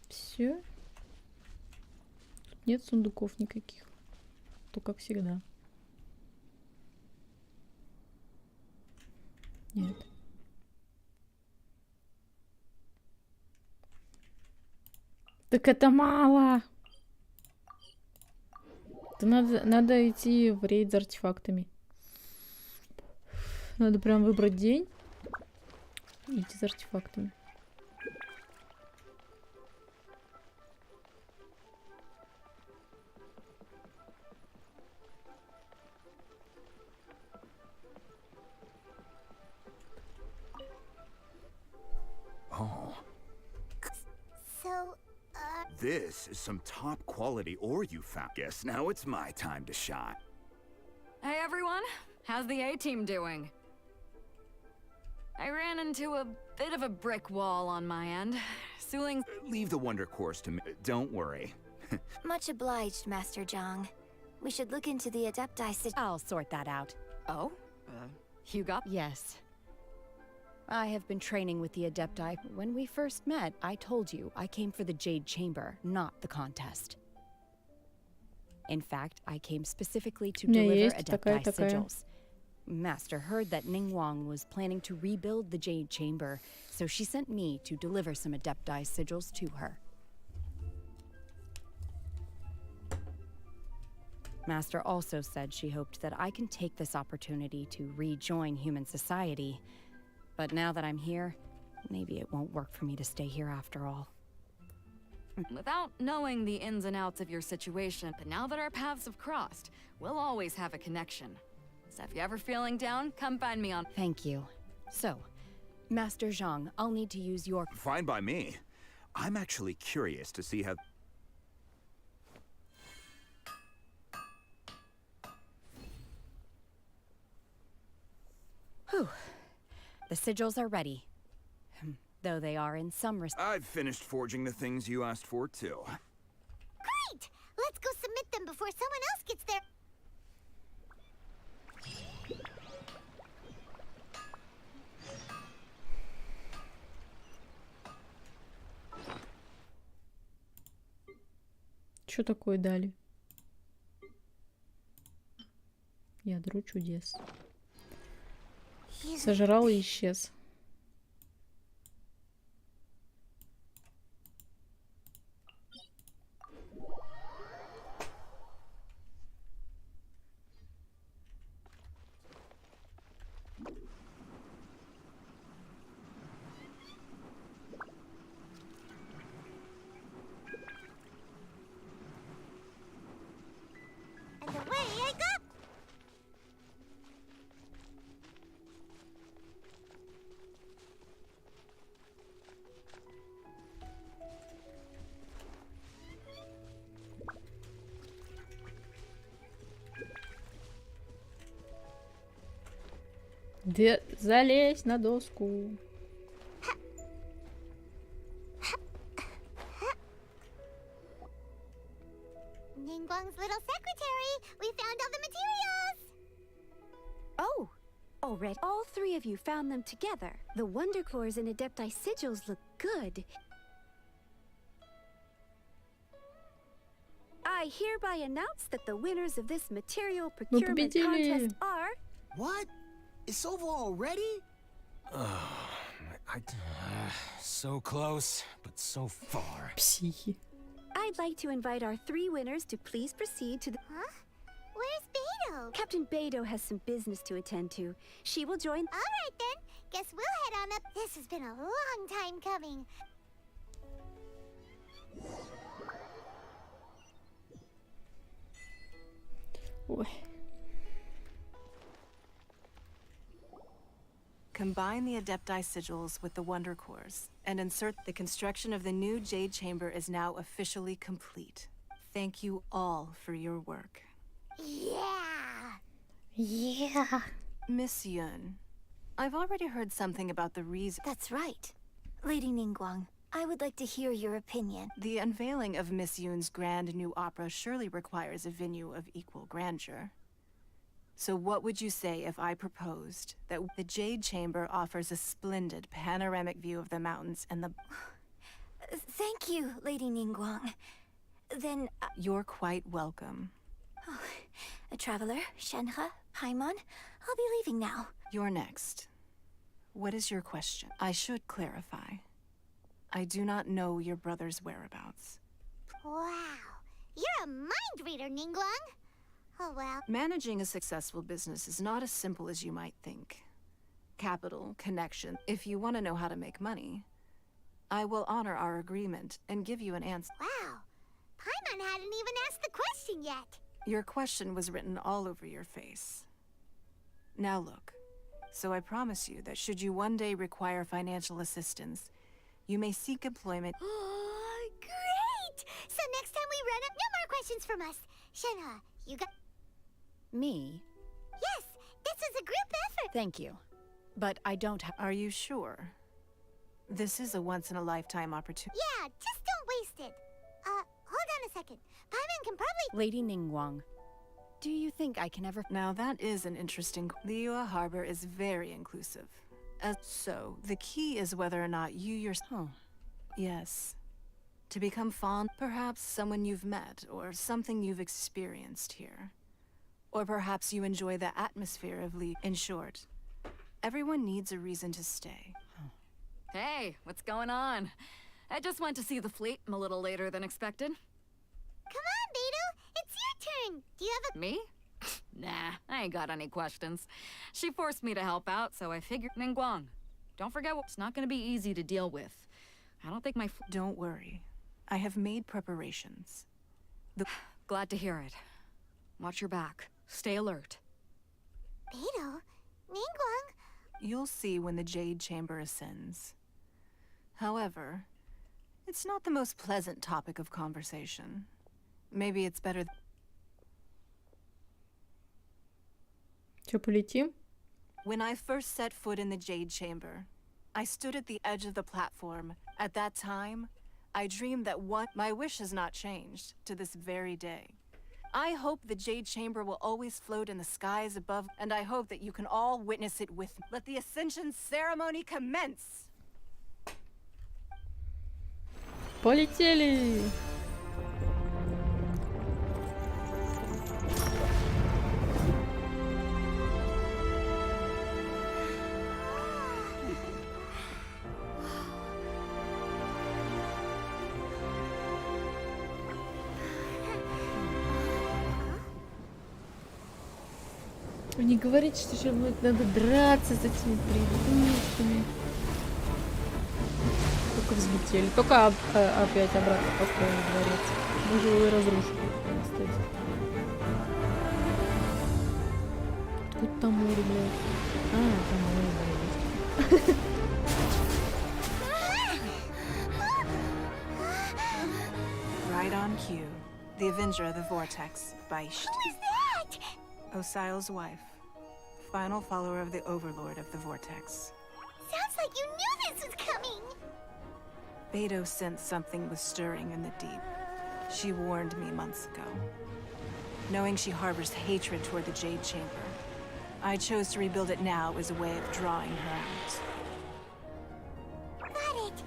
Speaker 1: Все. Тут нет сундуков никаких. То как всегда. Нет. Так это мало. Надо идти в рейд за артефактами. Надо прям выбрать день и идти за артефактами.
Speaker 10: This is some top quality ore you found. Guess now it's my time to shine.
Speaker 9: Hey everyone, how's the A-team doing? I ran into a bit of a brick wall on my end. Suling...
Speaker 10: Leave the wonder course to me. Don't worry.
Speaker 2: Much obliged, Master Zhang. We should look into the Adepti
Speaker 4: I'll sort that out.
Speaker 9: Oh? You got...
Speaker 4: Yes. I have been training with the Adepti. When we first met, I told you I came for the Jade Chamber, not the contest. In fact, I came specifically to deliver Adepti sigils. Master heard that Ningguang was planning to rebuild the Jade Chamber, so she sent me to deliver some Adepti sigils to her. Master also said she hoped that I can take this opportunity to rejoin human society. But now that I'm here, maybe it won't work for me to stay here after all.
Speaker 9: Without knowing the ins and outs of your situation, but now that our paths have crossed, we'll always have a connection. So if you're ever feeling down, come find me on...
Speaker 4: Thank you. So, Master Zhang, I'll need to use your...
Speaker 10: Fine by me. I'm actually curious to see how...
Speaker 4: Whew. The sigils are ready. Though they are in some
Speaker 10: I've finished forging the things you asked for, too.
Speaker 11: Great! Let's go submit them before someone else gets there.
Speaker 1: Что такое дали? Ядро чудес. Сожрал и исчез.
Speaker 11: And away I go!
Speaker 1: Залезь на доску.
Speaker 11: Ningguang's little secretary! We found all the materials!
Speaker 8: Oh! Already. All three of you found them together. The Wonder Cores and Adepti sigils look good. I hereby announce that the winners of this material procurement contest are...
Speaker 6: What? It's over already? So close, but so far.
Speaker 1: Психи.
Speaker 8: I'd like to invite our three winners to please proceed to the...
Speaker 11: Huh? Where's Beto?
Speaker 8: Captain Beto has some business to attend to. She will join...
Speaker 11: Alright then. Guess we'll head on up. This has been a long time coming.
Speaker 1: Ой.
Speaker 13: Combine the Adepti sigils with the Wonder Cores, and insert the construction of the new Jade Chamber is now officially complete. Thank you all for your work.
Speaker 11: Yeah!
Speaker 1: Yeah.
Speaker 13: Miss Yun, I've already heard something about the reason...
Speaker 2: That's right. Lady Ningguang, I would like to hear your opinion.
Speaker 13: The unveiling of Miss Yun's grand new opera surely requires a venue of equal grandeur. So what would you say if I proposed that the Jade Chamber offers a splendid panoramic view of the mountains and the...
Speaker 2: Thank you, Lady Ningguang. Then...
Speaker 13: You're quite welcome.
Speaker 2: Oh, a traveler, Shenhe, Paimon, I'll be leaving now.
Speaker 13: You're next. What is your question? I should clarify. I do not know your brother's whereabouts.
Speaker 11: Wow. You're a mind reader, Ningguang. Oh well.
Speaker 13: Managing a successful business is not as simple as you might think. Capital, connection. If you want to know how to make money, I will honor our agreement and give you an answer.
Speaker 11: Wow. Paimon hadn't even asked the question yet.
Speaker 13: Your question was written all over your face. Now look, so I promise you that should you one day require financial assistance, you may seek employment.
Speaker 11: Oh, great! So next time we run up, no more questions from us. Shenhe, you got...
Speaker 4: Me?
Speaker 11: Yes, this is a group effort.
Speaker 4: Thank you. But I don't have...
Speaker 13: Are you sure? This is a once-in-a-lifetime opportunity.
Speaker 11: Yeah, just don't waste it. Hold on a second. Paimon can probably...
Speaker 4: Lady Ningguang, do you think I can ever...
Speaker 13: Now that is an interesting... Liyue Harbor is very inclusive. So, the key is whether or not you yourself... Yes. To become fond, perhaps someone you've met, or something you've experienced here. Or perhaps you enjoy the atmosphere of Liyue. In short, everyone needs a reason to stay.
Speaker 9: Hey, what's going on? I just went to see the fleet. I'm a little later than expected.
Speaker 11: Come on, Beidou. It's your turn. Do you have a...
Speaker 9: Me? Nah, I ain't got any questions. She forced me to help out, so I figured... Ningguang, don't forget it's not gonna be easy to deal with. I don't think my...
Speaker 13: Don't worry. I have made preparations.
Speaker 9: Glad to hear it. Watch your back. Stay alert.
Speaker 11: Beidou? Ningguang?
Speaker 13: You'll see when the Jade Chamber ascends. However, it's not the most pleasant topic of conversation. Maybe it's better...
Speaker 1: Чё, полетим?
Speaker 13: When I first set foot in the Jade Chamber, I stood at the edge of the platform. At that time, I dreamed that my wish has not changed to this very day. I hope the Jade Chamber will always float in the skies above, and I hope that you can all witness it with me. Let the Ascension ceremony commence!
Speaker 1: Полетели! Не говорите, что сейчас будет надо драться с этими придурками. Только взлетели. Только опять обратно построили дворец. Мы же его и разрушили. Кстати. Откуда там море, блядь? Там море, блядь.
Speaker 13: Right on cue. The Avenger of the Vortex, Beisht.
Speaker 11: Who is that?
Speaker 13: Osial's wife. Final follower of the Overlord of the Vortex.
Speaker 11: Sounds like you knew this was coming.
Speaker 13: Beidou sensed something was stirring in the deep. She warned me months ago. Knowing she harbors hatred toward the Jade Chamber, I chose to rebuild it now as a way of drawing her out.
Speaker 11: Got it.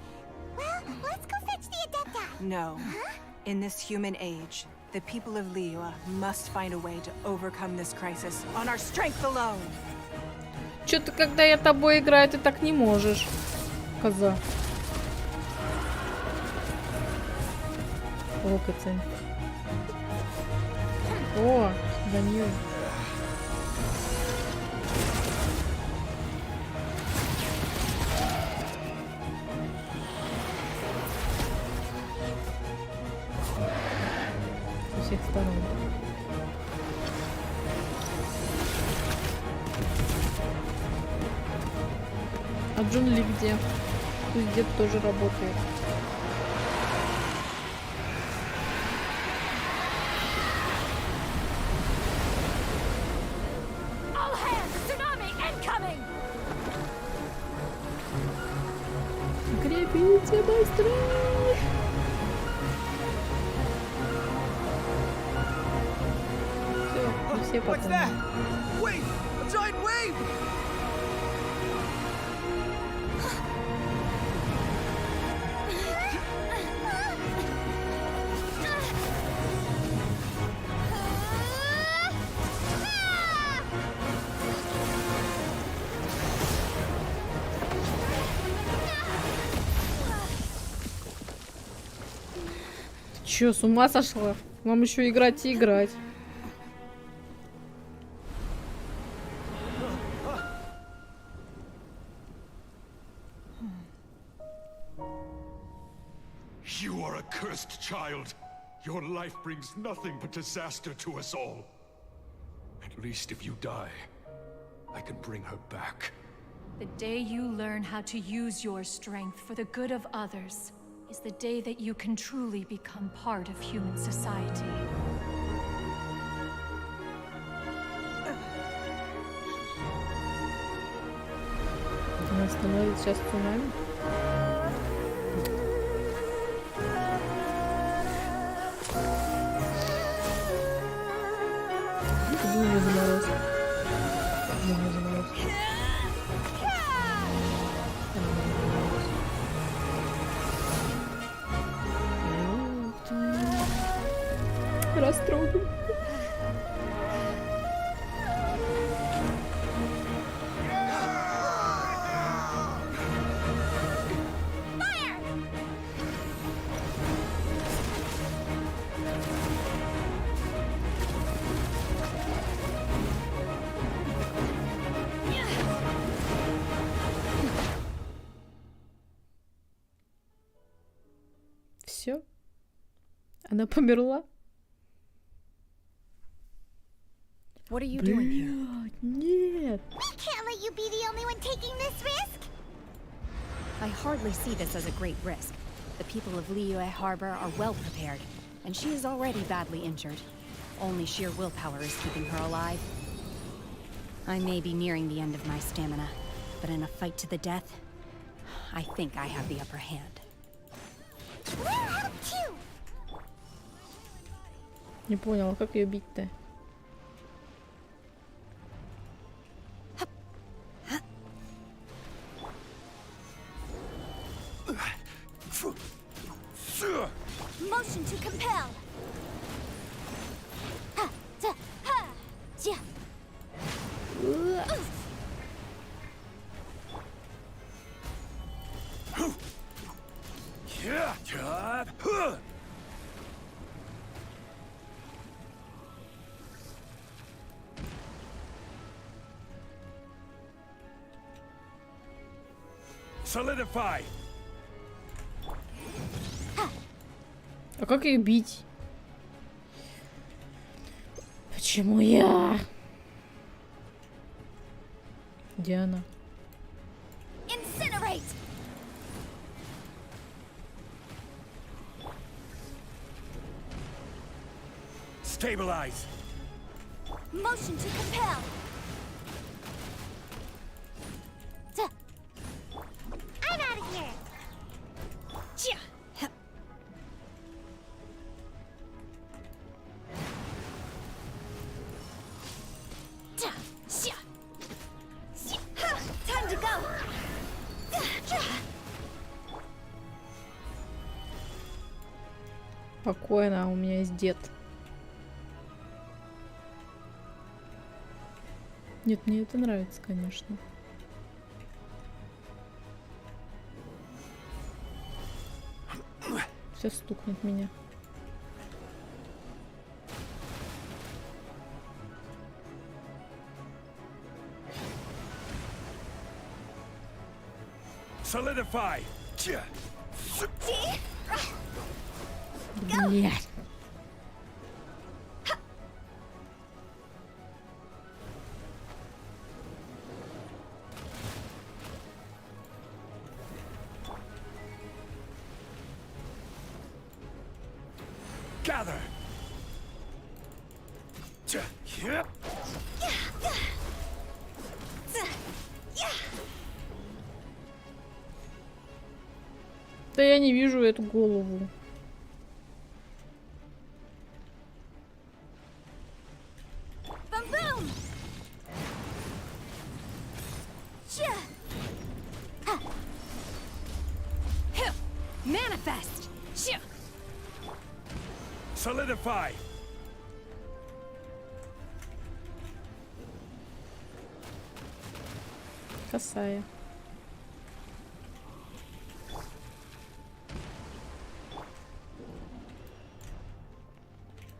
Speaker 11: Well, let's go fetch the Adepta.
Speaker 13: No.
Speaker 11: Huh?
Speaker 13: In this human age, the people of Liyue must find a way to overcome this crisis on our strength alone.
Speaker 1: Чё-то, когда я тобой играю, ты так не можешь, коза. О, кацань. О, Данил. Со всех сторон. А джунгли где? Пусть дед тоже работает. Крепите быстрее! Все, все
Speaker 6: What's
Speaker 1: потом.
Speaker 6: that? Wait! A giant wave!
Speaker 1: Чё, с ума сошла? Вам еще играть и играть.
Speaker 14: You are a cursed child. Your life brings nothing but disaster to us all. At least if you die, I can bring her back.
Speaker 7: The day you learn how to use your strength for the good of others is the day that you can truly become part of human society.
Speaker 1: Она становится сейчас цунами. Думаю, замороз. Думаю, замороз. Растрогал. Все? Она померла?
Speaker 4: What are you doing here?
Speaker 1: Нет.
Speaker 11: We can't let you be the only one taking this risk.
Speaker 4: I hardly see this as a great risk. The people of Liyue Harbor are well prepared, and she is already badly injured. Only sheer willpower is keeping her alive. I may be nearing the end of my stamina, but in a fight to the death, I think I have the upper hand.
Speaker 11: Where out to?
Speaker 1: Не поняла, как ее бить-то?
Speaker 11: Motion to compel. Ha, ta, ha, ja.
Speaker 14: Solidify.
Speaker 1: А как ее бить? Почему я? Где она?
Speaker 11: Incinerate.
Speaker 14: Stabilize.
Speaker 11: Motion to compel. Ta. I'm out of here. Ja. Time to go.
Speaker 1: Спокойно, у меня есть дед. Нет, мне это нравится, конечно. Сейчас стукнет меня.
Speaker 14: Solidify.
Speaker 1: Блядь.
Speaker 14: Gather.
Speaker 1: Да я не вижу эту голову.
Speaker 11: Boom!
Speaker 4: Manifest!
Speaker 14: Solidify.
Speaker 1: Косая.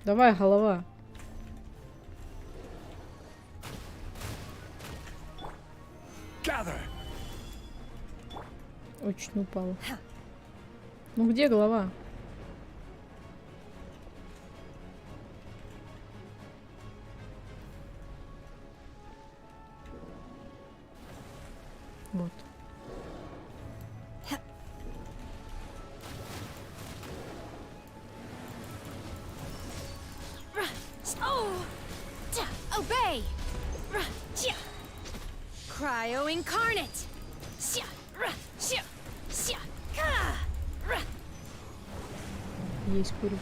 Speaker 1: Давай, голова.
Speaker 14: Gather.
Speaker 1: Ой, чуть не упала. Ну где голова? Вот.
Speaker 4: Obey! Cryo incarnate!
Speaker 1: Есть курю.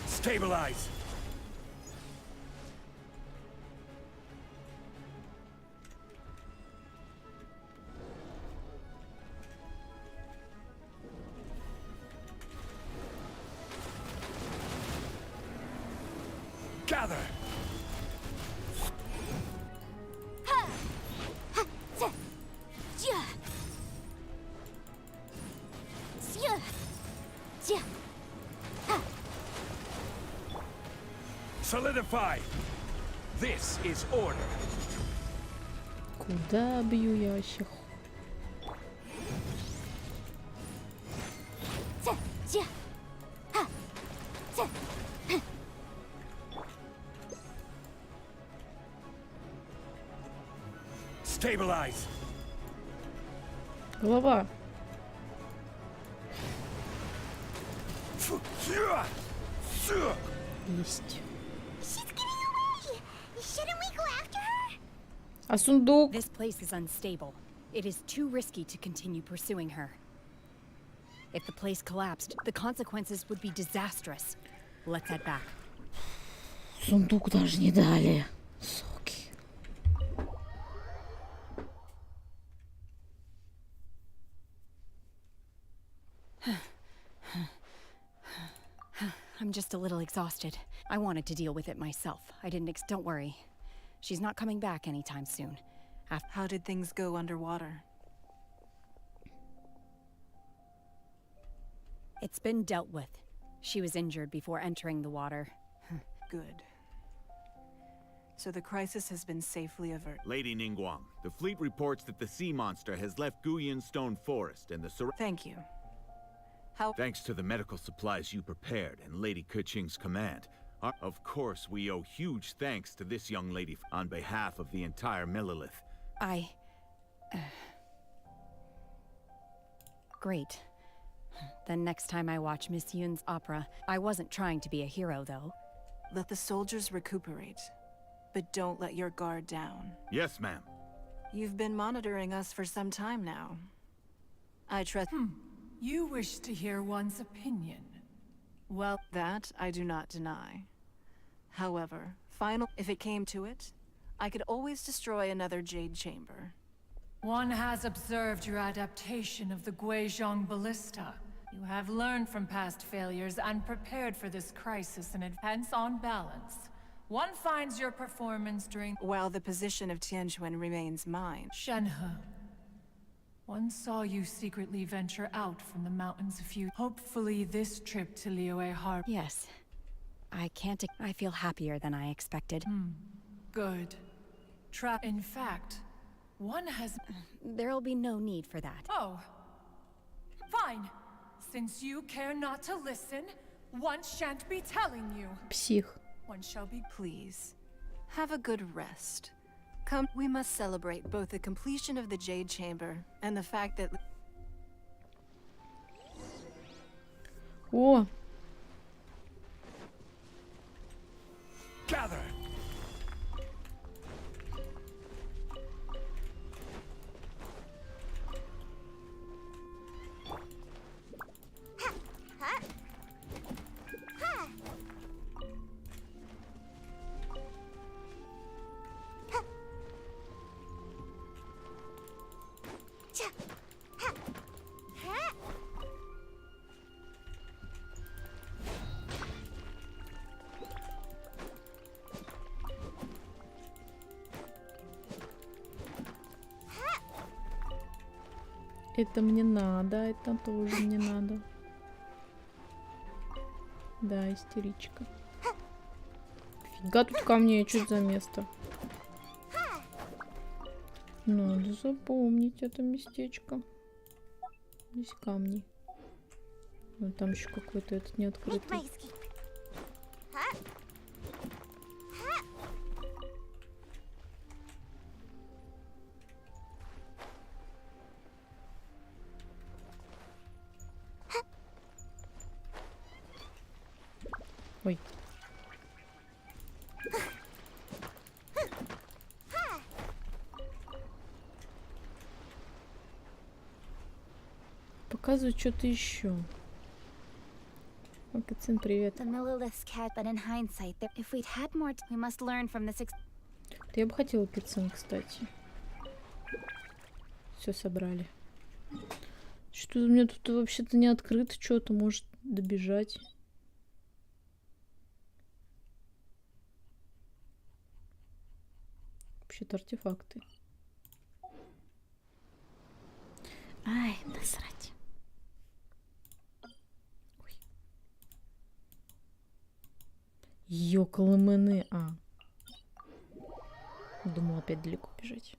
Speaker 6: Stabilize! Gather! Solidify! This is order.
Speaker 1: Куда бью я вообще?
Speaker 6: Stabilize!
Speaker 1: Голова. Есть. А сундук?
Speaker 4: This place is unstable. It is too risky to continue pursuing her. If the place collapsed, the consequences would be disastrous. Let's head back.
Speaker 1: Сундук даже не дали. Суки.
Speaker 4: I'm just a little exhausted. I wanted to deal with it myself. I didn't don't worry. She's not coming back anytime soon.
Speaker 13: How did things go underwater?
Speaker 4: It's been dealt with. She was injured before entering the water.
Speaker 13: Good. So the crisis has been safely averted.
Speaker 12: Lady Ningguang, the fleet reports that the sea monster has left Guyan Stone Forest and the
Speaker 13: Thank you. How?
Speaker 12: Thanks to the medical supplies you prepared and Lady Keqing's command. Of course, we owe huge thanks to this young lady on behalf of the entire Millelith.
Speaker 4: Great. Then next time I watch Miss Yun's opera, I wasn't trying to be a hero, though.
Speaker 13: Let the soldiers recuperate, but don't let your guard down.
Speaker 12: Yes, ma'am.
Speaker 13: You've been monitoring us for some time now. I trust.
Speaker 7: You wish to hear one's opinion. Well,
Speaker 13: that I do not deny. However, if it came to it, I could always destroy another Jade Chamber.
Speaker 7: One has observed your adaptation of the Guizhong Ballista. You have learned from past failures and prepared for this crisis in advance. On balance, one finds your performance during...
Speaker 13: While the position of Tianquan remains mine.
Speaker 7: Shenhe, one saw you secretly venture out from the mountains a few... Hopefully this trip to Liyue Harbor...
Speaker 4: Yes. I feel happier than I expected.
Speaker 7: Good. In fact, one has...
Speaker 4: There'll be no need for that.
Speaker 7: Oh. Fine. Since you care not to listen, one shan't be telling you.
Speaker 1: Псих.
Speaker 7: One shall be...
Speaker 13: Please. Have a good rest. Come, we must celebrate both the completion of the Jade Chamber and the fact that...
Speaker 1: О!
Speaker 6: Gather!
Speaker 1: Это мне надо, это тоже мне надо. Да, истеричка. Фига тут камней, что это за место? Надо запомнить это местечко. Здесь камни. Ну, там еще какой-то этот не открытый. Ой. Показывают что-то еще. Кацин, привет.
Speaker 2: The Millilith's cat, but in hindsight, if we'd had more, we must learn from this.
Speaker 1: Я бы хотела Кацин, кстати. Все собрали. Что у меня тут вообще-то не открыто, что-то может добежать. Вообще-то артефакты. Ай, насрать. Ой. Ёкалымыны. Думал опять далеко бежать.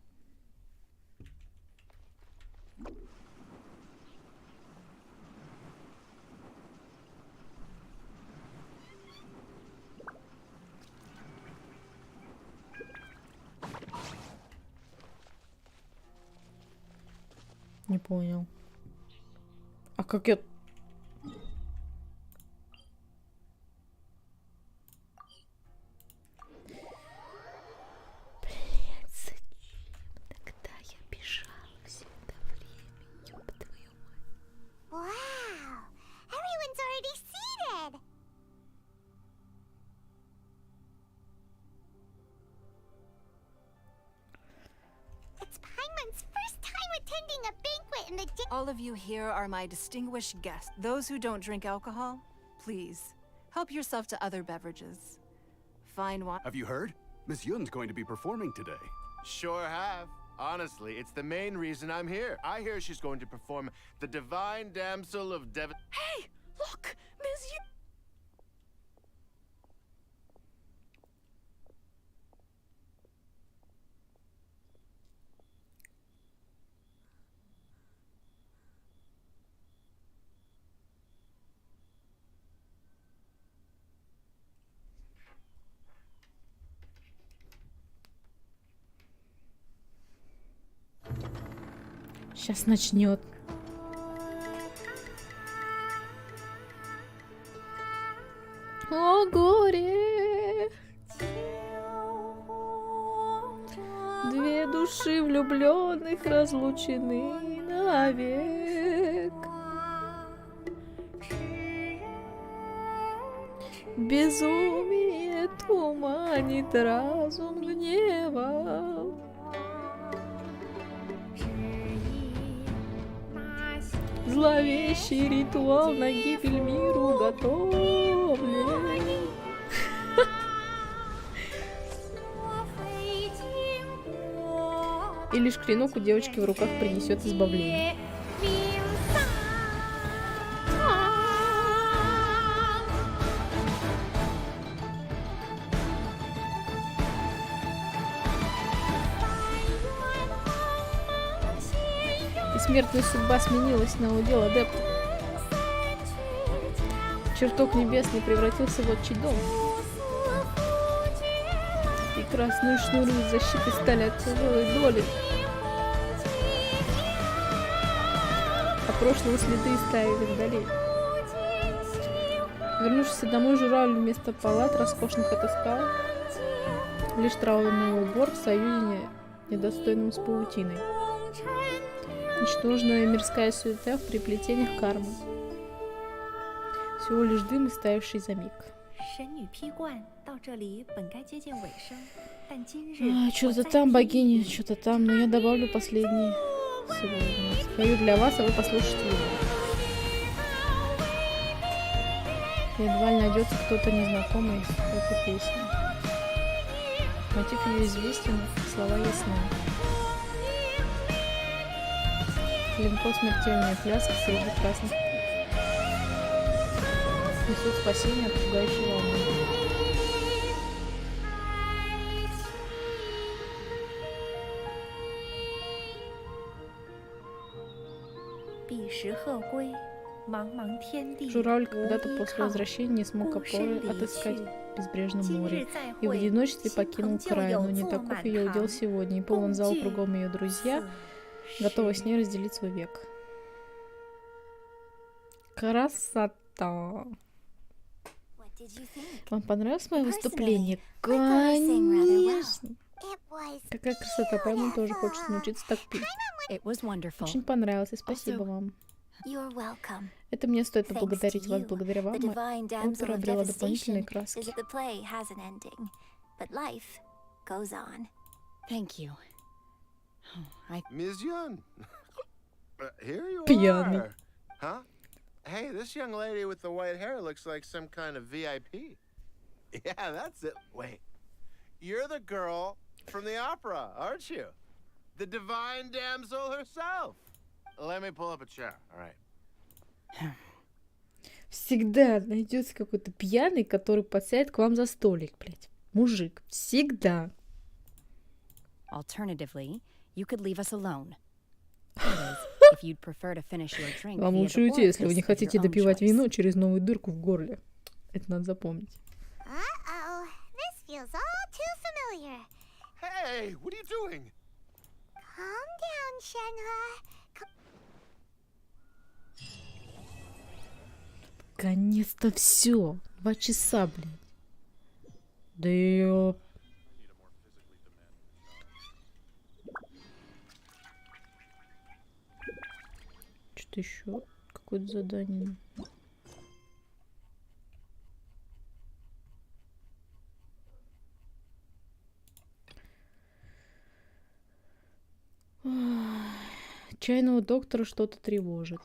Speaker 1: Не понял. А как я... Блин, зачем тогда я бежала все это время? Ёб твою мать.
Speaker 11: Wow! Everyone's already seated! It's Paimon's first time attending a banquet in the
Speaker 13: All of you here are my distinguished guests. Those who don't drink alcohol, please, help yourself to other beverages. Fine wine.
Speaker 15: Have you heard? Miss Yun's going to be performing today.
Speaker 16: Sure have. Honestly, it's the main reason I'm here. I hear she's going to perform the Divine Damsel of Devon.
Speaker 13: Hey, look, Miss Yun.
Speaker 1: Сейчас начнет. О, горе! Две души влюбленных разлучены навек. Безумие туманит разум гнева. Зловещий ритуал на гибель миру готовлен. И лишь клинок у девочки в руках принесет избавление. Смертная судьба сменилась на удел адепта. Чертог небесный превратился в отчий дом. И красную шнуры защиты стали от тяжелой доли. А прошлого следы истаяли вдали. Вернувшись домой, журавль вместо палат роскошных отыскал лишь траурный убор в союзе недостойном с паутиной. Ничтожная мирская суета в приплетениях кармы. Всего лишь дым, истаявший за миг. Что-то там, богини, что-то там, но я добавлю последний сегодня. Спою для вас, а вы послушайте его. Едва ли найдется кто-то незнакомый с этой песней. Мотив ее известен, слова ясны. Легко смертельная пляска среди красных несут спасение от пугающей волны. Журавль когда-то после возвращения не смог опоры отыскать в безбрежном море и в одиночестве покинул край, но не таков ее удел сегодня, и полон зал кругом ее друзья, готовы с ней разделить свой век. Вам понравилось мое выступление? Конечно. Какая красота, правда, тоже хочется научиться так петь. Очень понравилось, и спасибо вам. Это мне стоит поблагодарить вас. Благодаря вам опера обрела дополнительные краски.
Speaker 16: Ms. Yun, here you
Speaker 1: Пьяный.
Speaker 16: are. Huh? Hey, this young lady with the white hair looks like some kind of VIP. Yeah, that's it. Wait. You're the girl from the opera, aren't you? The divine damsel herself. Let me pull up a chair, all right?
Speaker 1: Всегда найдется какой-то пьяный, который подсядет к вам за столик, блядь. Мужик. Всегда.
Speaker 4: Alternatively, you could leave us alone.
Speaker 1: Вам лучше уйти, если вы не хотите допивать вино через новую дырку в горле. Это надо запомнить.
Speaker 11: Uh-oh, this feels all too familiar.
Speaker 16: Hey, what are you doing?
Speaker 11: Calm down, Shenhe.
Speaker 1: Наконец-то все. 2 часа, блядь. Да ёп. Что-то еще? Какое-то задание. Чайного доктора что-то тревожит.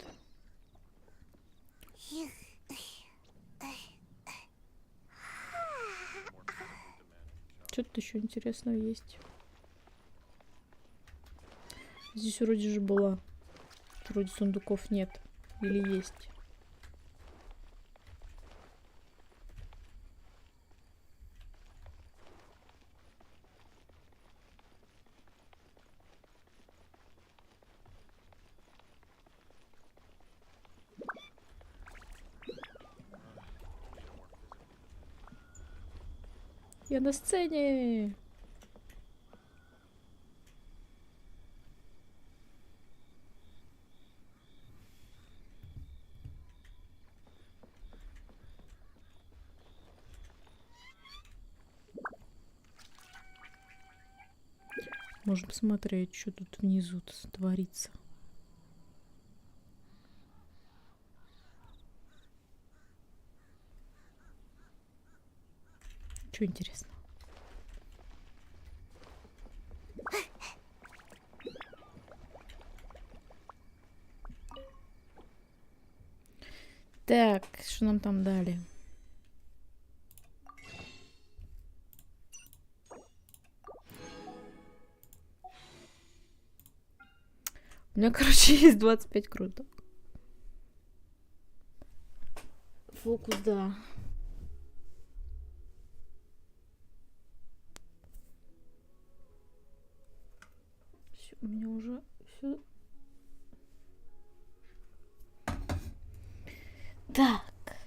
Speaker 1: Что-то еще интересного есть. Здесь вроде же была. Вроде сундуков нет. Или есть. Я на сцене. Можем посмотреть, что тут внизу творится. Что интересно? Так, что нам там дали? У меня, короче, есть 25 круток. Фокус, да. Всё, у меня уже все. Так.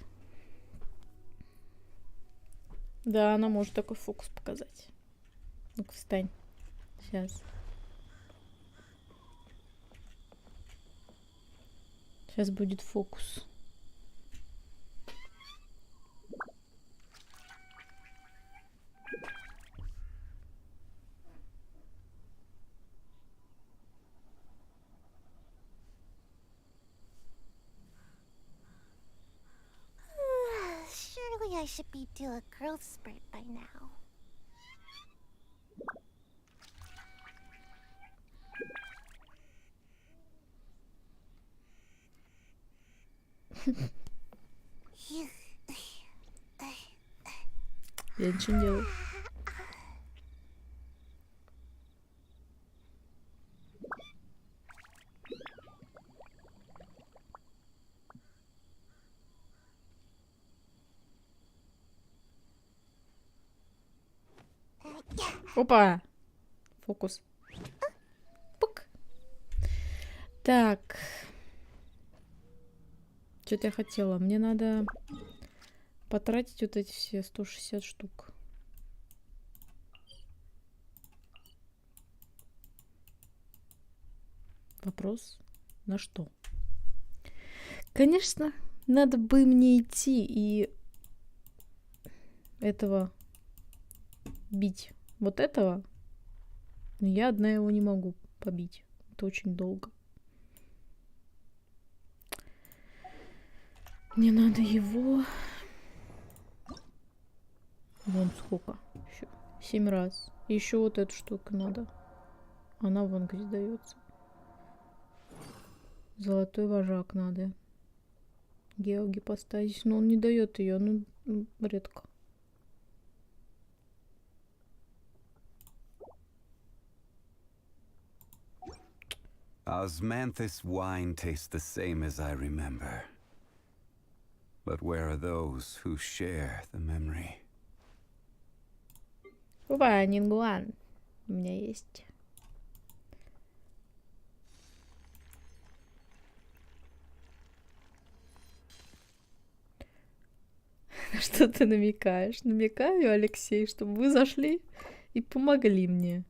Speaker 1: Да, она может такой фокус показать. Ну-ка, встань. Сейчас. Сейчас будет фокус.
Speaker 11: Surely I should be due a growth spurt by now.
Speaker 1: Я ничего не делаю. Опа! Фокус. Пук. Так. Что-то я хотела. Мне надо потратить вот эти все 160 штук. Вопрос, на что? Конечно, надо бы мне идти и этого бить. Вот этого. Но я одна его не могу побить. Это очень долго. Мне надо его... Вон сколько. Еще 7 раз. И еще вот эту штуку надо. Она вон где дается. Золотой вожак надо. Геоги поставить. Но он не дает ее. Ну, редко.
Speaker 5: Osmanthus wine tastes the same as I remember. But where are those who share the memory?
Speaker 1: Опа, Нингуан. У меня есть. Что ты намекаешь? Намекаю, Алексей, чтобы вы зашли и помогли мне.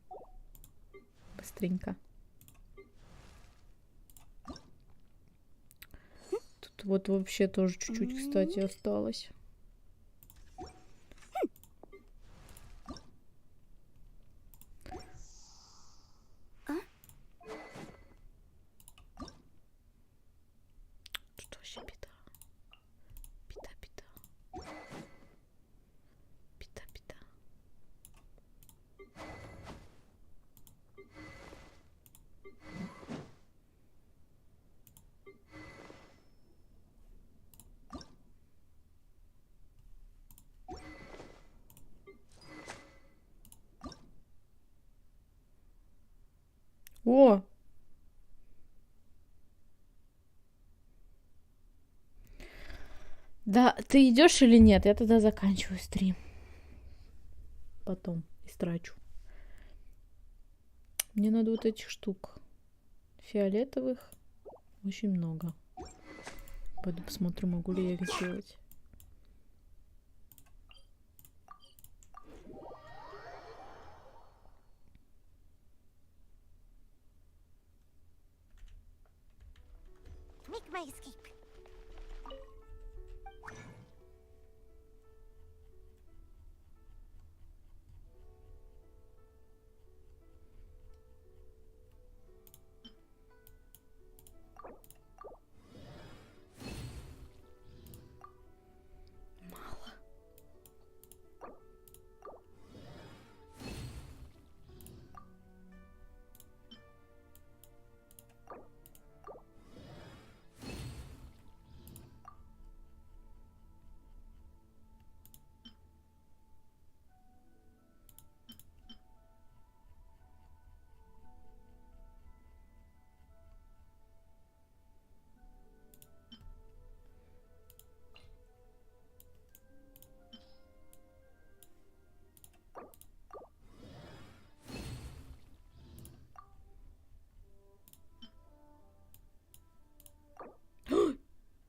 Speaker 1: Быстренько. Тут вот вообще тоже чуть-чуть, кстати, осталось. Что вообще беда? Беда. Беда. О! Да, ты идешь или нет? Я тогда заканчиваю стрим. Потом истрачу. Мне надо вот этих штук. Фиолетовых очень много. Пойду посмотрю, могу ли я их сделать.
Speaker 11: Make my escape.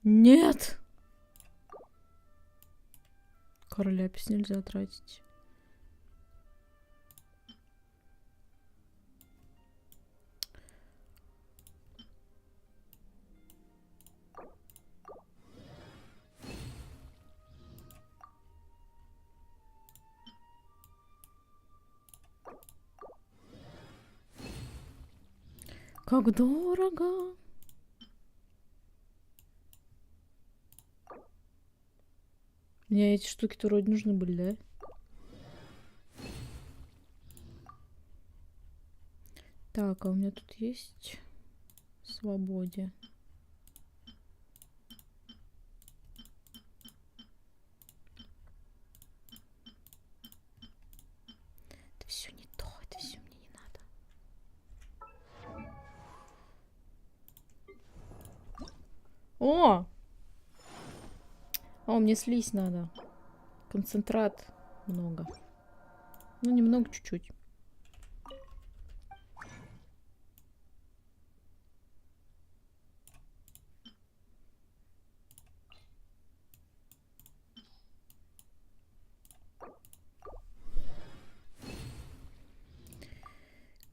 Speaker 1: Нет! Короляпис нельзя тратить. Как дорого! Мне эти штуки-то вроде нужны были, да? Так, а у меня тут есть свободе. Это все не то, это все мне не надо. О! О, мне слизь надо. Концентрат много. Ну, немного, чуть-чуть.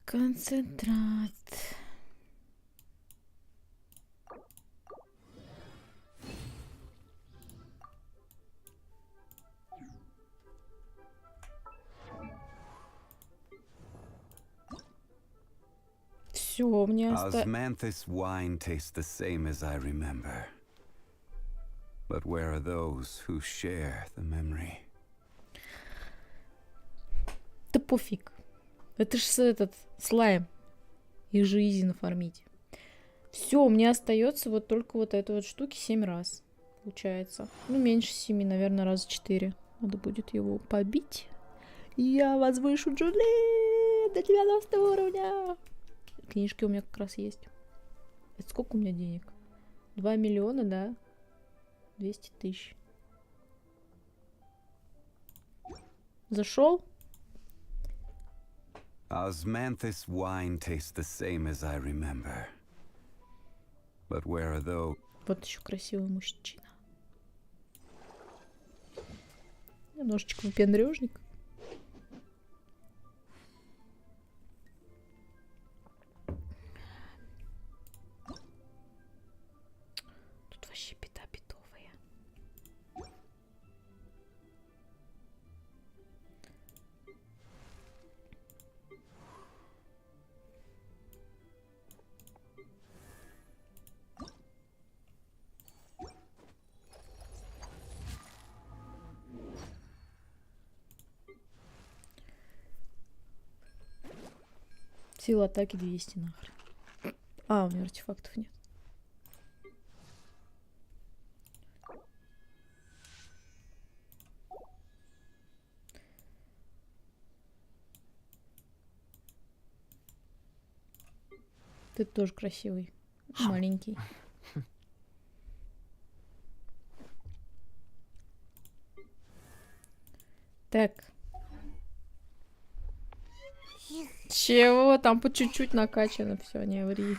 Speaker 1: Концентрат. Все, мне
Speaker 5: Osmanthus wine tastes the same as I remember. But where are those who share the memory?
Speaker 1: Да пофиг. Это ж этот слайм. Их же изи нафармить. Все, мне остается вот только вот этой вот штуки 7 раз. Получается. Ну, меньше 7, наверное, раза 4. Надо будет его побить. Я возвышу Джули до 90 уровня. Книжки у меня как раз есть. Это сколько у меня денег? 2 миллиона, да? 200 тысяч. Зашел?
Speaker 5: Osmanthus wine tastes the same as I remember. But where are those?
Speaker 1: Вот еще красивый мужчина. Немножечко выпендрежник. Тут вообще беда бедовая. Сила атаки 200 нахрен. А, у меня артефактов нет. Ты тоже красивый. Маленький. Так. Чего? Там по чуть-чуть накачано все, не ври.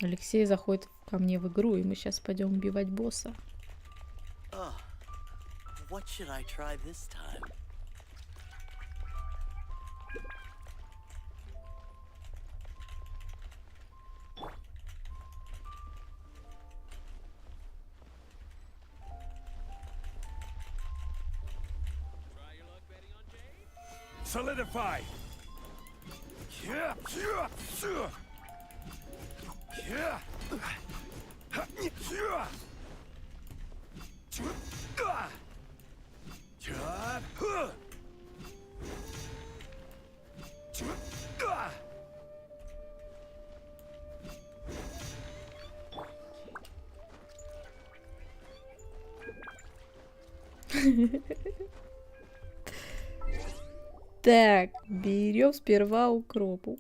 Speaker 1: Алексей заходит ко мне в игру, и мы сейчас пойдем убивать босса.
Speaker 17: What should I try this time?
Speaker 14: Solidify!
Speaker 1: Так, берем сперва укропу.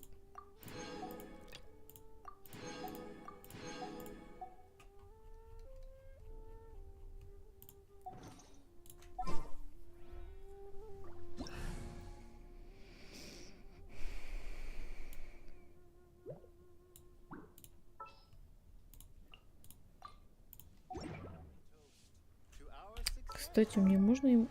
Speaker 1: Кстати, мне можно им...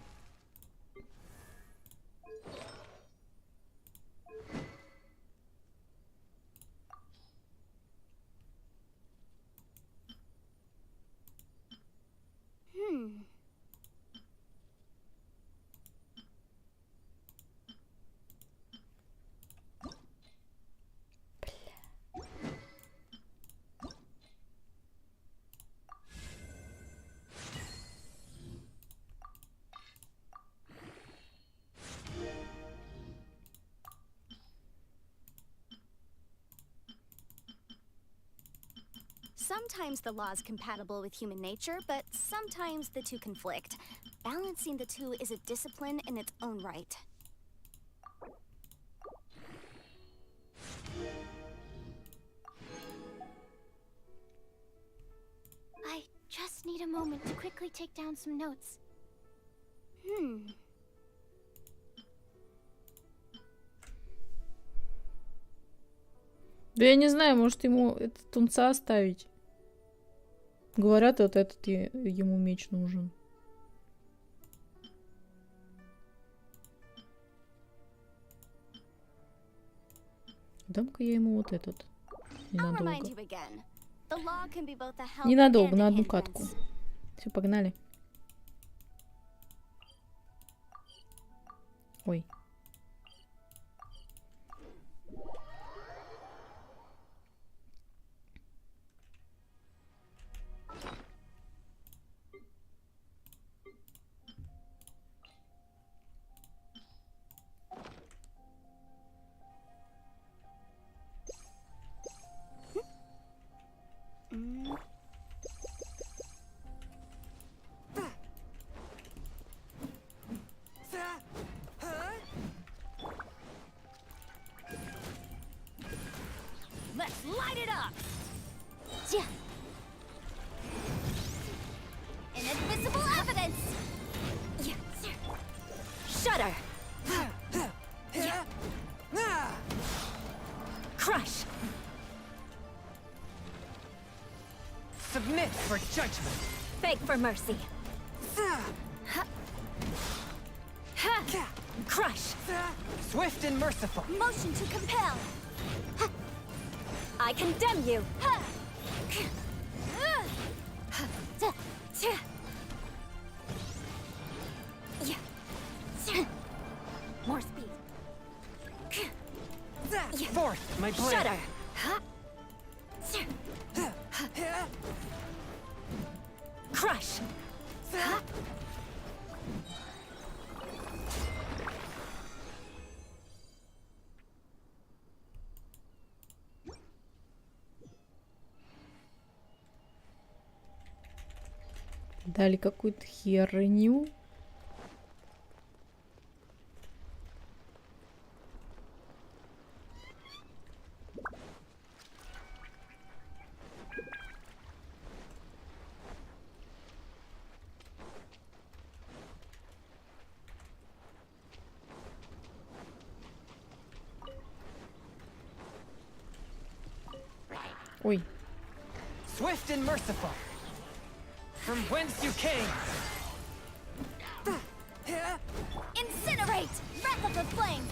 Speaker 18: Sometimes the law is compatible with human nature, but sometimes the two conflict. Balancing the two is a discipline in its own right.
Speaker 11: I just need a moment to quickly take down some notes.
Speaker 1: Да я не знаю, может ему этот тунца оставить. Говорят, вот этот ему меч нужен. Дам-ка я ему вот этот. Ненадолго. Ненадолго, на одну катку. Все, погнали. Ой.
Speaker 18: Let's light it up! Inadmissible evidence! Shudder! Crush!
Speaker 6: Submit for judgment!
Speaker 18: Beg for mercy! Crush!
Speaker 6: Swift and merciful!
Speaker 18: Motion to compel! I condemn you! More speed!
Speaker 6: Forth, my blade!
Speaker 18: Shudder! Crush!
Speaker 1: Дали какую-то херню. Ой.
Speaker 6: Swift and merciful! From whence you came!
Speaker 18: Incinerate! Wrath of the flame!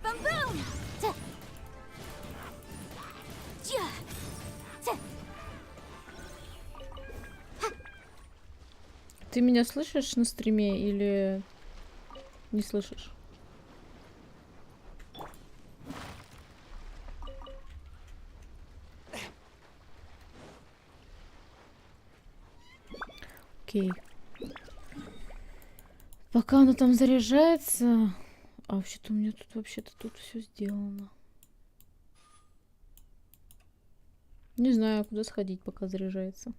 Speaker 18: Boom boom!
Speaker 1: Ты меня слышишь на стриме или не слышишь? Окей. Пока оно там заряжается. А вообще-то у меня тут все сделано. Не знаю, куда сходить, пока заряжается.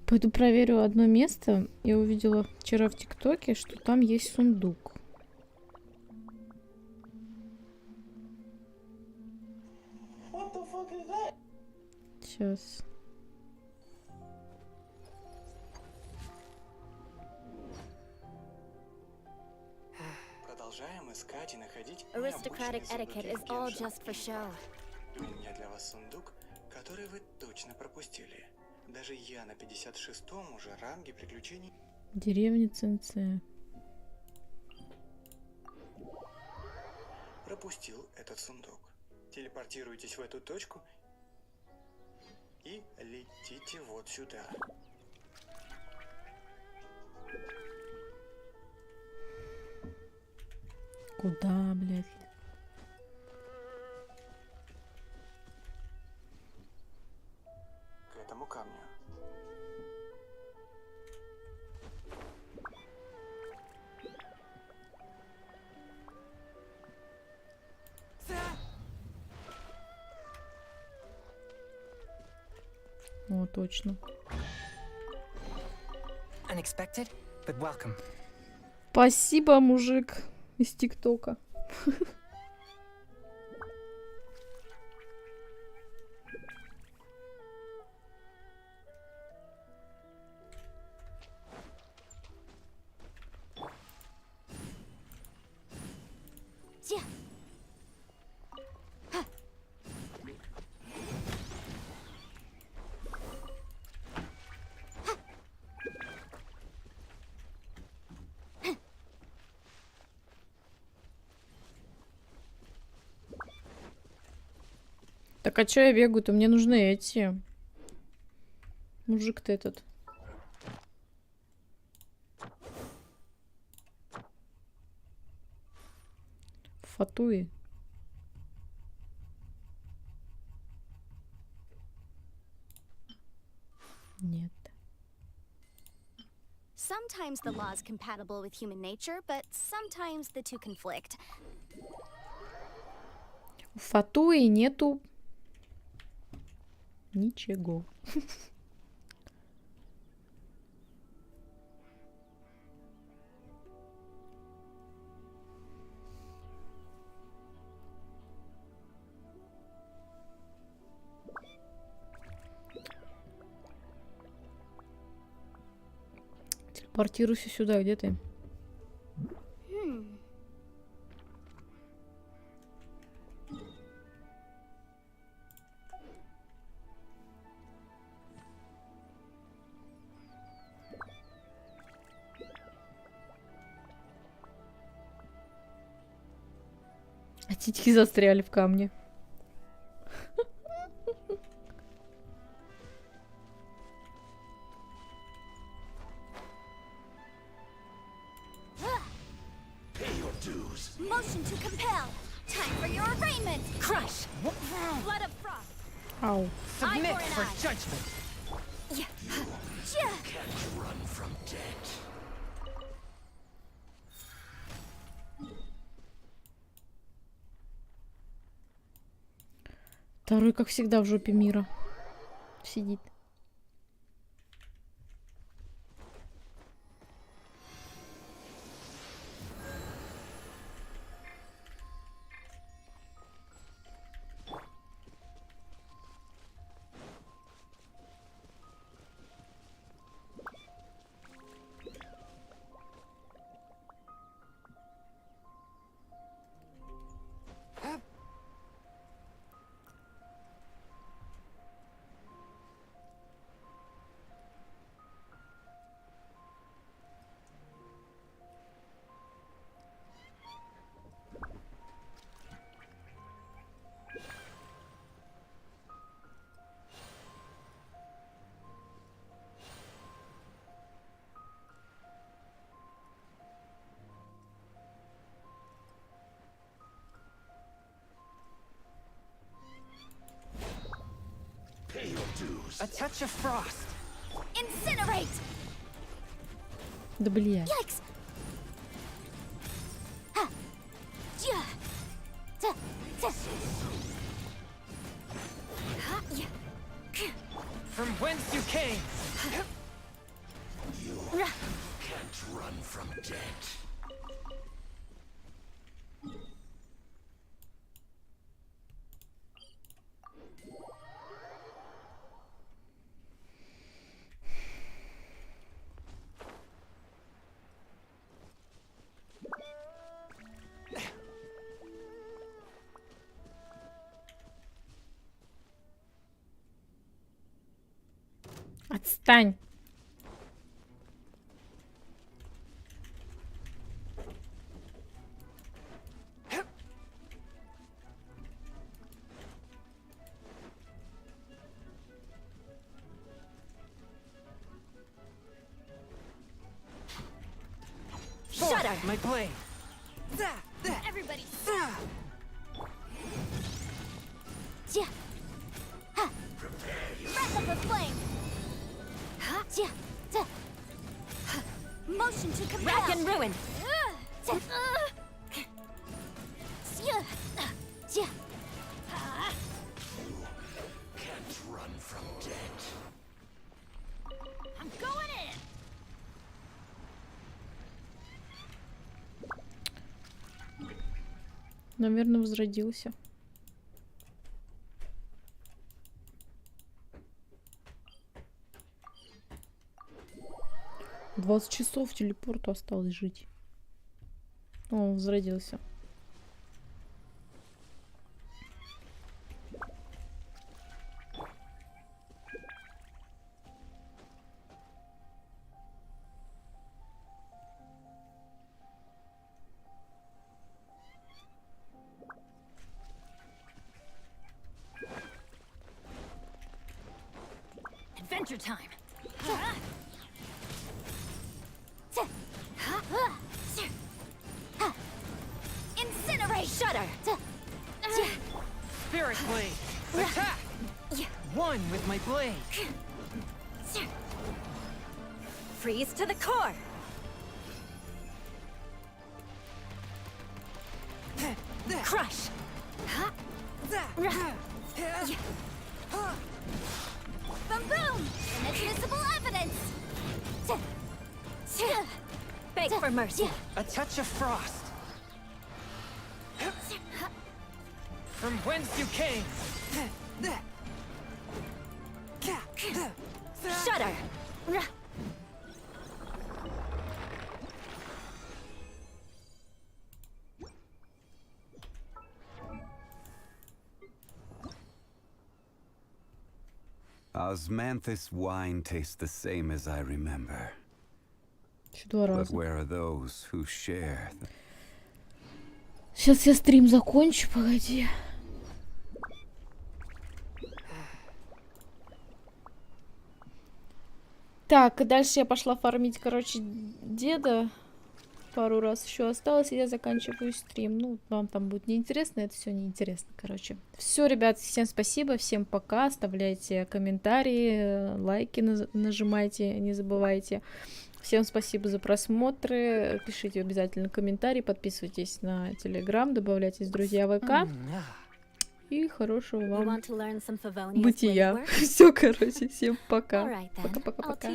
Speaker 1: Пойду проверю одно место. Я увидела вчера в ТикТоке, что там есть сундук. Сейчас.
Speaker 19: Продолжаем искать и находить
Speaker 18: Aristocratic etiquette is all just for show.
Speaker 19: У меня для вас сундук, который вы точно пропустили. Даже я на 56-м уже ранге приключений.
Speaker 1: Деревня ЦНЦ.
Speaker 19: Пропустил этот сундук. Телепортируйтесь в эту точку и летите вот сюда.
Speaker 1: Куда, блядь?
Speaker 19: К этому камню.
Speaker 1: О, точно.
Speaker 6: Unexpected? but welcome.
Speaker 1: Спасибо, мужик из ТикТока. Так, а чё я бегаю-то? Мне нужны эти. Мужик-то этот. Фатуи. Нет.
Speaker 18: Sometimes the law is compatible with human nature, but sometimes the two conflict.
Speaker 1: У Фатуи нету ничего. Телепортируйся сюда, где ты? А титьки застряли в камне.
Speaker 18: Motion to compel. Time for your arraignment. Crush. Blood of frost.
Speaker 1: Ау.
Speaker 6: Submit for judgment.
Speaker 18: Can't
Speaker 17: run from death.
Speaker 1: Второй, как всегда, в жопе мира сидит.
Speaker 6: A touch of frost.
Speaker 18: Incinerate.
Speaker 1: Да бля.
Speaker 18: Yikes.
Speaker 6: From whence you came.
Speaker 17: You can't run from death.
Speaker 1: Отстань.
Speaker 6: Shut up, my blade.
Speaker 18: Everybody. Wrap up a flame. Motion to compel.
Speaker 4: Rack and ruin.
Speaker 17: Can't run from death.
Speaker 18: I'm going in.
Speaker 1: Наверное, возродился. — 20 часов телепорту осталось жить. О, он возродился.
Speaker 18: Adventure time. Incinerate Shudder.
Speaker 6: Spirit blade. Attack. One with my blade.
Speaker 18: Freeze to the core. Crush. Boom boom! Inadmissible evidence! Beg for mercy.
Speaker 6: A touch of frost. From whence you came.
Speaker 18: Shudder!
Speaker 5: Osmanthus wine tastes the same as I remember.
Speaker 1: But
Speaker 5: where are those who share?
Speaker 1: Сейчас я стрим закончу, погоди. Так, и дальше я пошла фармить, короче, деда. Пару раз еще осталось, и я заканчиваю стрим. Ну, вам там будет неинтересно, это все неинтересно, короче. Все, ребят, всем спасибо, всем пока. Оставляйте комментарии, лайки нажимайте, не забывайте. Всем спасибо за просмотры. Пишите обязательно комментарии, подписывайтесь на Telegram, добавляйтесь в друзья ВК. И хорошего вам бытия. Все, короче, всем пока. Пока-пока-пока.